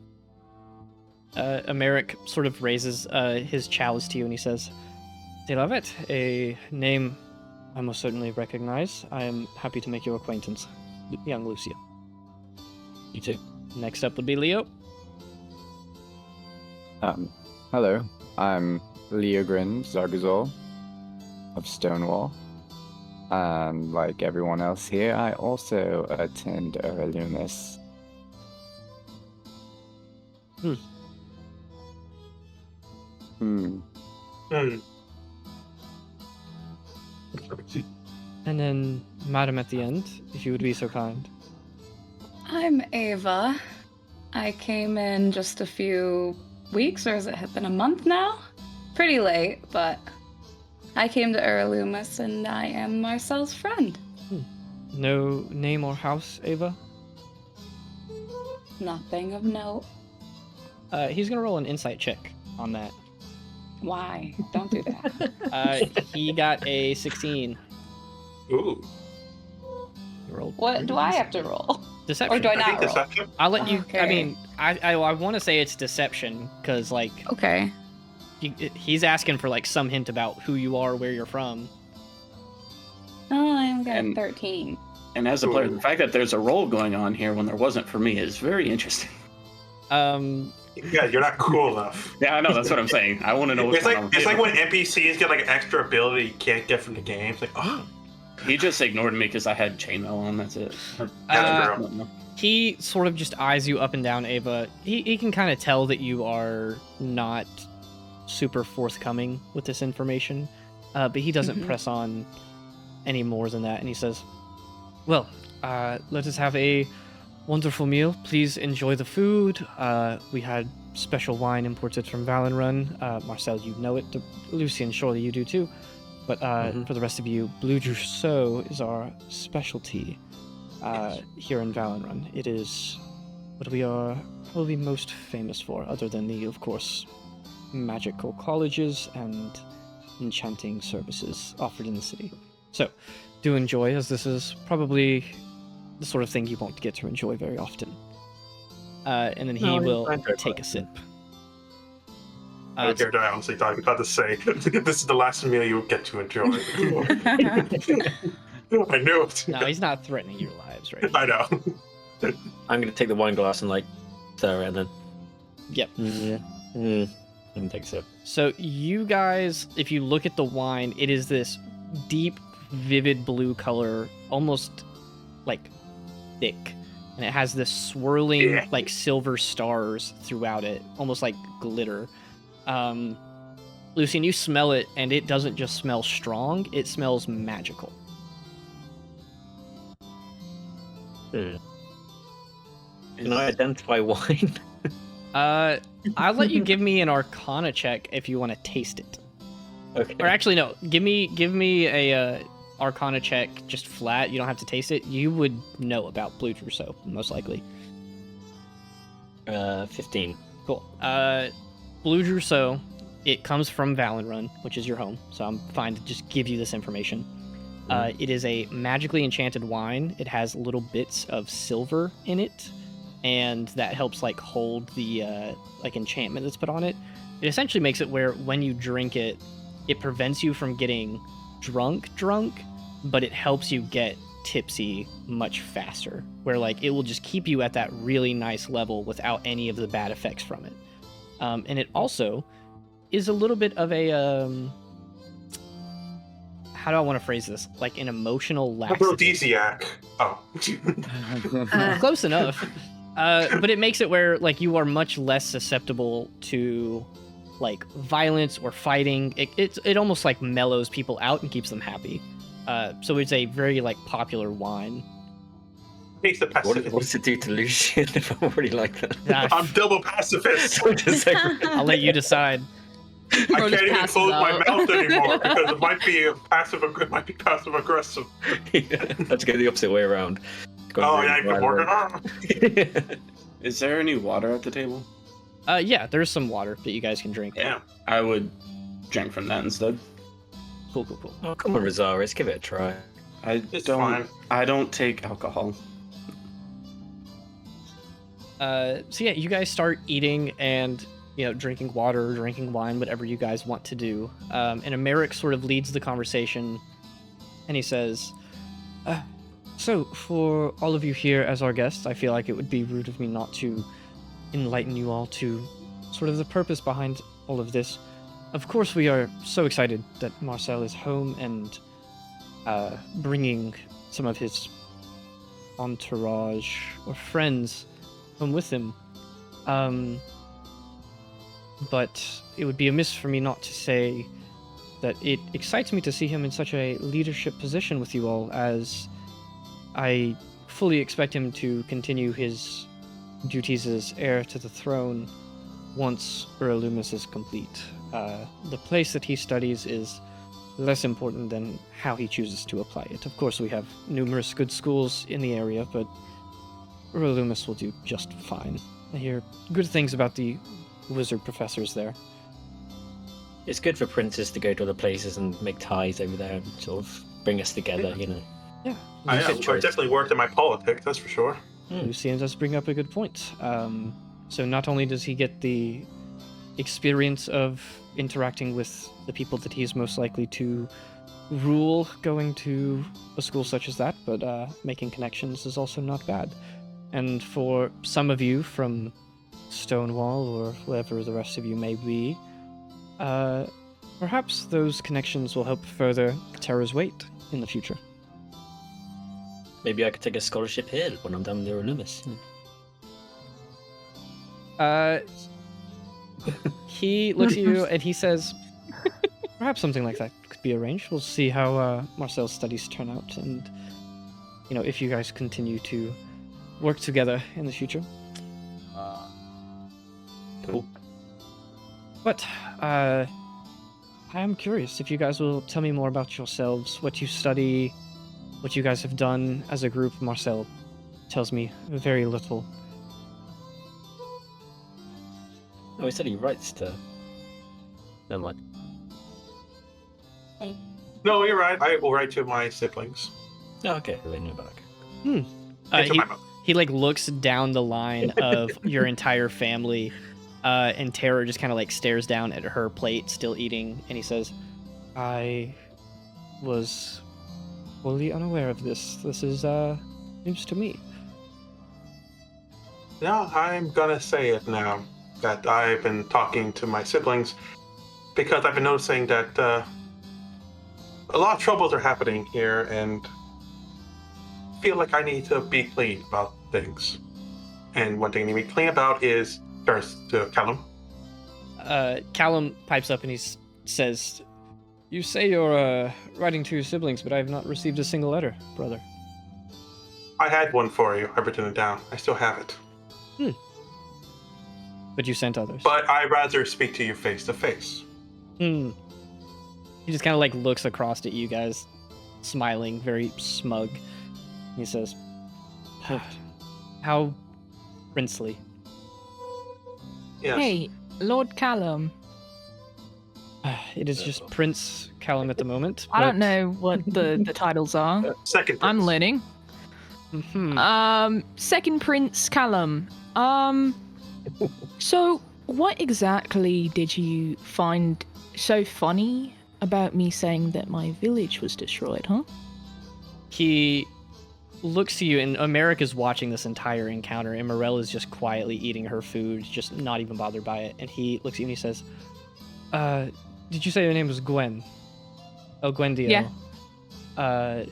Americ sort of raises his chalice to you and he says, Delavet, a name I most certainly recognize. I am happy to make your acquaintance, young Lucia. You too. Next up would be Leo. Hello, I'm Leogrin Zargazol of Stonewall. And like everyone else here, I also attend Loomis. Hmm. And then Madam at the end, if you would be so kind. I'm Ava. I came in just a few weeks, or has it been a month now? Pretty late, but I came to Loomis and I am Marcel's friend. No name or house, Ava? Nothing of note. He's gonna roll an insight check on that. Why? Don't do that. He got a 16. Ooh. He rolled What pretty do I have to decent. roll? Deception. Or do I I not think roll? deception. I'll let you. I Okay. mean, I want to say it's deception because like Okay. he's asking for like some hint about who you are, where you're from. Oh, I'm got And- 13. And as a player, Ooh. the fact that there's a role going on here when there wasn't for me is very interesting. Yeah, you're not cool enough. Yeah, I know, that's what I'm saying. I want to know what's It's going like on with it's you. like when NPCs get like an extra ability you can't get from the game. It's like, oh, He just ignored me because I had chainmail on, that's it. That's true. He sort of just eyes you up and down, Ava. He can kind of tell that you are not super forthcoming with this information, but he doesn't Mhm. press on any more than that. And he says, well, let us have a wonderful meal. Please enjoy the food. We had special wine imported from Valenrun. Marcel, you know it. Lucian, surely you do too. But for the rest of you, Blue Trousseau is our specialty here in Valenrun. It is what we are probably most famous for, other than the, of course, magical colleges and enchanting services offered in the city. So, do enjoy, as this is probably the sort of thing you won't get to enjoy very often. And then he No, will I'm very take a glad. sip. I don't care. I honestly thought you were about to say this is the last meal you get to enjoy. I knew it. No, he's not threatening your lives, right? I know. I'm gonna take the wine glass and like stir it, and then Yep. and take a sip. So you guys, if you look at the wine, it is this deep vivid blue color, almost like thick, and it has this swirling like silver stars throughout it, almost like glitter. Lucian, you smell it, and it doesn't just smell strong, it smells magical. Can I identify wine? I'll let you give me an Arcana check if you want to taste it. Okay. Or actually, no. Give me a Arcana check, just flat. You don't have to taste it. You would know about Blue Trousseau, most likely. 15. Cool. Blue Trousseau, it comes from Valenrun, which is your home, so I'm fine to just give you this information. It is a magically enchanted wine. It has little bits of silver in it, and that helps like hold the like enchantment that's put on it. It essentially makes it where when you drink it, it prevents you from getting drunk, but it helps you get tipsy much faster, where like it will just keep you at that really nice level without any of the bad effects from it. And it also is a little bit of a how do I want to phrase this? Like an emotional laxative. Aphrodisiac. Oh. Close enough. But it makes it where like you are much less susceptible to like violence or fighting. It almost like mellows people out and keeps them happy. So it's a very like popular wine. Takes the What pacifist. does it do to Lucian if I'm already like that? I'm double pacifist. I'll let you decide. I Or can't just even passes close my out. mouth anymore because it might be passive aggressive. Let's go the opposite way around. Oh yeah, you've been working on. Is there any water at the table? Yeah, there's some water that you guys can drink. Yeah. I would drink from that instead. Cool. Oh, come on, Rosaris, give it a try. It's fine. I don't take alcohol. So yeah, you guys start eating and drinking water, drinking wine, whatever you guys want to do. And Americ sort of leads the conversation, and he says, "So for all of you here as our guests, I feel like it would be rude of me not to enlighten you all to sort of the purpose behind all of this. Of course, we are so excited that Marcel is home and bringing some of his entourage or friends home with him. But it would be amiss for me not to say that it excites me to see him in such a leadership position with you all, as I fully expect him to continue his duties as heir to the throne once Loomis is complete. The place that he studies is less important than how he chooses to apply it. Of course, we have numerous good schools in the area, but Loomis will do just fine. I hear good things about the wizard professors there. It's good for princes to go to other places and make ties over there and sort of bring us together, Yeah. I Good have choice. definitely worked in my politics, that's for sure. Lucian does bring up a good point. So not only does he get the experience of interacting with the people that he is most likely to rule going to a school such as that, but making connections is also not bad. And for some of you from Stonewall or wherever the rest of you may be, perhaps those connections will help further Terra's weight in the future. Maybe I could take a scholarship here when I'm done with Loomis. He looks at you and he says, perhaps something like that could be arranged. We'll see how Marcel's studies turn out, and if you guys continue to work together in the future. Cool. But I am curious if you guys will tell me more about yourselves, what you study, what you guys have done as a group. Marcel tells me very little. Oh, he said he writes to... Never mind. No, you're right. I will write to my siblings. Oh, okay. They knew about it. And to my mother. He looks down the line of your entire family, and Tara just kind of stares down at her plate, still eating, and he says, "I was wholly unaware of this. This is news to me." No, I'm gonna say it now that I've been talking to my siblings because I've been noticing that lot of troubles are happening here, and feel like I need to be clean about things. And one thing I need to be clean about is turns to Callum. Callum pipes up and he says, "You say you're writing to your siblings, but I have not received a single letter, brother." I had one for you. I've written it down. I still have it. But you sent others. But I'd rather speak to you face to face. He just kind of like looks across at you guys, smiling, very smug. He says, "How princely." Yes. Hey, Lord Callum. It is just Prince Callum at the moment. I don't but- know what the titles are. Second. I'm prince. learning. Second Prince Callum. So what exactly did you find so funny about me saying that my village was destroyed, huh? He looks to you, and Americ is watching this entire encounter, and Mirelle is just quietly eating her food, just not even bothered by it. And he looks at you and he says, "Did you say your name was Gwen? Oh, Gwendio. Yeah.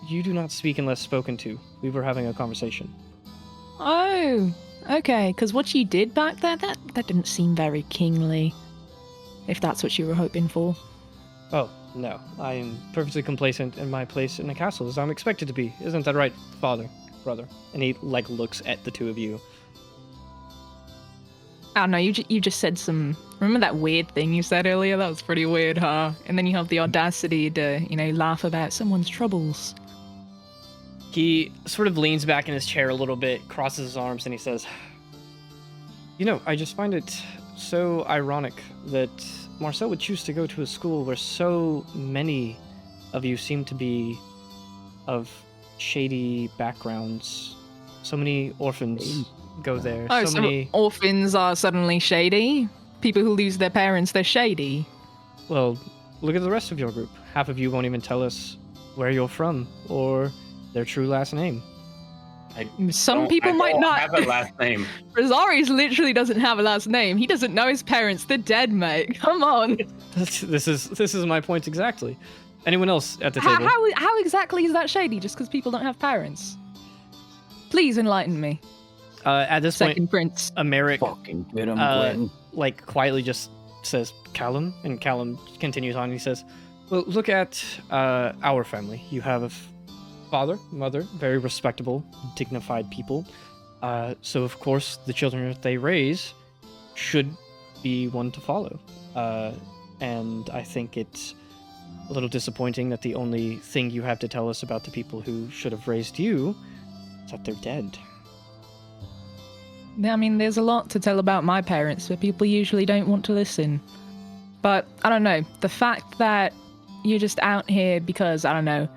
You do not speak unless spoken to. We were having a conversation." Oh, okay, because what you did back there, that didn't seem very kingly, if that's what you were hoping for. Oh, no. I am perfectly complacent in my place in the castle, as I'm expected to be. Isn't that right, father, brother? And he, like, looks at the two of you. I don't know, you just said some... Remember that weird thing you said earlier? That was pretty weird, huh? And then you have the audacity to, laugh about someone's troubles. He sort of leans back in his chair a little bit, crosses his arms, and he says, I just find it so ironic that Marcel would choose to go to a school where so many of you seem to be of shady backgrounds. So many orphans go there. Oh, so many... orphans are suddenly shady? People who lose their parents, they're shady? Well, look at the rest of your group. Half of you won't even tell us where you're from, or their true last name. Some people might not have a last name. Rosaris literally doesn't have a last name. He doesn't know his parents. They're dead, mate. Come on. This is my point exactly. Anyone else at the table? How exactly is that shady? Just because people don't have parents? Please enlighten me. At this Second point, Prince. Americ, Fucking get him, Gwen. like quietly just says Callum, and Callum continues on. And he says, "Well, look at our family. You have a father, mother, very respectable, dignified people. So of course the children that they raise should be one to follow. And I think it's a little disappointing that the only thing you have to tell us about the people who should have raised you is that they're dead." I mean, there's a lot to tell about my parents, but people usually don't want to listen. But, I don't know, the fact that you're just out here because, I don't know,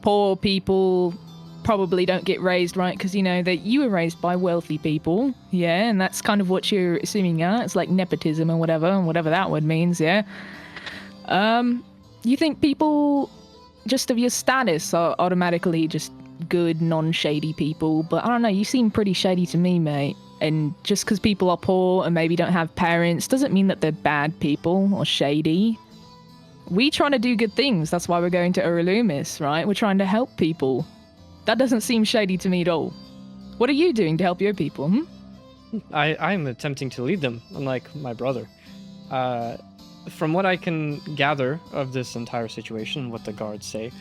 poor people probably don't get raised right because, that you were raised by wealthy people, yeah, and that's kind of what you're assuming, yeah? It's like nepotism and whatever that word means, yeah? You think people just of your status are automatically just good, non-shady people, but I don't know, you seem pretty shady to me, mate. And just because people are poor and maybe don't have parents doesn't mean that they're bad people or shady. We trying to do good things. That's why we're going to Uralumis, right? We're trying to help people. That doesn't seem shady to me at all. What are you doing to help your people, I'm attempting to lead them, unlike my brother. From what I can gather of this entire situation, what the guards say,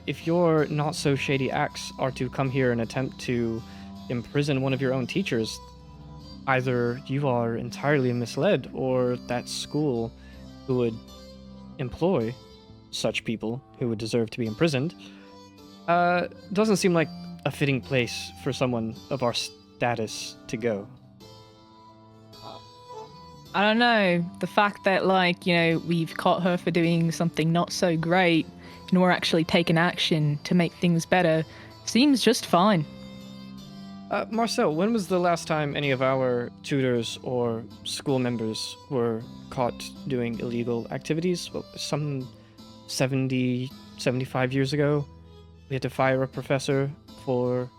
if your not so shady acts are to come here and attempt to imprison one of your own teachers, either you are entirely misled, or that school who would employ such people who would deserve to be imprisoned doesn't seem like a fitting place for someone of our status to go. I don't know. The fact that, we've caught her for doing something not so great and we're actually taking action to make things better seems just fine. Marcel, when was the last time any of our tutors or school members were caught doing illegal activities? Well, some 70, 75 years ago, we had to fire a professor for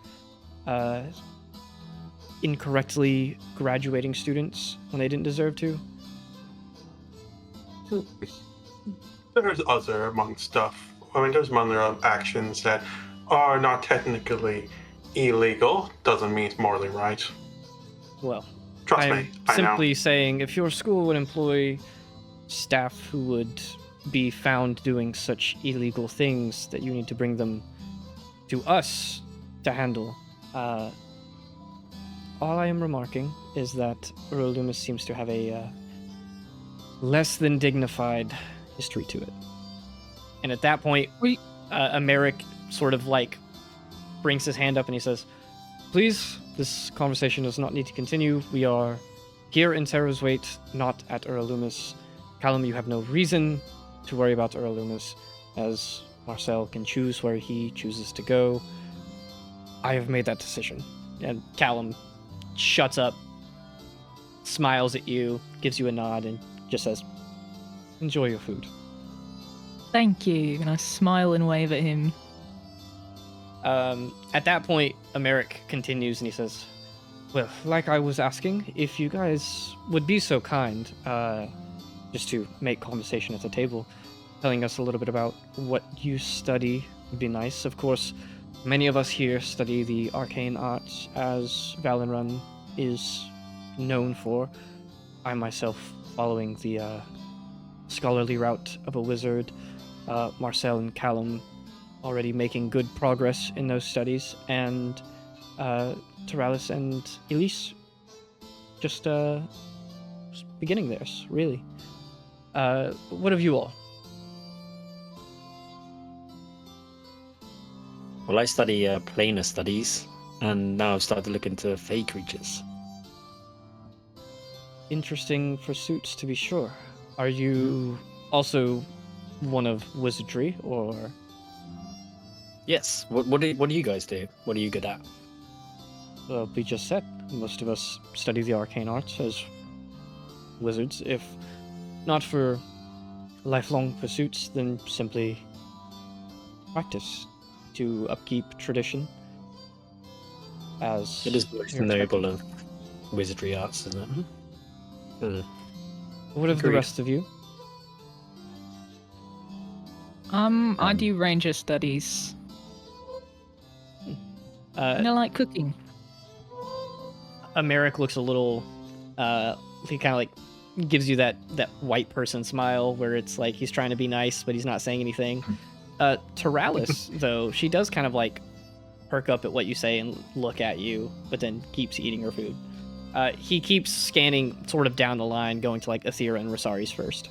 incorrectly graduating students when they didn't deserve to. there's other among stuff. I mean, there's other actions that are not technically illegal. Doesn't mean it's morally right. Well, Trust I'm me, I know. simply saying if your school would employ staff who would be found doing such illegal things, that you need to bring them to us to handle. All I am remarking is that Earl Loomis seems to have a less than dignified history to it. And at that point, Americ sort of like brings his hand up and he says, "Please, this conversation does not need to continue. We are here in Terra's Wait, not at Earl Loomis. Callum, you have no reason to worry about Earl Loomis, as Marcel can choose where he chooses to go. I have made that decision." And Callum shuts up, smiles at you, gives you a nod, and just says, "Enjoy your food." Thank you. And I smile and wave at him. At that point, Americ continues and he says, "Well, like I was asking, if you guys would be so kind, just to make conversation at the table, telling us a little bit about what you study would be nice. Of course, many of us here study the arcane arts, as Valenrun is known for. I myself following the scholarly route of a wizard. Marcel and Callum already making good progress in those studies, and Terallis and Elise just beginning theirs, really. What of you all?" Well, I study planar studies, and now I've started to look into fey creatures. Interesting pursuits, to be sure. Are you also one of wizardry, or? Yes. What do you guys do? What are you good at? Well, we just said most of us study the arcane arts as wizards. If not for lifelong pursuits, then simply practice to upkeep tradition. As It is most you're noble of wizardry arts, isn't it? What of the Agreed. rest of you? I do ranger studies. And I like cooking. Americ looks a little, he kind of like gives you that white person smile where it's like he's trying to be nice, but he's not saying anything. Terallis, though, she does kind of like perk up at what you say and look at you, but then keeps eating her food. He keeps scanning sort of down the line, going to like Athera and Rosaris first.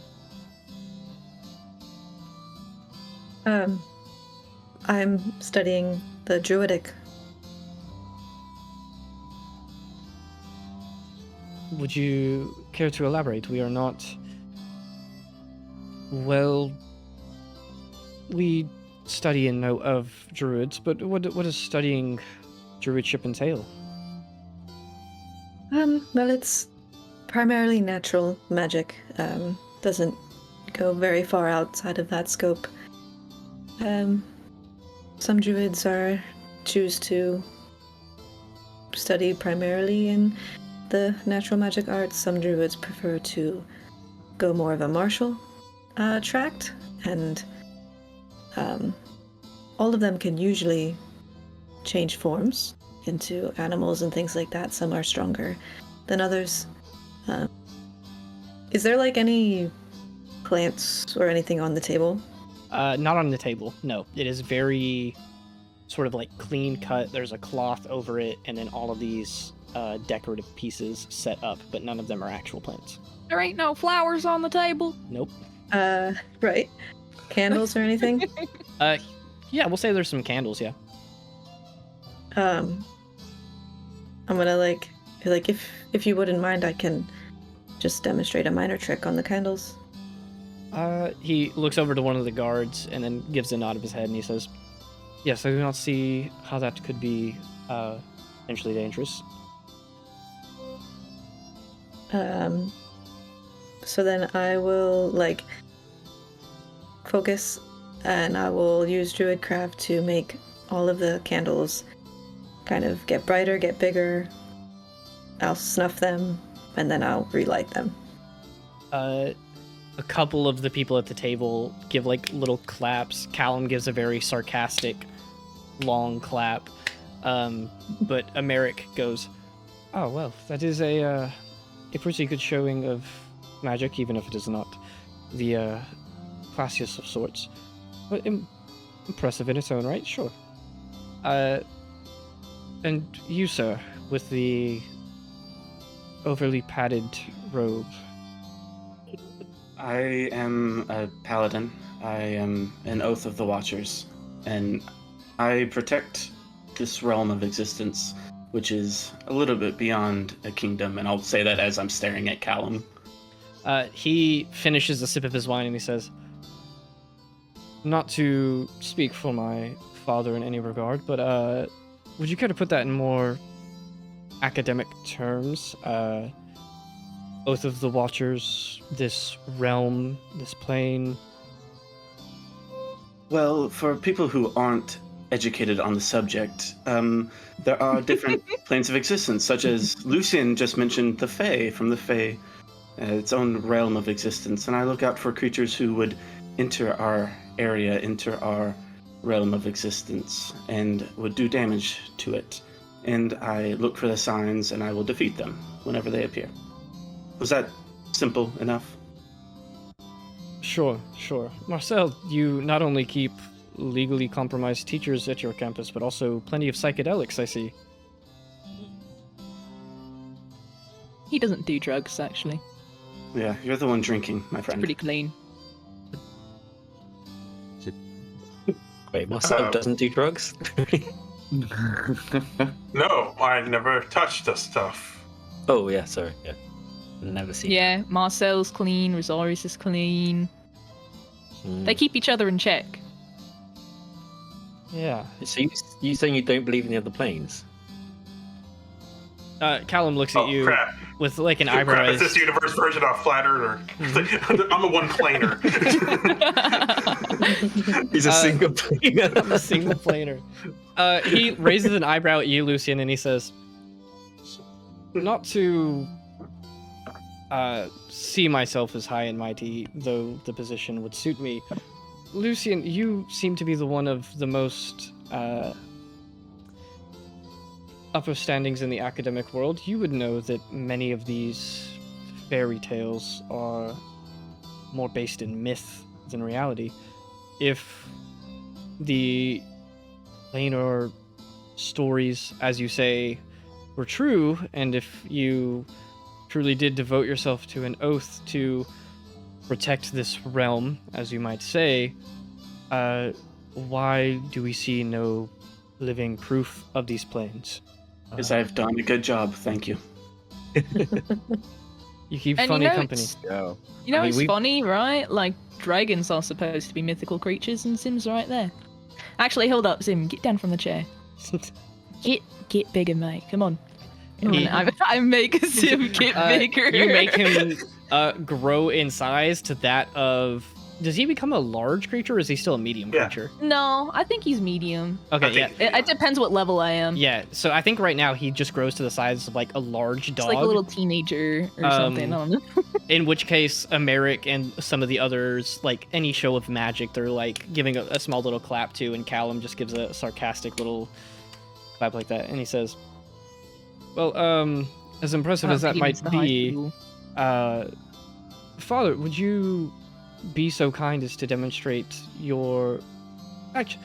I'm studying the Druidic. Would you care to elaborate? We are not... Well... We study and know of druids, but what does studying druidship entail? Well, it's primarily natural magic. Doesn't go very far outside of that scope. Some druids choose to study primarily in the natural magic arts. Some druids prefer to go more of a martial tract, and all of them can usually change forms into animals and things like that. Some are stronger than others. Is there like any plants or anything on the table? Not on the table, no. It is very sort of like clean cut. There's a cloth over it, and then all of these decorative pieces set up, but none of them are actual plants. There ain't no flowers on the table. Nope. Right. Candles or anything? Yeah, we'll say there's some candles, yeah. I'm gonna like if you wouldn't mind, I can just demonstrate a minor trick on the candles. He looks over to one of the guards and then gives a nod of his head and he says, "Yes, I do not see how that could be potentially dangerous." So then I will like focus, and I will use Druidcraft to make all of the candles kind of get brighter, get bigger. I'll snuff them, and then I'll relight them. A couple of the people at the table give like little claps. Callum gives a very sarcastic, long clap. But Americ goes, "Oh well, that is a pretty good showing of magic, even if it is not the classiest of sorts, but impressive in its own right, sure. And you, sir, with the overly padded robe." I am a paladin. I am an Oath of the Watchers, and I protect this realm of existence, which is a little bit beyond a kingdom, and I'll say that as I'm staring at Callum. He finishes a sip of his wine and he says, "Not to speak for my father in any regard, but would you care to put that in more academic terms? Oath of the Watchers, this realm, this plane." Well, for people who aren't educated on the subject, there are different planes of existence, such as Lucian just mentioned the Fae, from the Fae, its own realm of existence, and I look out for creatures who would enter our area, enter our realm of existence, and would do damage to it. And I look for the signs, and I will defeat them whenever they appear. Was that simple enough? Sure. Marcel, you not only keep legally compromised teachers at your campus, but also plenty of psychedelics, I see. He doesn't do drugs, actually. Yeah, you're the one drinking, my friend. Pretty clean. Wait, Marcel doesn't do drugs? No, I never touched the stuff. Oh, yeah, sorry. Yeah. Never seen Yeah, Marcel's clean, Rosarius is clean. that. They keep each other in check. Yeah. So you saying you don't believe in the other planes? Callum looks at you Crap. with like an Crap, eyebrow is this universe version of Flat Earth? Or... I'm a one-planer. He's a single plane. I'm a single planer. He raises an eyebrow at you, Lucian, and he says, "Not to see myself as high and mighty, though the position would suit me. Lucian, you seem to be the one of the most upper standings in the academic world. You would know that many of these fairy tales are more based in myth than reality. If the planar stories, as you say, were true, and if you truly did devote yourself to an oath to protect this realm, as you might say, why do we see no living proof of these planes?" Because I've done a good job, thank you. You keep And funny you know company. Yo. You know I mean, it's we- funny, right? Like, dragons are supposed to be mythical creatures, and Sim's right there. Actually, hold up, Sim. Get down from the chair. Get bigger, mate. Come on. He- I make Sim get bigger. You make him grow in size to that of... Does he become a large creature, or is he still a medium Yeah. creature? No, I think he's medium. Okay, I yeah. think- It depends what level I am. Yeah, so I think right now he just grows to the size of like a large It's dog. like a little teenager or something. I don't know. In which case, Americ and some of the others, like any show of magic, they're like giving a small little clap to, and Callum just gives a sarcastic little clap like that, and he says, "Well, as impressive as that He might means the high be, school. Father, would you be so kind as to demonstrate your... Actually,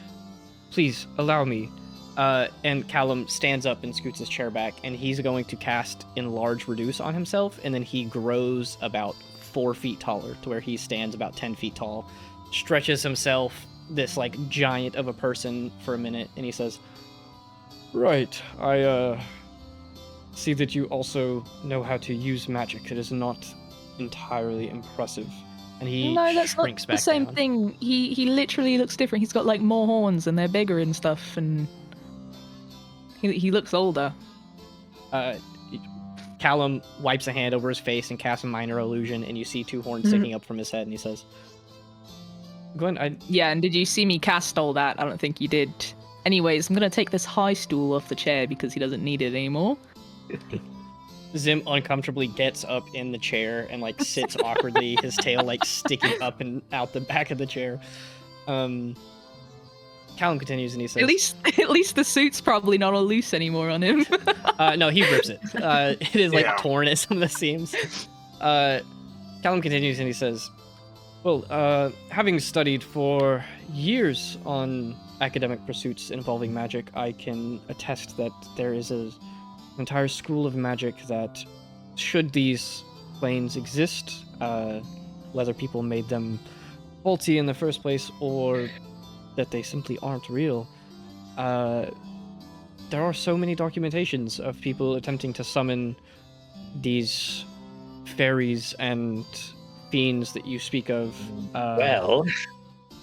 please, allow me." And Callum stands up and scoots his chair back, and he's going to cast Enlarge Reduce on himself, and then he grows about 4 feet taller to where he stands about 10 feet tall, stretches himself, this like giant of a person, for a minute, and he says, "Right, I see that you also know how to use magic. It is not entirely impressive." And he No, that's not shrinks the back same down. thing. He literally looks different. He's got like more horns and they're bigger and stuff, and he looks older. Callum wipes a hand over his face and casts a minor illusion, and you see 2 horns Mhm. sticking up from his head, and he says, Gwen, Yeah, and did you see me cast all that? I don't think you did. Anyways, I'm gonna take this high stool off the chair because he doesn't need it anymore. Zim uncomfortably gets up in the chair and like sits awkwardly, his tail like sticking up and out the back of the chair. Callum continues and he says, At least the suit's probably not all loose anymore on him. no, he rips it. It is like Yeah. torn at some of the seams. Callum continues and he says, well, having studied for years on academic pursuits involving magic, I can attest that there is an entire school of magic that, should these planes exist, whether people made them faulty in the first place or that they simply aren't real, there are so many documentations of people attempting to summon these fairies and fiends that you speak of. Well,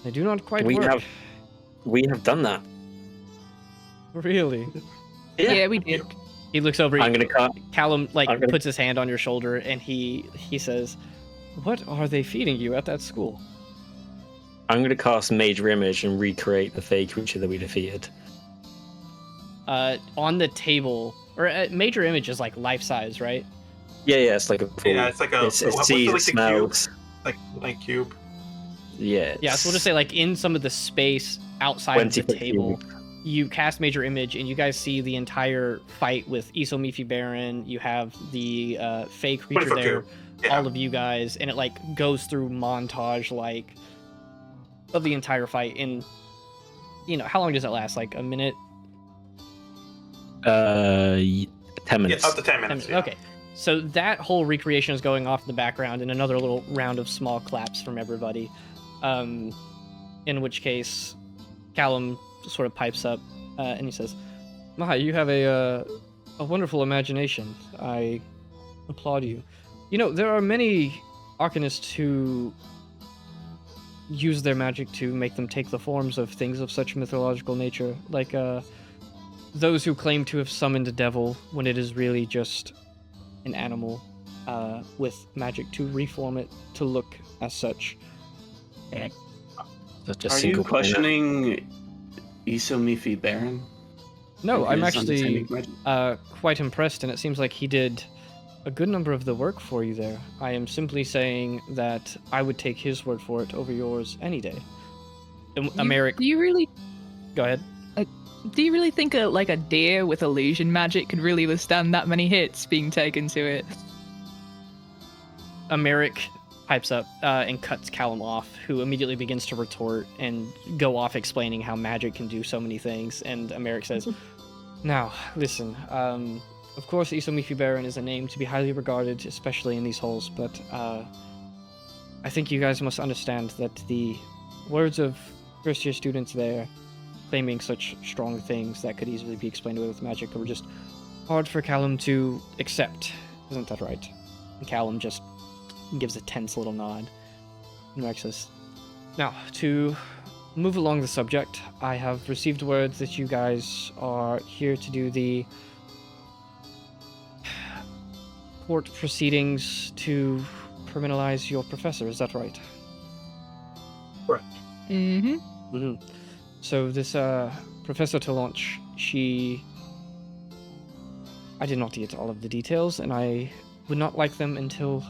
They do not quite we work. have done that. Really? Yeah, we did. He looks over. I'm gonna cut. Callum I'm gonna- puts his hand on your shoulder and he says, "What are they feeding you at that school?" I'm gonna cast Major Image and recreate the fey creature that we defeated. On the table, or Major Image is like life size, right? Yeah, it's like a full. Yeah, it's like a. It what's it, sees, like the smells. cube? Like cube. Yeah. Yeah, so we'll just say like in some of the space outside of the 20 foot table, cube. you cast Major Image and you guys see the entire fight with Isomifi Baron. You have the fey creature 20 foot there, cube. Yeah. all of you guys, and it like goes through montage like of the entire fight in, how long does it last? Like a minute? 10 minutes. Yeah, up to 10 minutes. Yeah. Okay. So that whole recreation is going off in the background, and another little round of small claps from everybody. In which case, Callum sort of pipes up and he says, "Maha, you have a wonderful imagination. I applaud you. There are many arcanists who use their magic to make them take the forms of things of such mythological nature, like those who claim to have summoned a devil when it is really just an animal with magic to reform it to look as such." Such a Are you single player. questioning Isomifi Baron? No, And I'm his actually understanding of magic? quite impressed, and it seems like he did a good number of the work for you there. I am simply saying that I would take his word for it over yours any day. Americ, Do you really go ahead. think a deer with illusion magic could really withstand that many hits being taken to it? Americ pipes up and cuts Callum off, who immediately begins to retort and go off explaining how magic can do so many things. And Americ says, "Now, listen, of course Isomifi Baron is a name to be highly regarded, especially in these halls, but I think you guys must understand that the words of first-year students there claiming such strong things that could easily be explained away with magic were just hard for Callum to accept. Isn't that right?" And Callum just gives a tense little nod. And Rex says, "Now, to move along the subject, I have received word that you guys are here to do the court proceedings to criminalize your professor. Is that right?" Mm-hmm. Mm-hmm. So this Professor Talanch, I did not get all of the details, and I would not like them until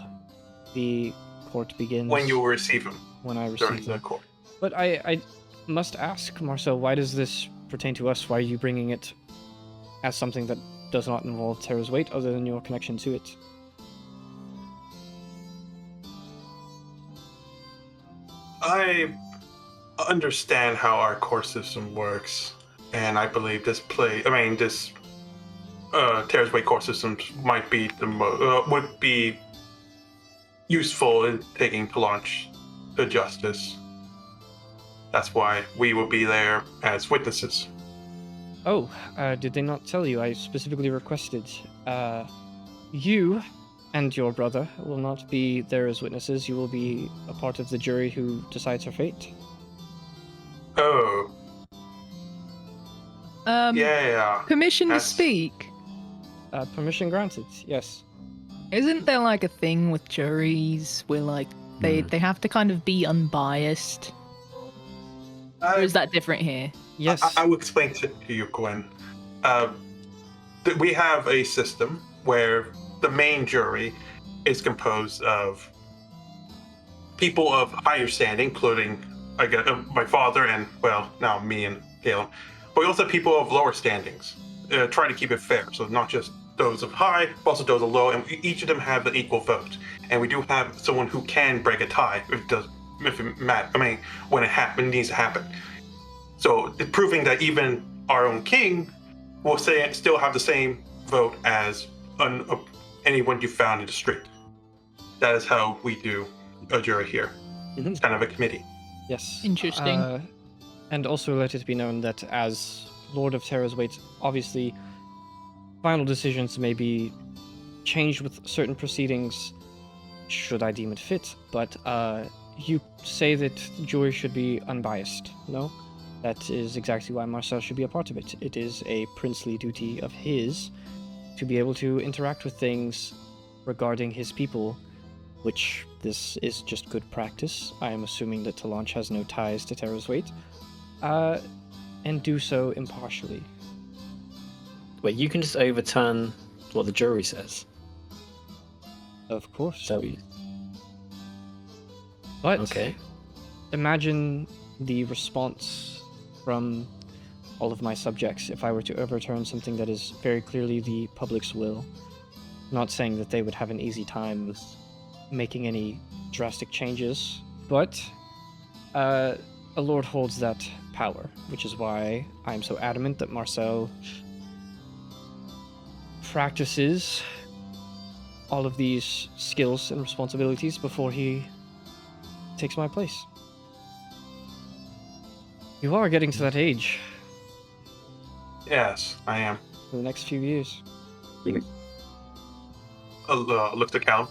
the court begins. When you receive him When I during receive the them. court. But I must ask, Marcel, why does this pertain to us? Why are you bringing it as something that does not involve Terra's weight, other than your connection to it? I understand how our court system works, and I believe this Terra's Way court system might be would be useful in taking to launch to justice. That's why we will be there as witnesses. Oh, did they not tell you? I specifically requested you and your brother will not be there as witnesses. You will be a part of the jury who decides her fate. Oh, yeah. Permission That's- to speak. Permission granted, yes. Isn't there like a thing with juries where like they have to kind of be unbiased? Or is that different here? Yes. I will explain to you, Gwen. We have a system where the main jury is composed of people of higher standing, including my father and, well, now me and Callum, but also people of lower standings. Try to keep it fair, so not just those of high, but also those of low, and each of them have an equal vote. And we do have someone who can break a tie if it matters. I mean, when it needs to happen. So proving that even our own king will still have the same vote as anyone you found in the street. That is how we do a jury here. It's kind of a committee. Yes. Interesting. And also let it be known that as Lord of Terra's Weight, obviously, final decisions may be changed with certain proceedings, should I deem it fit, but you say that the jury should be unbiased, no? That is exactly why Marcel should be a part of it. It is a princely duty of his to be able to interact with things regarding his people, which this is just good practice. I am assuming that Talanch has no ties to Terra's Weight, and do so impartially. Wait, you can just overturn what the jury says. Of course. So, But okay. imagine the response from all of my subjects if I were to overturn something that is very clearly the public's will. Not saying that they would have an easy time with making any drastic changes, but a lord holds that power, which is why I'm so adamant that Marcel practices all of these skills and responsibilities before he takes my place. You are getting to that age Yes, I am. for the next few years. Look to Callum,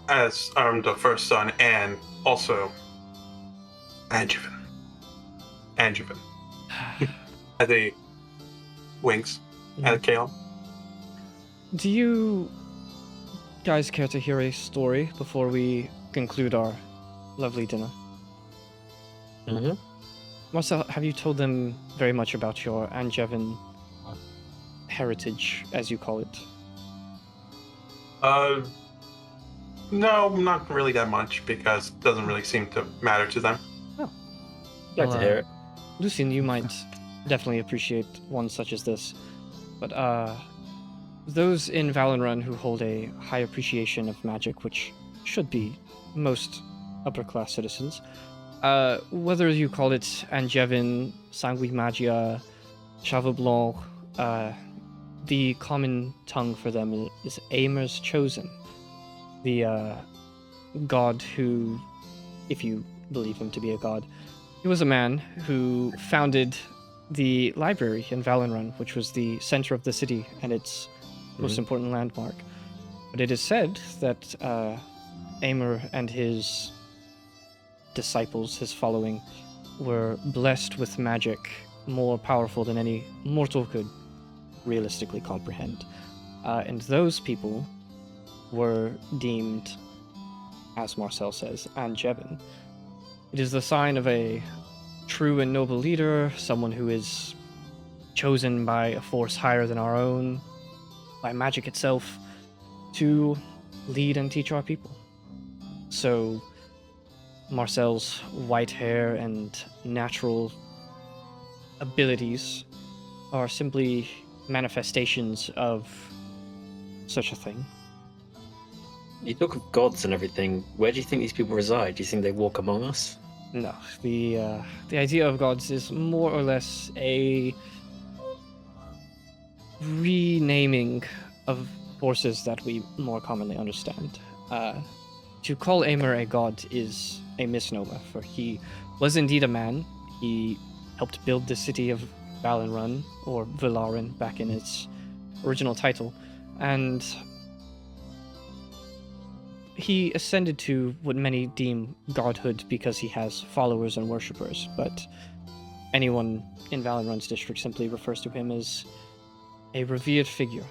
as I'm the first son, and also Angevin. As he winks at Callum. Do you guys care to hear a story before we conclude our lovely dinner? Mm-hmm. Marcel, have you told them very much about your Angevin heritage, as you call it? No, not really that much, because it doesn't really seem to matter to them. Like to hear it. Lucian, you might definitely appreciate one such as this, but those in Valenrun who hold a high appreciation of magic, which should be most upper-class citizens, whether you call it Angevin, Sanguine Magia, Chava Blanc, the common tongue for them is Aimer's Chosen, the god who, if you believe him to be a god, he was a man who founded the library in Valenrun, which was the center of the city and its most important landmark. But it is said that Aimer and his disciples, his following, were blessed with magic more powerful than any mortal could realistically comprehend. And those people were deemed, as Marcel says, Angevin. It is the sign of a true and noble leader, someone who is chosen by a force higher than our own, by magic itself, to lead and teach our people. So Marcel's white hair and natural abilities are simply manifestations of such a thing. You talk of gods and everything. Where do you think these people reside? Do you think they walk among us? No, the idea of gods is more or less a renaming of forces that we more commonly understand. To call Aimer a god is a misnomer, for he was indeed a man. He helped build the city of Valenrun, or Valarin, back in its original title, and he ascended to what many deem godhood because he has followers and worshippers, but anyone in Valenrun's district simply refers to him as a revered figure.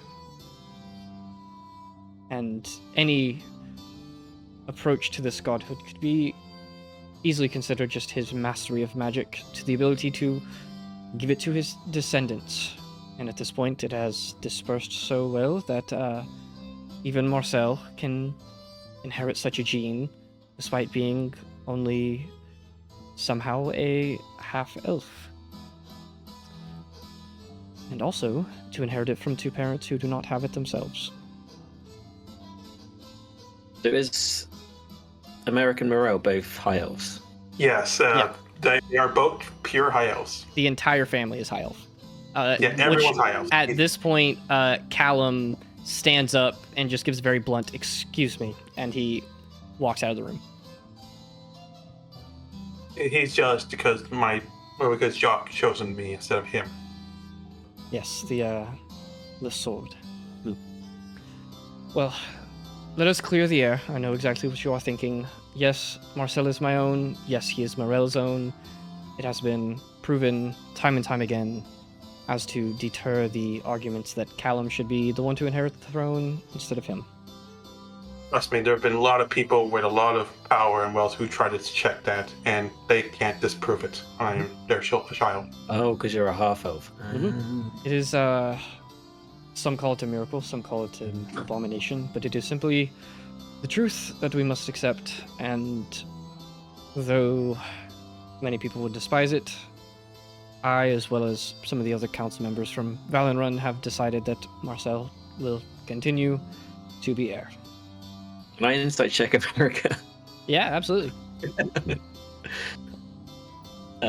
And any approach to this godhood could be easily considered just his mastery of magic, to the ability to give it to his descendants. And at this point, it has dispersed so well that even Marcel can inherit such a gene, despite being only somehow a half-elf. And also, to inherit it from two parents who do not have it themselves. There is Americ and Mirelle both high elves. Yes, they are both pure high elves. The entire family is high elf. Everyone's high elves. At this point, Callum stands up and just gives a very blunt, "Excuse me," and he walks out of the room. He's jealous because Jock chosen me instead of him. Yes, the sword. Well, let us clear the air. I know exactly what you are thinking. Yes, Marcel is my own. Yes, he is Morel's own. It has been proven time and time again as to deter the arguments that Callum should be the one to inherit the throne instead of him. Trust me, there have been a lot of people with a lot of power and wealth who try to check that, and they can't disprove it. I am their child. Oh, because you're a half-elf. It is, some call it a miracle, some call it an abomination, but it is simply the truth that we must accept, and though many people would despise it, I, as well as some of the other council members from Valenrun, have decided that Marcel will continue to be heir. Can I insight check America? Yeah, absolutely.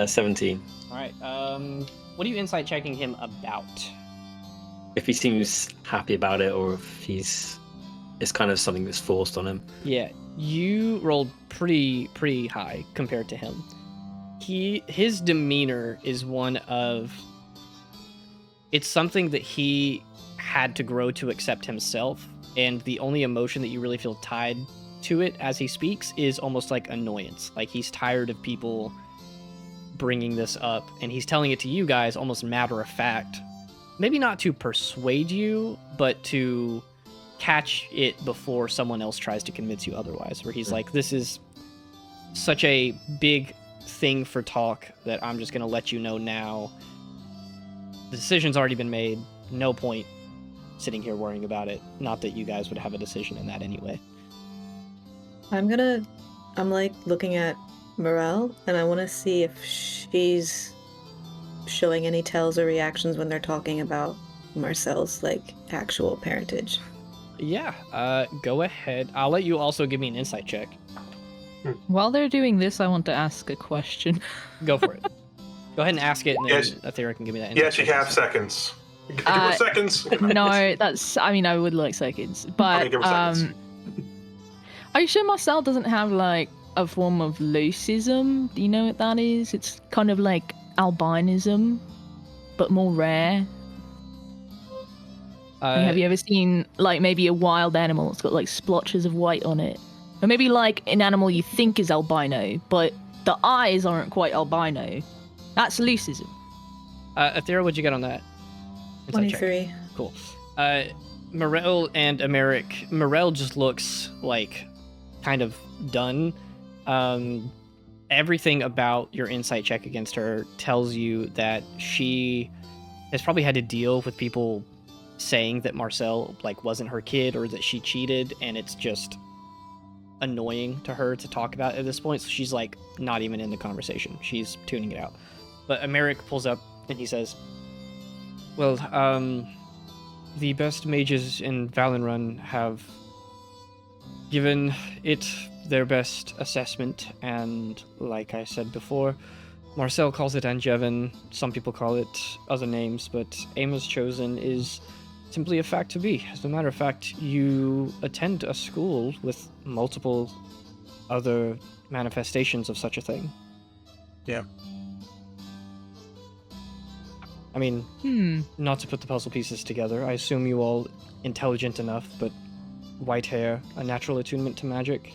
17. Alright, what are you insight checking him about? If he seems happy about it, or if it's kind of something that's forced on him. Yeah, you rolled pretty high compared to him. His demeanor is one of, it's something that he had to grow to accept himself, and the only emotion that you really feel tied to it as he speaks is almost like annoyance. Like he's tired of people bringing this up, and he's telling it to you guys almost matter of fact. Maybe not to persuade you, but to catch it before someone else tries to convince you otherwise, where he's like, this is such a big thing for talk that I'm just going to let you know now. The decision's already been made. No point sitting here worrying about it. Not that you guys would have a decision in that anyway. I'm like looking at Mirelle, and I want to see if she's showing any tells or reactions when they're talking about Marcel's like actual parentage. Yeah, go ahead. I'll let you also give me an insight check. While they're doing this, I want to ask a question. Go for it. Go ahead and ask it, and then Yes. Athera can give me that insight Yes, you check. have seconds. Give her seconds. No, that's. I mean, I would like seconds, but Okay, give her seconds. are you sure Marcel doesn't have like a form of leucism? Do you know what that is? It's kind of like albinism, but more rare. Have you ever seen like maybe a wild animal that's got like splotches of white on it? Or maybe like an animal you think is albino, but the eyes aren't quite albino. That's leucism. Athera, what'd you get on that? Insight check. 23. Cool. Mirelle and Americ. Mirelle just looks like kind of done. Everything about your insight check against her tells you that she has probably had to deal with people saying that Marcel like wasn't her kid or that she cheated, and it's just annoying to her to talk about at this point. So she's like not even in the conversation. She's tuning it out. But Americ pulls up and he says, well, the best mages in Valenrun have given it their best assessment, and like I said before, Marcel calls it Angevin, some people call it other names, but Aimer's chosen is simply a fact to be. As a matter of fact, you attend a school with multiple other manifestations of such a thing. Yeah. I mean, not to put the puzzle pieces together, I assume you all intelligent enough, but white hair, a natural attunement to magic.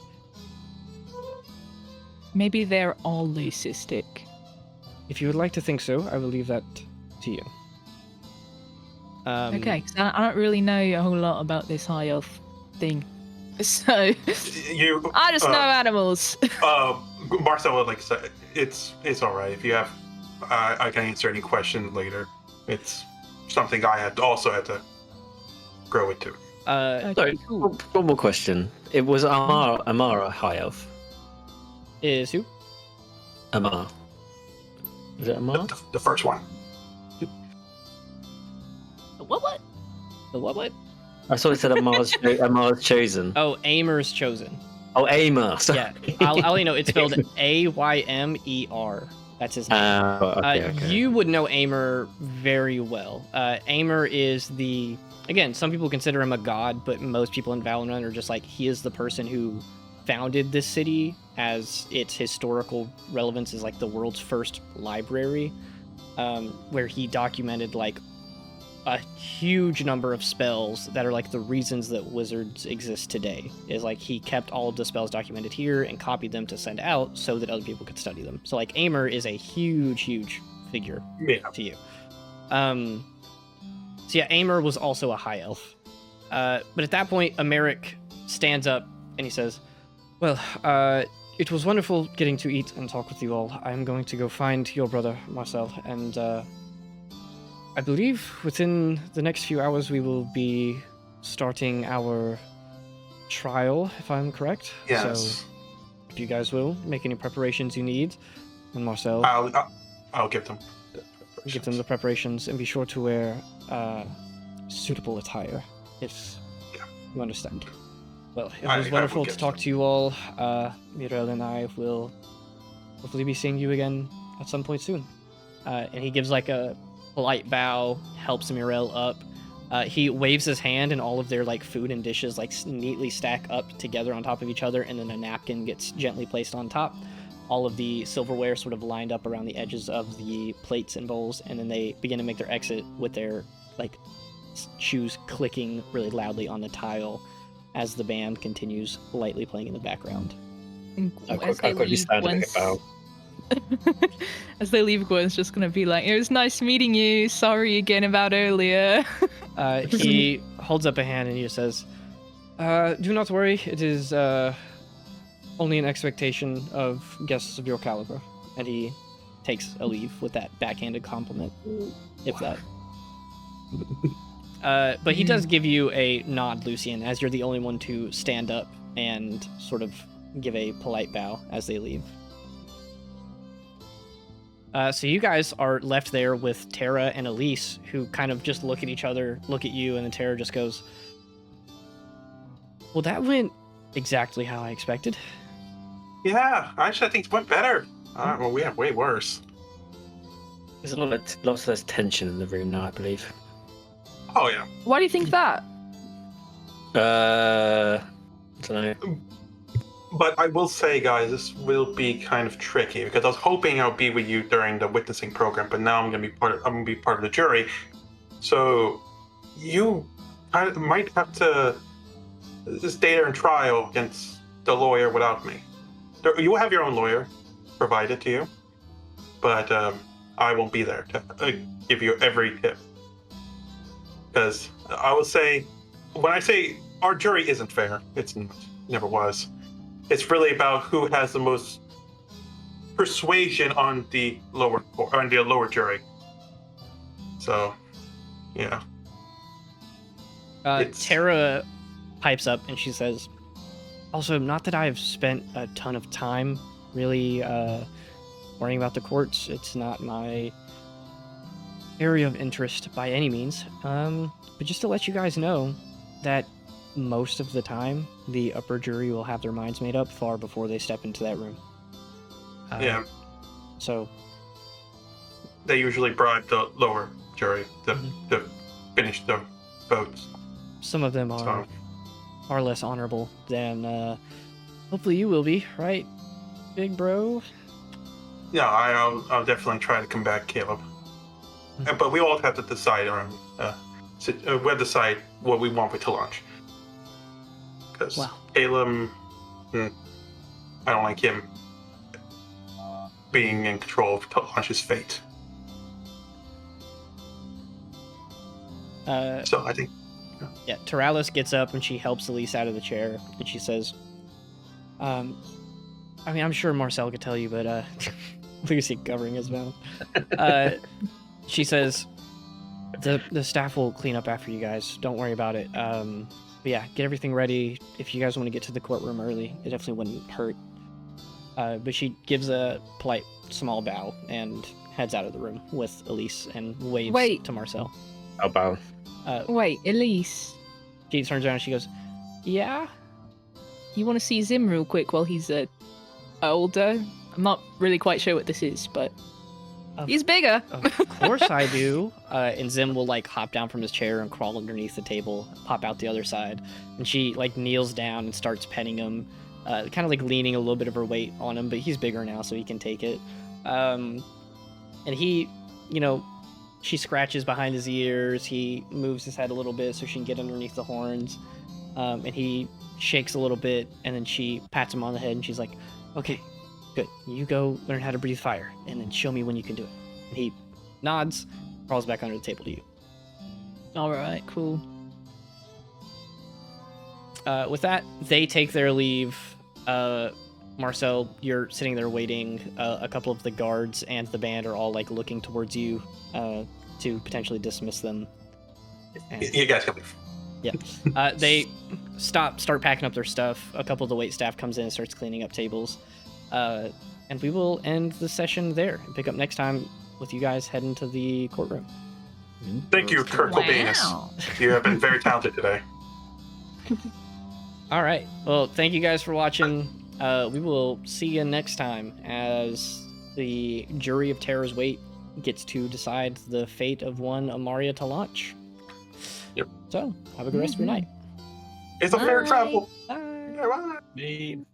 Maybe they're all leucistic. If you would like to think so, I will leave that to you. Okay, 'cause I don't really know a whole lot about this high elf thing. So, I just know animals. Marcel would like to say, it's all right. If you have, I can answer any question later. It's something I also had to grow into. Okay, Sorry, cool. one more question. It was Amara high elf. Is who? Amar. Is it Amar? The first one. What? The what? I saw it said Amar's chosen. Oh, Aymer's chosen. Oh, Amar. Sorry. Yeah, I'll let you know. It's spelled Aymer. That's his name. Okay. You would know Aymer very well. Aymer is again, some people consider him a god, but most people in Valorant are just like, he is the person who founded this city, as its historical relevance is like the world's first library, where he documented like a huge number of spells that are like the reasons that wizards exist today. Is like he kept all of the spells documented here and copied them to send out so that other people could study them. So like Aymer is a huge figure to you. So yeah, Aymer was also a high elf. But at that point, Americ stands up and he says, well, it was wonderful getting to eat and talk with you all. I'm going to go find your brother, Marcel, and I believe within the next few hours we will be starting our trial, if I'm correct. Yes. So if you guys will, make any preparations you need. And Marcel, I'll give them. give them the preparations and be sure to wear suitable attire, if you understand. Well, it was wonderful to talk to you all. Mirelle and I will hopefully be seeing you again at some point soon. And he gives like a polite bow, helps Mirelle up. He waves his hand, and all of their like food and dishes like neatly stack up together on top of each other, and then a napkin gets gently placed on top. All of the silverware sort of lined up around the edges of the plates and bowls, and then they begin to make their exit with their like shoes clicking really loudly on the tile as the band continues lightly playing in the background. As they leave, as they leave, Gwen's just gonna be like, "It was nice meeting you. Sorry again about earlier." He holds up a hand and he just says, "Do not worry. It is only an expectation of guests of your caliber." And he takes a leave with that backhanded compliment, if that. But he does give you a nod, Lucian, as you're the only one to stand up and sort of give a polite bow as they leave. So you guys are left there with Tara and Elise, who kind of just look at each other, look at you, and then Tara just goes, well, that went exactly how I expected. Yeah, actually, I think it went better. Well, we have way worse. There's lots less tension in the room now, I believe. Oh, yeah. Why do you think that? I don't know. But I will say, guys, this will be kind of tricky because I was hoping I'll be with you during the witnessing program, but now I'm gonna be part of the jury. So you might have to stay there in trial against the lawyer without me. You will have your own lawyer provided to you, but I won't be there to give you every tip. Because I will say, when I say our jury isn't fair, it's not. Never was. It's really about who has the most persuasion on the lower jury. So, yeah. Tara pipes up and she says, also, not that I've spent a ton of time really worrying about the courts. It's not my area of interest by any means. But just to let you guys know that most of the time, the upper jury will have their minds made up far before they step into that room. Yeah. So they usually bribe the lower jury to finish the votes. Some of them are less honorable than hopefully you will be, right, big bro? Yeah, I'll definitely try to combat Caleb. But we all have to decide we'll decide what we want with Talanch. Because Caleb, I don't like him being in control of Talanch's fate. So I think... Yeah, Terallis gets up and she helps Elise out of the chair, and she says, I mean, I'm sure Marcel could tell you, but Lucy covering his mouth. She says, the staff will clean up after you guys. Don't worry about it. But yeah, get everything ready. If you guys want to get to the courtroom early, it definitely wouldn't hurt. But she gives a polite small bow and heads out of the room with Elise and waves to Marcel. I'll bow. Wait, Elise, She turns around and she goes, "Yeah." you want to see Zim real quick while he's older? I'm not really quite sure what this is, but he's bigger. Of course I do. And Zim will like hop down from his chair and crawl underneath the table, pop out the other side, and she like kneels down and starts petting him, kind of like leaning a little bit of her weight on him, but he's bigger now, so he can take it. And he, she scratches behind his ears. He moves his head a little bit so she can get underneath the horns. And he shakes a little bit, and then she pats him on the head, and she's like, "Okay, good. You go learn how to breathe fire, and then show me when you can do it." And he nods, crawls back under the table to you. All right, cool. With that, they take their leave. Marcel, you're sitting there waiting. A couple of the guards and the band are all like looking towards you to potentially dismiss them. And, You guys can leave. yeah. They start packing up their stuff. A couple of the wait staff comes in and starts cleaning up tables. And we will end the session there and pick up next time with you guys heading to the courtroom. Thank you, Kurt Cobainus. You have been very talented today. All right. Well, thank you guys for watching. We will see you next time as the jury of Terra's Weight gets to decide the fate of one Amaria to launch. Yep. So, have a good rest of your night. It's a fair travel. Bye. Bye. Me.